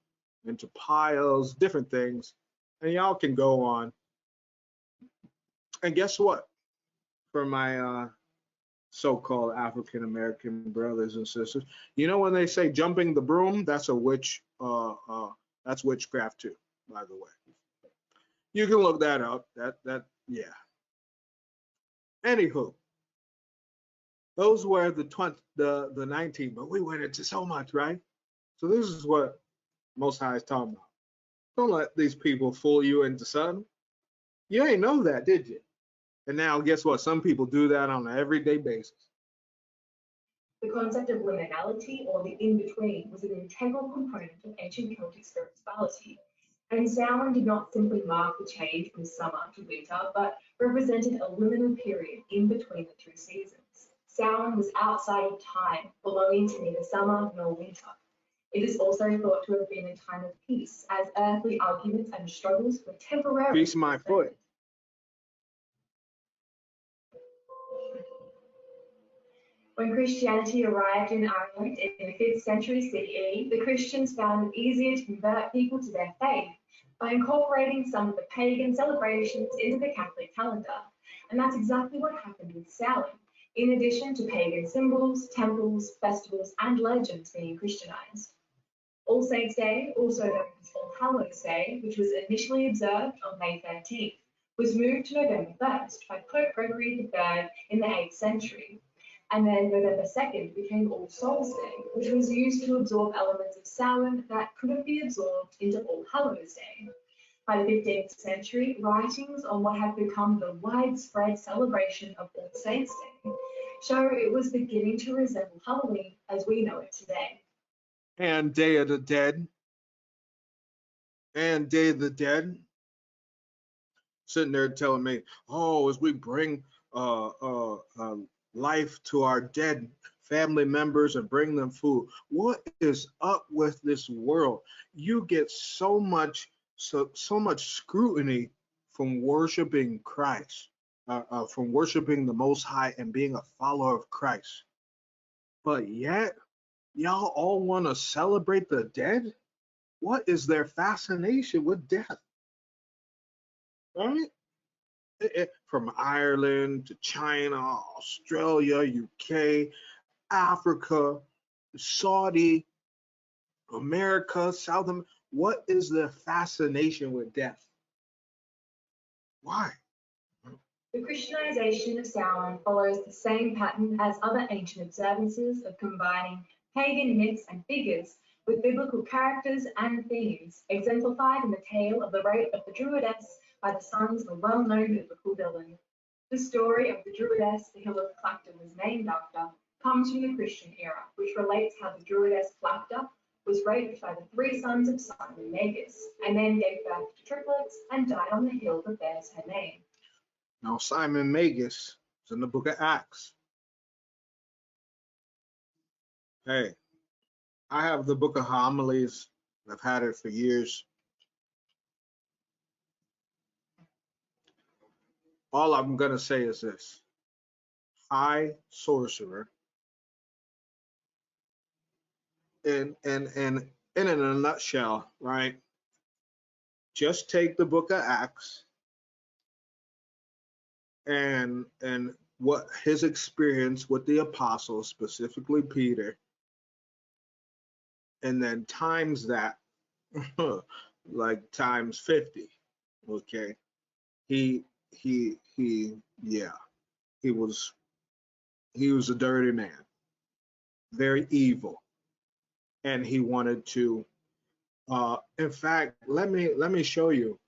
S1: into piles, different things, and y'all can go on. And guess what? For my so-called African American brothers and sisters, when they say jumping the broom, that's a witch. That's witchcraft too, by the way. You can look that up. Yeah. Anywho, those were the 19, but we went into so much, right? So this is what Most High is talking about. Don't let these people fool you into something. You ain't know that, did you? And now guess what? Some people do that on an everyday basis.
S4: The concept of liminality, or the in-between, was an integral component of ancient Celtic spirituality. And Samhain did not simply mark the change from summer to winter, but represented a liminal period in between the two seasons. Samhain was outside of time, belonging to neither summer nor winter. It is also thought to have been a time of peace, as earthly arguments and struggles were temporarily
S1: Peace my foot.
S4: When Christianity arrived in Ireland in the 5th century CE, the Christians found it easier to convert people to their faith by incorporating some of the pagan celebrations into the Catholic calendar. And that's exactly what happened with Samhain. In addition to pagan symbols, temples, festivals, and legends being Christianized. All Saints' Day, also known as All Hallows' Day, which was initially observed on May 13th, was moved to November 1st by Pope Gregory III in the 8th century. And then November 2nd became All Souls' Day, which was used to absorb elements of Samhain that couldn't be absorbed into All Hallows' Day. By the 15th century, writings on what had become the widespread celebration of All Saints' Day show it was beginning to resemble Halloween as we know it today.
S1: And Day of the Dead. And Day of the Dead. Sitting there telling me, oh, as we bring life to our dead family members and bring them food. What is up with this world? You get so much scrutiny from worshiping Christ, from worshiping the Most High and being a follower of Christ. But yet, y'all all want to celebrate the dead? What is their fascination with death? Right? From Ireland to China, Australia, UK, Africa, Saudi, America, South America. What is the fascination with death? Why?
S4: The Christianization of Samhain follows the same pattern as other ancient observances of combining pagan myths and figures with biblical characters and themes, exemplified in the tale of the rape of the Druidess by the sons of a well-known biblical villain. The story of the Druidess the hill of Clacton was named after comes from the Christian era, which relates how the Druidess Clacta was raped by the three sons of Simon Magus, and then gave birth to triplets and died on the hill that bears her name.
S1: Now, Simon Magus is in the book of Acts. Hey, I have the book of homilies. I've had it for years. All I'm going to say is this. High sorcerer, and in a nutshell, right? Just take the book of Acts and what his experience with the apostles, specifically Peter, and then times that like times 50. Okay. He yeah, he was a dirty man, very evil, and he wanted to in fact, let me show you,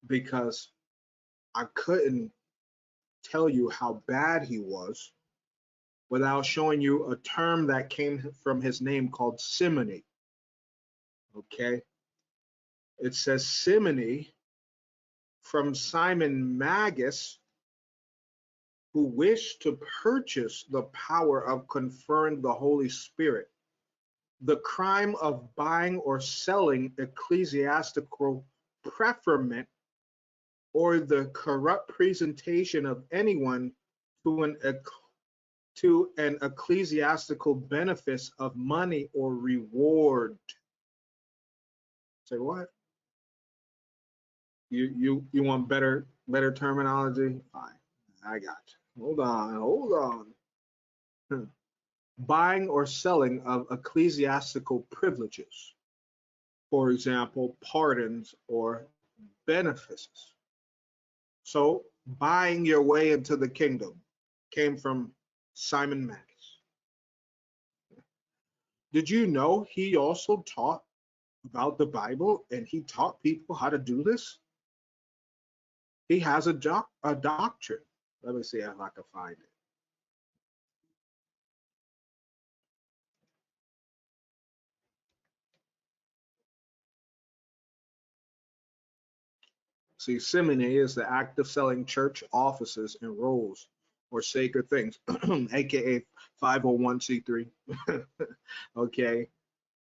S1: because I couldn't tell you how bad he was without showing you a term that came from his name called simony. Okay. It says simony from Simon Magus, who wished to purchase the power of conferring the Holy Spirit. The crime of buying or selling ecclesiastical preferment, or the corrupt presentation of anyone to an ecclesiastical benefice of money or reward. Say what? You want better terminology? Fine, I got you. Hold on. Buying or selling of ecclesiastical privileges, for example, pardons or benefices. So buying your way into the kingdom came from Simon Magus. Did you know he also taught about the Bible and he taught people how to do this? He has a doctrine. Let me see if I can find it. See, simony is the act of selling church offices and roles or sacred things, aka 501c3. Okay.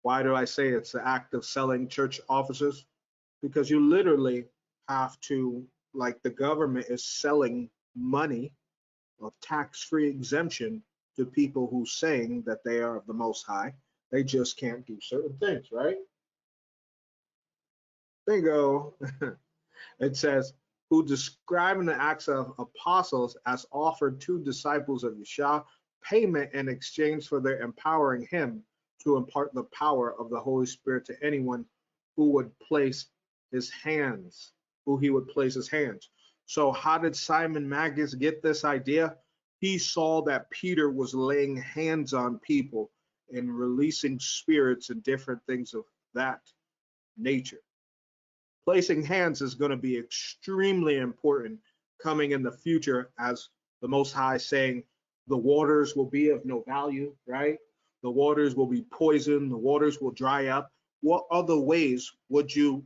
S1: Why do I say it's the act of selling church offices? Because you literally have to, like the government is selling money of tax-free exemption to people who saying that they are of the Most High. They just can't do certain things, right? Bingo. It says, who describing the acts of apostles as offered to disciples of Yeshua payment in exchange for their empowering him to impart the power of the Holy Spirit to anyone who would place his hands, who he would place his hands. So how did Simon Magus get this idea? He saw that Peter was laying hands on people and releasing spirits and different things of that nature. Placing hands is going to be extremely important coming in the future, as the Most High saying the waters will be of no value, right? The waters will be poisoned, the waters will dry up. What other ways would you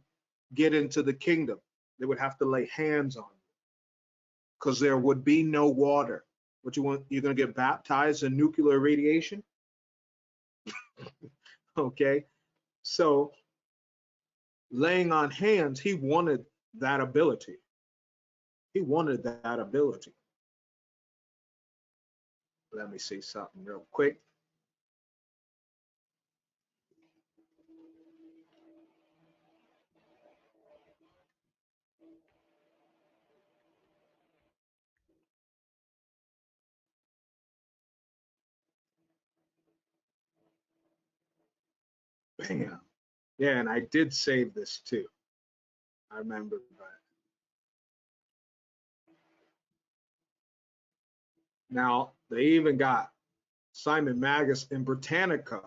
S1: get into the kingdom? They would have to lay hands on you because there would be no water. What you want? You're going to get baptized in nuclear radiation? Okay. So laying on hands, he wanted that ability. He wanted that ability. Let me see something real quick. Bam. Yeah, and I did save this too. I remember that. Now, they even got Simon Magus in Britannica.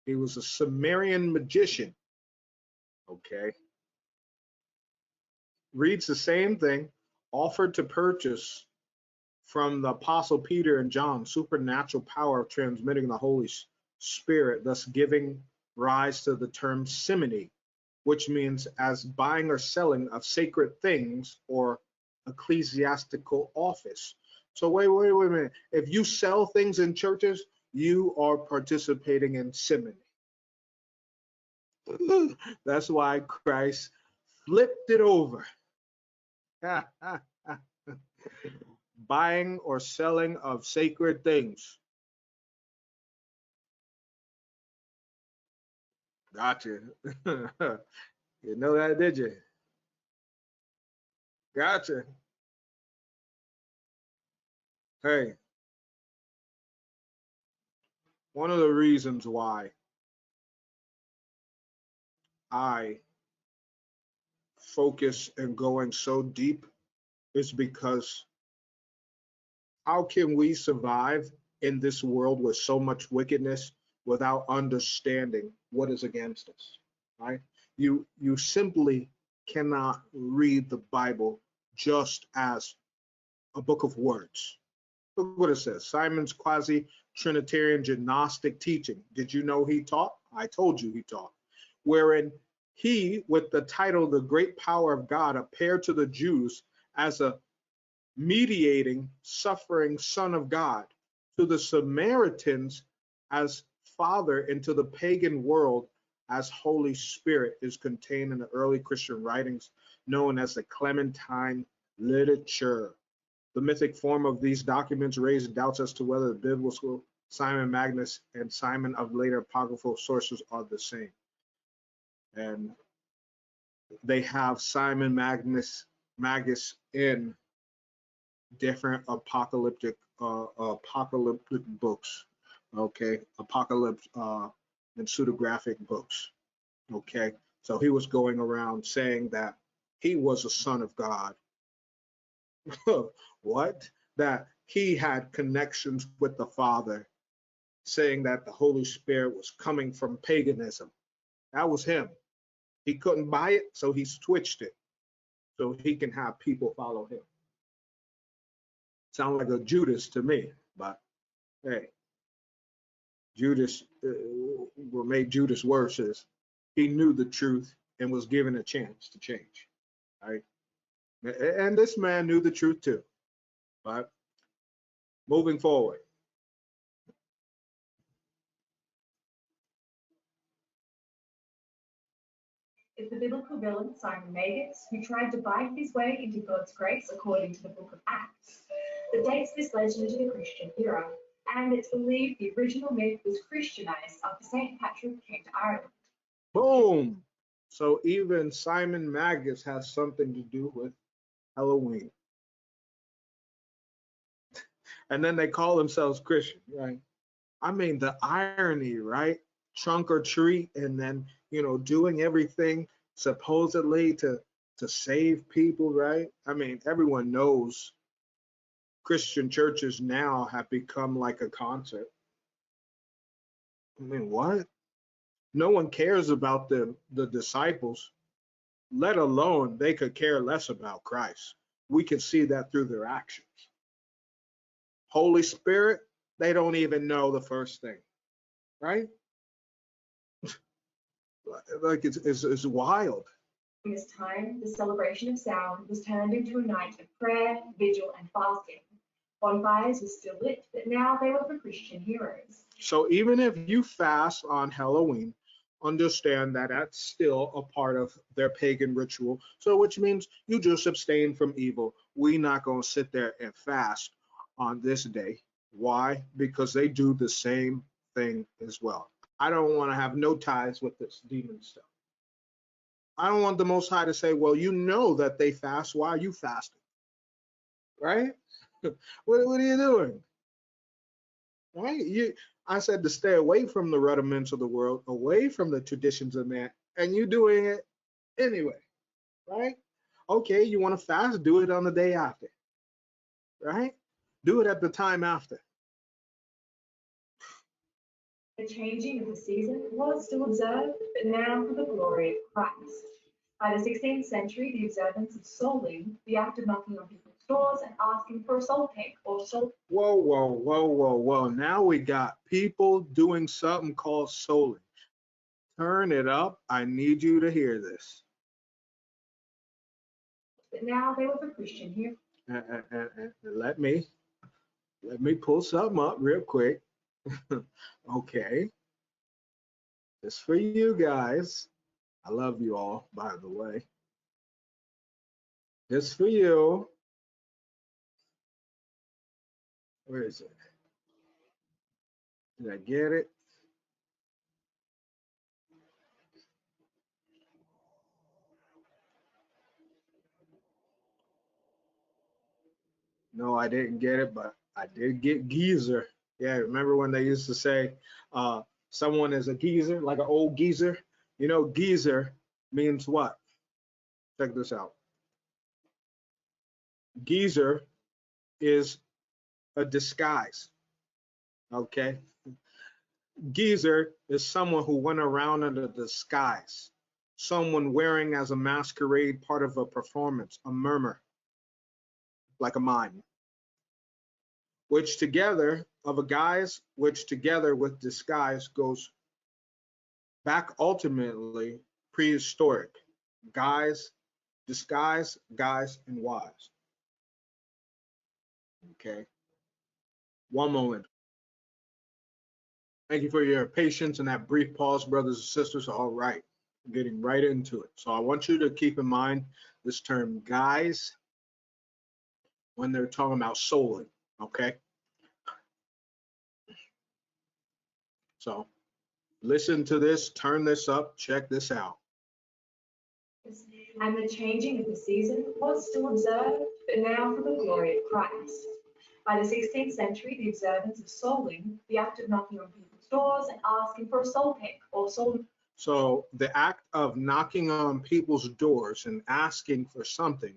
S1: He was a Sumerian magician. Okay. Reads the same thing, offered to purchase from the Apostle Peter and John supernatural power of transmitting the Holy Spirit, thus giving rise to the term simony, which means as buying or selling of sacred things or ecclesiastical office. So wait a minute. If you sell things in churches, you are participating in simony. That's why Christ flipped it over. Buying or selling of sacred things. Gotcha. You know that, did you? Gotcha. Hey, one of the reasons why I focus and going so deep is because how can we survive in this world with so much wickedness without understanding what is against us, right? You simply cannot read the Bible just as a book of words. Look what it says. Simon's quasi-Trinitarian Gnostic teaching. Did you know he taught? I told you he taught. Wherein he, with the title The Great Power of God, appeared to the Jews as a mediating, suffering Son of God, to the Samaritans as Father, and to the pagan world as Holy Spirit, is contained in the early Christian writings known as the Clementine literature. The mythic form of these documents raised doubts as to whether the biblical Simon Magus and Simon of later apocryphal sources are the same. And they have Simon Magus in different apocalyptic books, okay, apocalypse and pseudographic books, okay. So he was going around saying that he was a son of God, What? That he had connections with the Father, saying that the Holy Spirit was coming from paganism. That was him. He couldn't buy it, so he switched it so he can have people follow him. Sound like a Judas to me, but hey, Judas, what made Judas worse is he knew the truth and was given a chance to change, right? And this man knew the truth too. But moving forward,
S4: It's the biblical villain Simon Magus who tried to buy his way into God's grace according to the book of Acts that dates this legend to the Christian era, and it's believed the original myth was Christianized after St. Patrick came to Ireland.
S1: boom. So even Simon Magus has something to do with Halloween. And then they call themselves Christian, right? I mean, the irony, right? Trunk or treat, and then, doing everything supposedly to save people, right? I mean, everyone knows Christian churches now have become like a concert. I mean, what? No one cares about the disciples, let alone they could care less about Christ. We can see that through their actions. Holy Spirit, they don't even know the first thing, right? Like it's wild.
S4: During this time, the celebration of sound was turned into a night of prayer, vigil, and fasting. Bonfires were still lit, but now they were for Christian heroes.
S1: So even if you fast on Halloween, understand that that's still a part of their pagan ritual. So which means you just abstain from evil. We not gonna sit there and fast on this day. Why? Because they do the same thing as well. I don't want to have no ties with this demon stuff. I don't want the Most High to say, well, you know that they fast. Why are you fasting? Right? What are you doing? Right? I said to stay away from the rudiments of the world, away from the traditions of man, and you doing it anyway, right? Okay, you want to fast, do it on the day after, right? Do it at the time after.
S4: The changing of the season was still observed, but now for the glory of Christ. By the 16th century, the observance of souling, the act of knocking on people's doors and asking for a soul cake or soul.
S1: Whoa, whoa, whoa, whoa, whoa. Now we got people doing something called souling. Turn it up. I need you to hear this.
S4: But now they were for Christian here.
S1: Let me pull something up real quick. Okay. This for you guys. I love you all, by the way. This for you. Where is it? Did I get it? No, I didn't get it, but I did get geezer. Yeah, remember when they used to say someone is a geezer, like an old geezer? Geezer means what? Check this out. Geezer is a disguise. Okay. Geezer is someone who went around in a disguise, someone wearing as a masquerade part of a performance, a murmur, like a mime, which together of a guise, which together with disguise goes back ultimately prehistoric. Guise, disguise, guise, and wise. Okay. One moment. Thank you for your patience and that brief pause, brothers and sisters. All right, getting right into it. So I want you to keep in mind this term guys when they're talking about souling, okay? So listen to this, turn this up, check this out.
S4: And the changing of the season was still observed, but now for the glory of Christ. By the 16th century, the observance of souling, the act of knocking on people's doors and asking for a soul cake or soul.
S1: So the act of knocking on people's doors and asking for something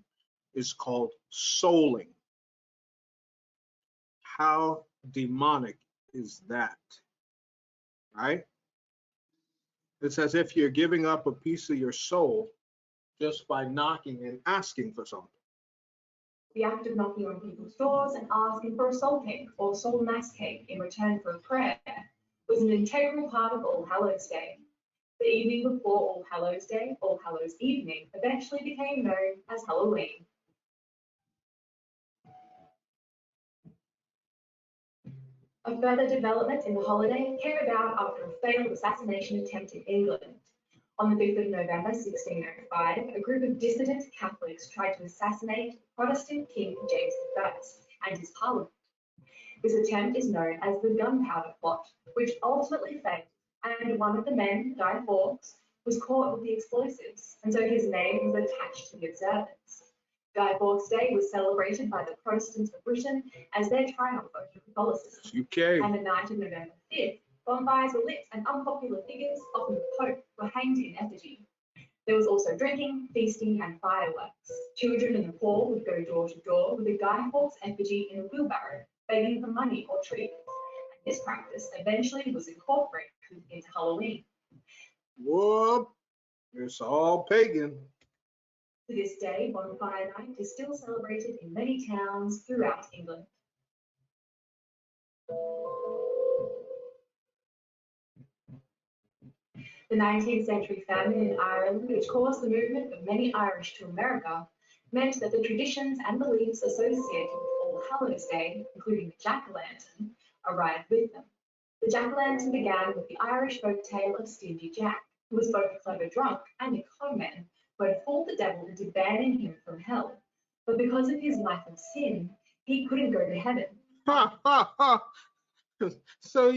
S1: is called souling. How demonic is that? Right? It's as if you're giving up a piece of your soul just by knocking and asking for something.
S4: The act of knocking on people's doors and asking for a soul cake or soul mass cake in return for a prayer was an integral part of All Hallows Day. The evening before All Hallows Day, All Hallows Evening, eventually became known as Halloween. A further development in the holiday came about after a failed assassination attempt in England. On the 5th of November 1605, a group of dissident Catholics tried to assassinate Protestant King James I and his parliament. This attempt is known as the Gunpowder Plot, which ultimately failed, and one of the men, Guy Fawkes, was caught with the explosives, and so his name was attached to the observance. Guy Fawkes Day was celebrated by the Protestants of Britain as their triumph over Catholicism.
S1: UK.
S4: And the night of November 5th, bonfires were lit and unpopular figures, often the Pope, were hanged in effigy. There was also drinking, feasting, and fireworks. Children and the poor would go door to door with a Guy Fawkes effigy in a wheelbarrow, begging for money or treats. And this practice eventually was incorporated into Halloween.
S1: Whoop, it's all pagan.
S4: To this day, Bonfire Night is still celebrated in many towns throughout England. The 19th century famine in Ireland, which caused the movement of many Irish to America, meant that the traditions and beliefs associated with All Hallows Day, including the jack-o'-lantern, arrived with them. The jack-o'-lantern began with the Irish folk tale of Stingy Jack, who was both a clever drunk and a conman who had fooled the devil into banning him from hell. But because of his life of sin, he couldn't go to heaven.
S1: Ha ha ha. So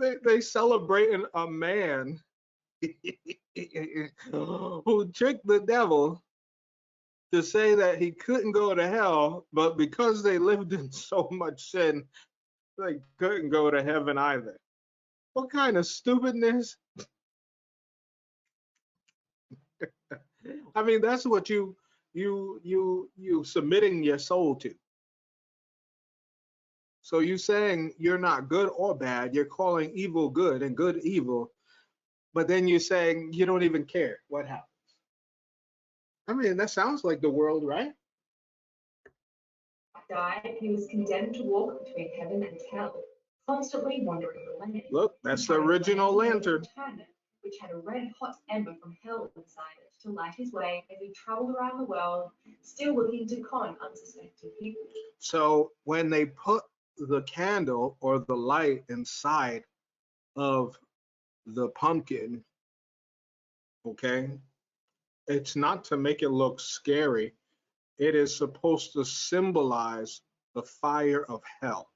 S1: they celebrating a man who tricked the devil to say that he couldn't go to hell, but because they lived in so much sin, they couldn't go to heaven either. What kind of stupidness? I mean, that's what you submitting your soul to. So you saying you're not good or bad, you're calling evil good and good evil, but then you're saying you don't even care what happens. I mean, that sounds like the world, right?
S4: Died, he was condemned to walk between heaven and hell, constantly wandering the land.
S1: Look, that's the original lantern.
S4: Which had a red hot ember from hell inside it to light his way as he traveled around the world, still looking to con unsuspecting people.
S1: So when they put the candle or the light inside of the pumpkin, okay, it's not to make it look scary. It is supposed to symbolize the fire of hell.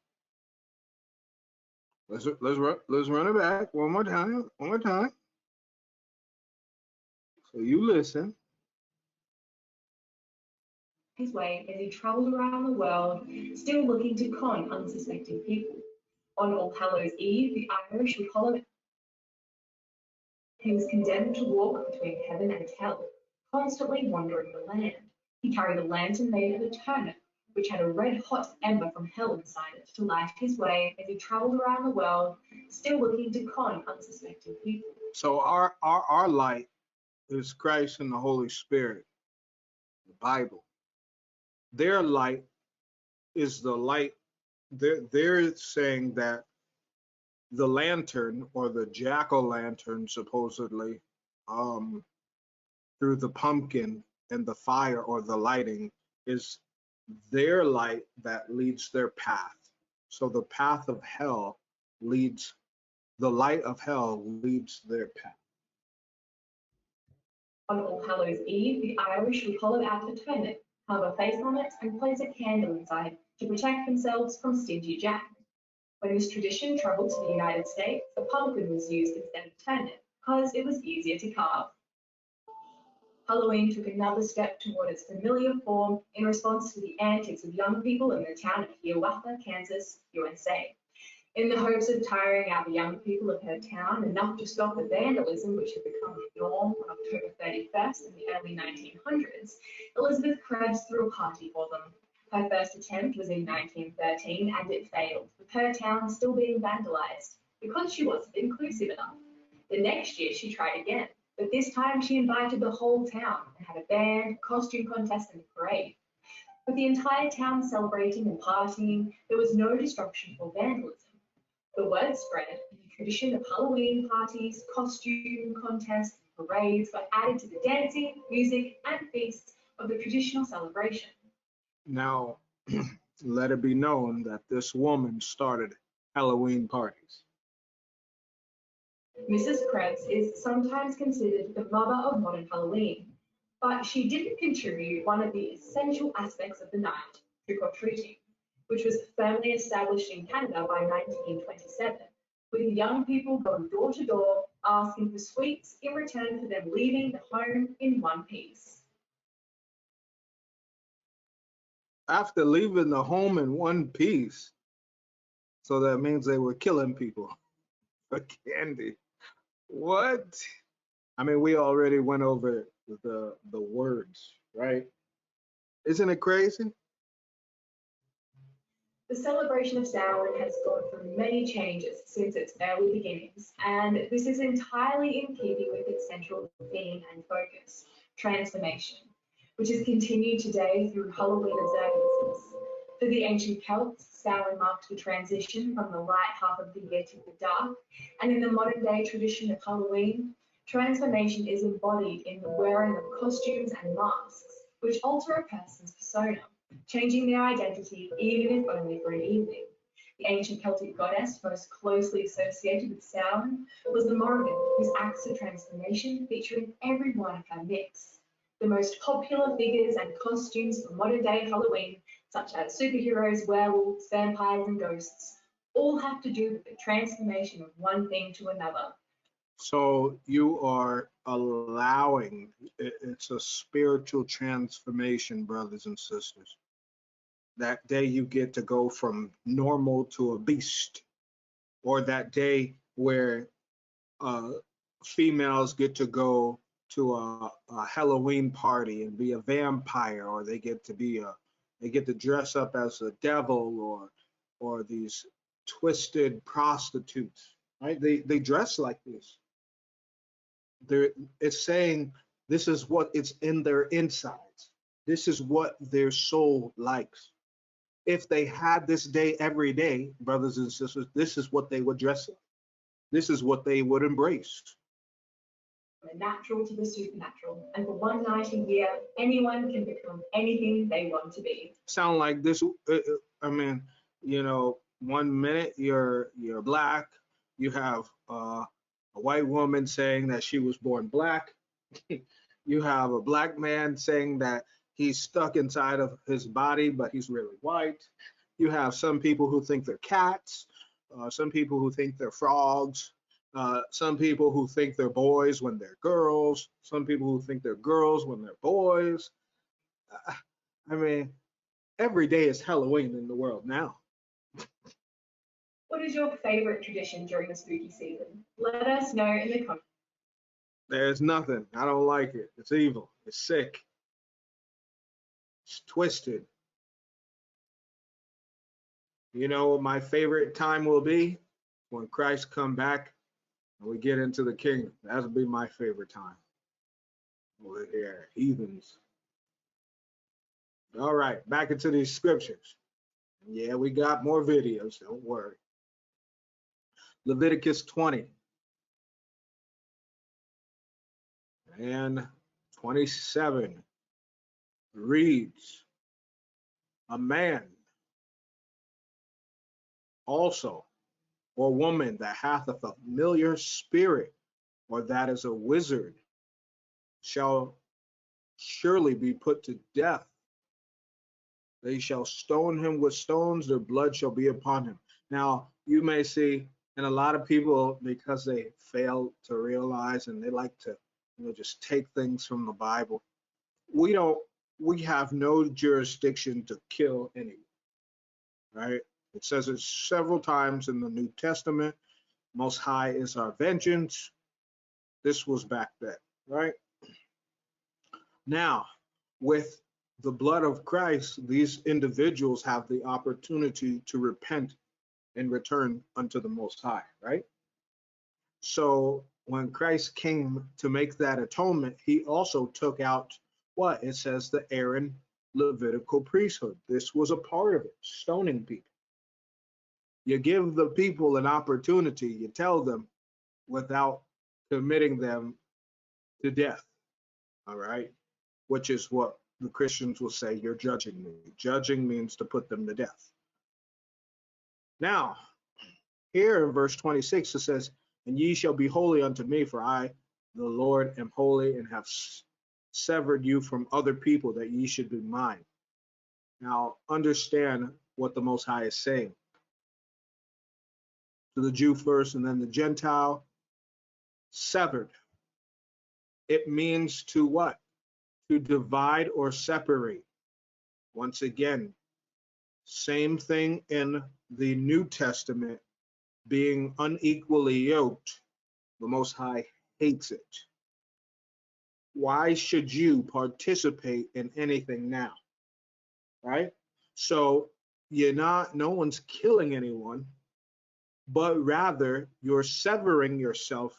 S1: Let's run it back one more time. One more time. So you listen.
S4: His way as he traveled around the world, still looking to con unsuspecting people. On All Hallows Eve, the Irish would follow it. He was condemned to walk between heaven and hell, constantly wandering the land. He carried a lantern made of a turnip, which had a red-hot ember from hell inside it to light his way as he traveled around the world, still looking to con unsuspecting people.
S1: So our light is Christ and the Holy Spirit, the Bible. Their light is the light. They're saying that the lantern or the jack-o'-lantern supposedly through the pumpkin and the fire or the lighting is their light that leads their path. So the path of hell leads, the light of hell leads their path.
S4: On All Hallows Eve, the Irish would hollow out a turnip, carve a face on it, and place a candle inside to protect themselves from Stingy Jack. When this tradition travelled to the United States, a pumpkin was used instead of turnip because it was easier to carve. Halloween took another step toward its familiar form in response to the antics of young people in the town of Hiawatha, Kansas, USA. In the hopes of tiring out the young people of her town enough to stop the vandalism which had become the norm on October 31st in the early 1900s, Elizabeth Krebs threw a party for them. Her first attempt was in 1913 and it failed, with her town still being vandalised because she wasn't inclusive enough. The next year she tried again, but this time she invited the whole town and had a band, costume contest and a parade. With the entire town celebrating and partying, there was no disruption or vandalism. The word spread, and the tradition of Halloween parties, costume contests, and parades got added to the dancing, music, and feasts of the traditional celebration.
S1: Now, let it be known that this woman started Halloween parties.
S4: Mrs. Krebs is sometimes considered the mother of modern Halloween, but she didn't contribute one of the essential aspects of the night, trick or treating, which was firmly established in Canada by 1927, with young people going door to door asking for sweets in return for them leaving the home in one piece.
S1: After leaving the home in one piece, so that means they were killing people for candy. What? I mean, we already went over the words, right? Isn't it crazy?
S4: The celebration of Samhain has gone through many changes since its early beginnings, and this is entirely in keeping with its central theme and focus, transformation, which is continued today through Halloween observances. For the ancient Celts, Samhain marked the transition from the light half of the year to the dark, and in the modern day tradition of Halloween, transformation is embodied in the wearing of costumes and masks, which alter a person's persona, changing their identity even if only for an evening. The ancient Celtic goddess most closely associated with Samhain was the Morrigan, whose acts of transformation feature in every one of her myths. The most popular figures and costumes for modern day Halloween, such as superheroes, werewolves, vampires, and ghosts, all have to do with the transformation of one thing to another.
S1: So you are allowing it's a spiritual transformation, brothers and sisters. That day you get to go from normal to a beast, or that day where uh, females get to go to a Halloween party and be a vampire, or they get to dress up as a devil, or these twisted prostitutes, right? They dress like this. It's saying this is what it's in their insides. This is what their soul likes. If they had this day every day, brothers and sisters, this is what they would dress like. This is what they would embrace.
S4: The natural to the supernatural, and for one night a year, anyone can become anything they want to be.
S1: Sound like this? I mean, one minute you're black, you have a white woman saying that she was born black. You have a black man saying that he's stuck inside of his body, but he's really white. You have some people who think they're cats, some people who think they're frogs, some people who think they're boys when they're girls, some people who think they're girls when they're boys. I mean, every day is Halloween in the world now.
S4: What is your favorite tradition during the spooky season? Let us know in the comments.
S1: There's nothing. I don't like it. It's evil. It's sick. It's twisted. You know what my favorite time will be? When Christ come back and we get into the kingdom. That'll be my favorite time. We're here, heathens. All right, back into these scriptures. Yeah, we got more videos. Don't worry. Leviticus 20 and 27 reads, a man also, or woman that hath a familiar spirit, or that is a wizard, shall surely be put to death. They shall stone him with stones, their blood shall be upon him. Now, you may see, and a lot of people, because they fail to realize and they like to, just take things from the Bible, we have no jurisdiction to kill anyone, right? It says it several times in the New Testament. Most High is our vengeance. This was back then, right? Now, with the blood of Christ, these individuals have the opportunity to repent and return unto the Most High, right? So when Christ came to make that atonement, he also took out what? It says the Aaron Levitical priesthood. This was a part of it, stoning people. You give the people an opportunity, you tell them without committing them to death, all right? Which is what the Christians will say, you're judging me. Judging means to put them to death. Now, here in verse 26, it says, and ye shall be holy unto me, for I, the Lord, am holy, and have severed you from other people, that ye should be mine. Now, understand what the Most High is saying. To the Jew first, and then the Gentile, severed. It means to what? To divide or separate. Once again, same thing in the New Testament, being unequally yoked. The Most High hates it. Why should you participate in anything now? Right? So no one's killing anyone, but rather you're severing yourself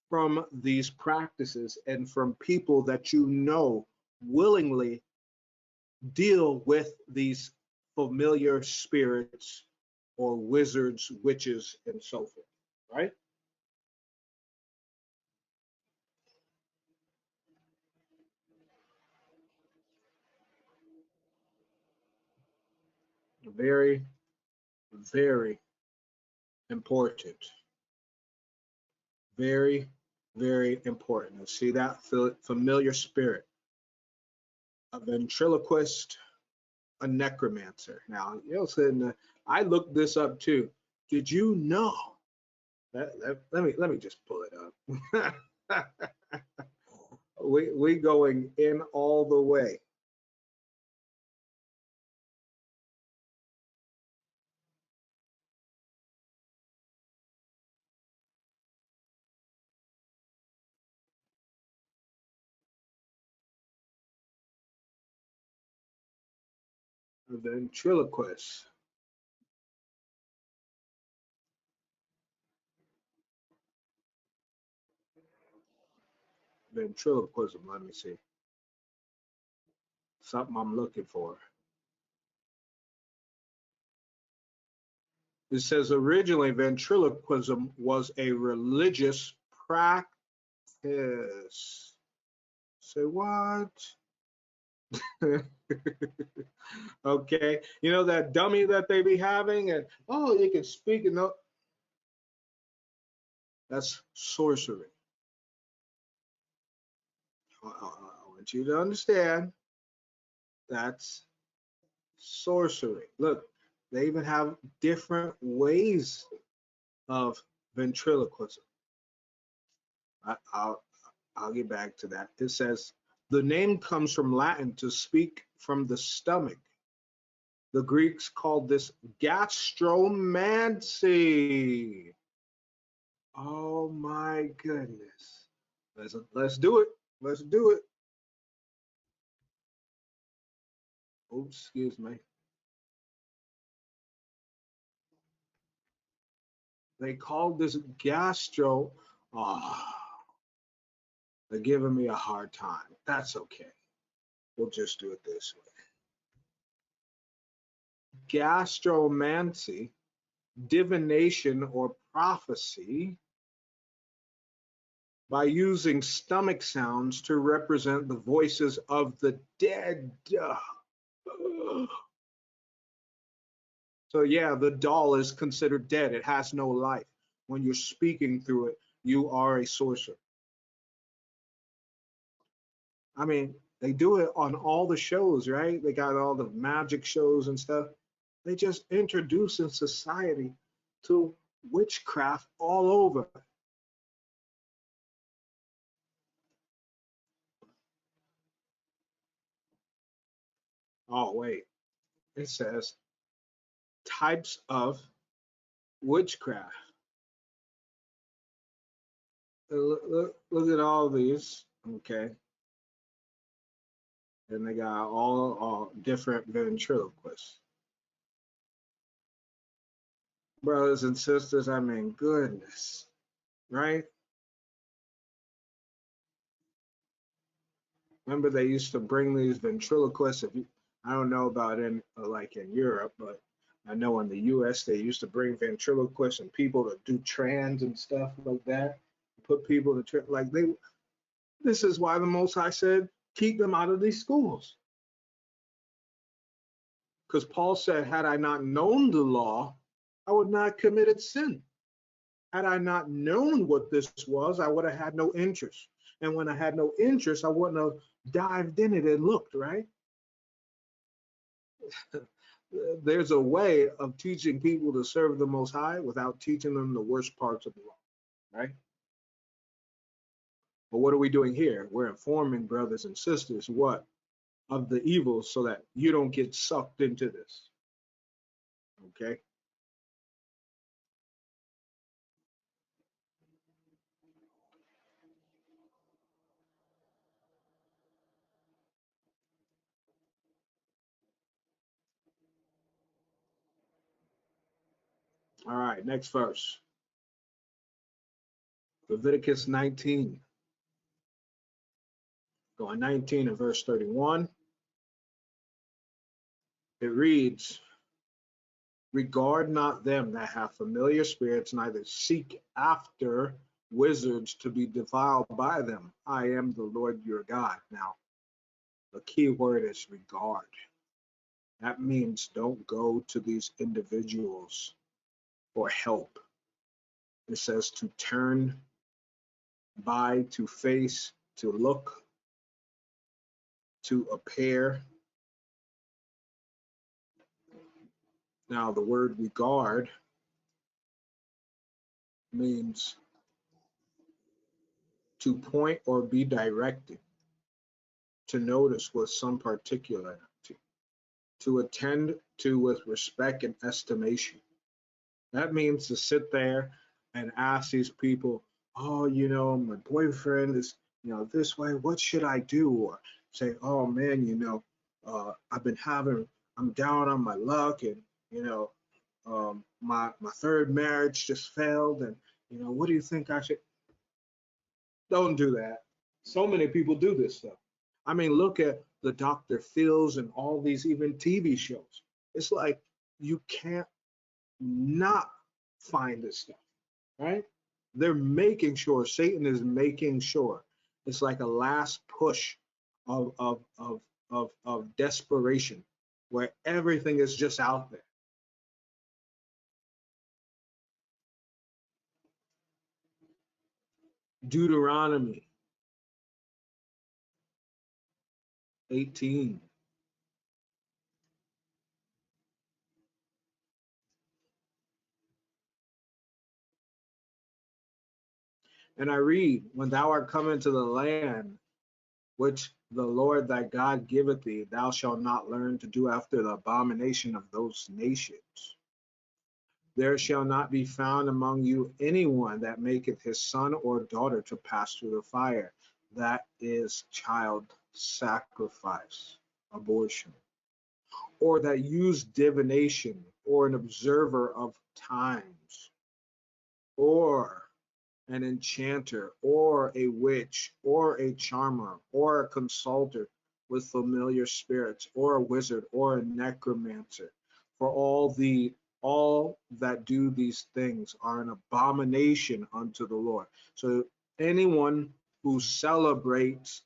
S1: from these practices and from people that you know willingly deal with these familiar spirits or wizards, witches, and so forth, right? Very, very important. Very, very important. See that familiar spirit, a ventriloquist, a necromancer. Now, I looked this up too. Did you know? Let me just pull it up. we going in all the way. A ventriloquist. Ventriloquism. Let me see. Something I'm looking for. It says originally ventriloquism was a religious practice. Say what? Okay, you know that dummy that they be having, and oh, you can speak and no, that's sorcery. I want you to understand that's sorcery. Look, they even have different ways of ventriloquism. I'll get back to that. It says the name comes from Latin to speak from the stomach. The Greeks called this gastromancy. Oh my goodness. Let's do it. Let's do it. Oops, excuse me. They called this gastro. Oh, they're giving me a hard time. That's okay. We'll just do it this way. Gastromancy, divination or prophecy, by using stomach sounds to represent the voices of the dead. So yeah, the doll is considered dead. It has no life. When you're speaking through it, you are a sorcerer. I mean, they do it on all the shows, right? They got all the magic shows and stuff. They just introduce in society to witchcraft all over. Oh, wait. It says types of witchcraft. Look at all these, okay? And they got all different ventriloquists. Brothers and sisters, I mean, goodness, right? Remember they used to bring these ventriloquists. I don't know about in like in Europe, but I know in the U.S. they used to bring ventriloquists and people to do trance and stuff like that. Put people to like they. This is why the Most High said, keep them out of these schools. Because Paul said, had I not known the law, I would not have committed sin. Had I not known what this was, I would have had no interest. And when I had no interest, I wouldn't have dived in it and looked, right? There's a way of teaching people to serve the Most High without teaching them the worst parts of the law, right? But what are we doing here? We're informing brothers and sisters what? Of the evils so that you don't get sucked into this, okay? All right, next verse. Leviticus 19. Going 19 and verse 31. It reads, regard not them that have familiar spirits, neither seek after wizards to be defiled by them. I am the Lord your God. Now, the key word is regard. That means don't go to these individuals for help. It says to turn by, to face, to look, to appear. Now, the word regard means to point or be directed, to notice with some particularity, to attend to with respect and estimation. That means to sit there and ask these people, oh, my boyfriend is, this way, what should I do? Or say, oh man, I'm down on my luck and, my third marriage just failed. And, what do you think I should? Don't do that. So many people do this stuff. I mean, look at the Dr. Phil's and all these even TV shows. It's like you can't not find this stuff, right? They're making sure, Satan is making sure. It's like a last push of desperation where everything is just out there. Deuteronomy 18. And I read, when thou art come into the land which the Lord thy God giveth thee, thou shalt not learn to do after the abomination of those nations. There shall not be found among you anyone that maketh his son or daughter to pass through the fire. That is child sacrifice, abortion, or that use divination, or an observer of times, or an enchanter, or a witch, or a charmer, or a consulter with familiar spirits, or a wizard, or a necromancer. For all that do these things are an abomination unto the Lord. So anyone who celebrates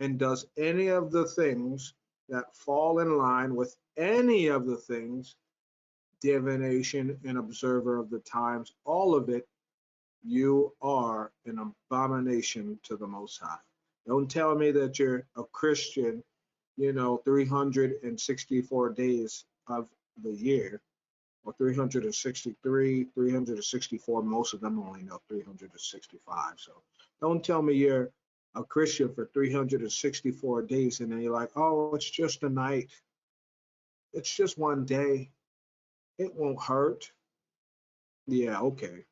S1: and does any of the things that fall in line with any of the things, divination and observer of the times, all of it, you are an abomination to the Most High. Don't tell me that you're a Christian, 364 days of the year, or 363, 364, most of them only know 365. So don't tell me you're a Christian for 364 days and then you're like, oh, it's just a night. It's just one day. It won't hurt. Yeah, okay.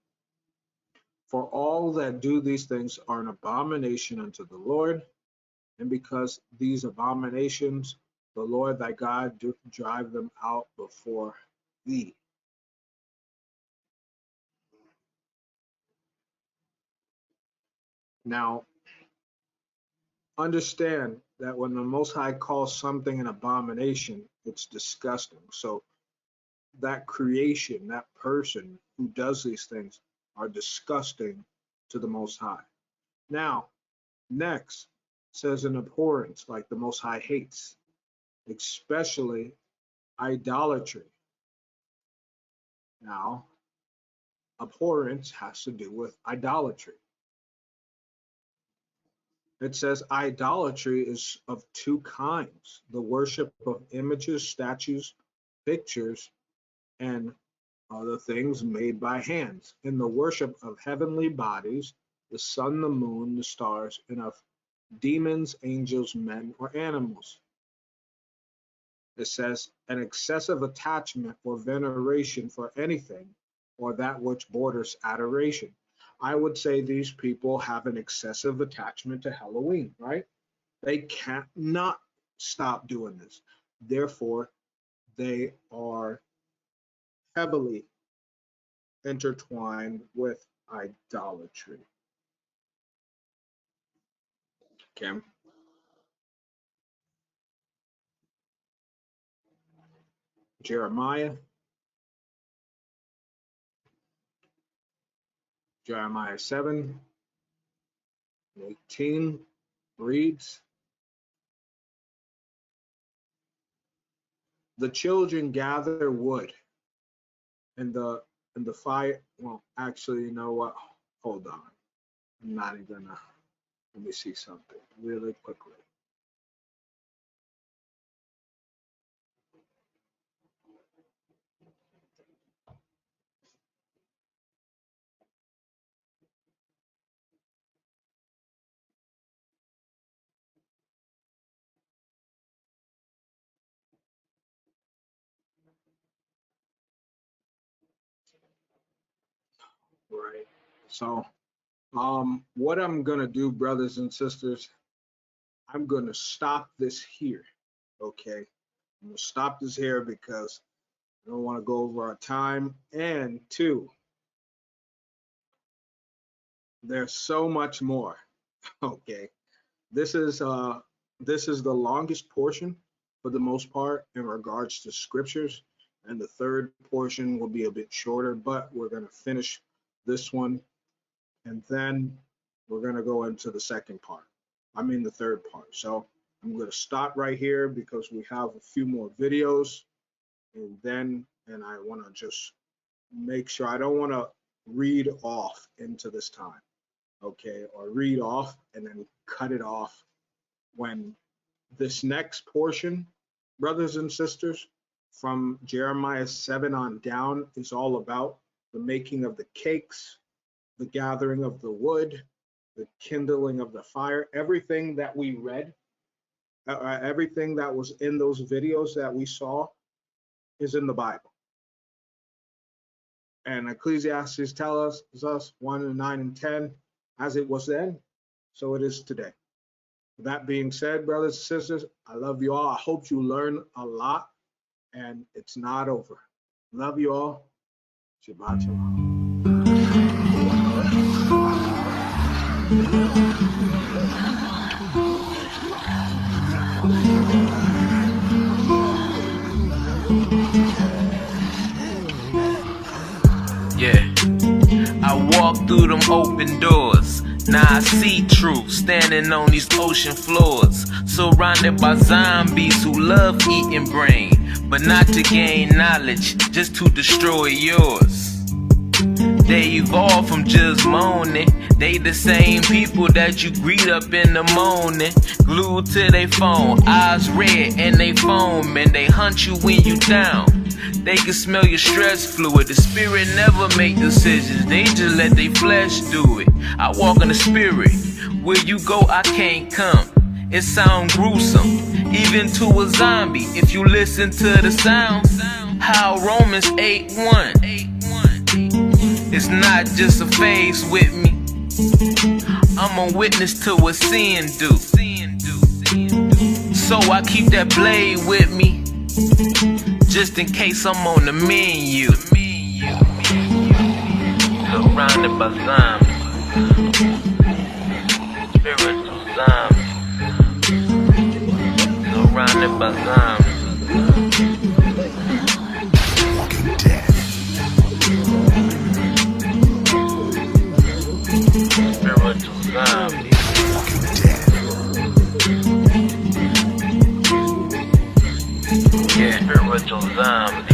S1: For all that do these things are an abomination unto the Lord, and because these abominations, the Lord thy God doth drive them out before thee. Now, understand that when the Most High calls something an abomination, it's disgusting. So that creation, that person who does these things are disgusting to the Most High. Now, next says an abhorrence like the Most High hates, especially idolatry. Now, abhorrence has to do with idolatry. It says idolatry is of two kinds: the worship of images, statues, pictures, and other things made by hands, in the worship of heavenly bodies, the sun, the moon, the stars, and of demons, angels, men, or animals. It says an excessive attachment or veneration for anything or that which borders adoration. I would say these people have an excessive attachment to Helloween, right? They can't not stop doing this. Therefore, they are heavily intertwined with idolatry. Okay. Jeremiah, Jeremiah 7:18 reads, the children gather wood and the fire. Well, actually, you know what? Hold on. I'm not even gonna. Let me see something really quickly. Right. So, what I'm gonna do, brothers and sisters, I'm gonna stop this here. Okay. I'm gonna stop this here because I don't want to go over our time. And two, there's so much more. Okay. This is uh this is the longest portion for the most part in regards to scriptures. And the third portion will be a bit shorter, but we're gonna finish this one and then we're gonna go into the second part. I mean the third part. So I'm gonna stop right here because we have a few more videos and I want to just make sure I don't want to read off into this time, okay, or read off and then cut it off when this next portion, brothers and sisters, from Jeremiah 7 on down is all about the making of the cakes, the gathering of the wood, the kindling of the fire, everything that we read, everything that was in those videos that we saw is in the Bible. And Ecclesiastes tells us 1 and 9 and 10, as it was then, so it is today. With that being said, brothers and sisters, I love you all. I hope you learn a lot, and it's not over. Love you all. Shabbat shalom.
S5: Yeah, I walk through them open doors. Now I see truth standing on these ocean floors, surrounded by zombies who love eating brain, but not to gain knowledge, just to destroy yours. They evolved from just moaning. They the same people that you greet up in the morning, glued to their phone, eyes red and they foam, and they hunt you when you down. They can smell your stress fluid. The spirit never make decisions, they just let their flesh do it. I walk in the spirit, where you go I can't come. It sound gruesome, even to a zombie, if you listen to the sound. How Romans 8:1. It's not just a phase with me. I'm a witness to what sin do. So I keep that blade with me, just in case I'm on the menu. Surrounded by zombies, spiritual zombies. Surrounded by zombies. Spiritual zombies. Yeah, spiritual zombies.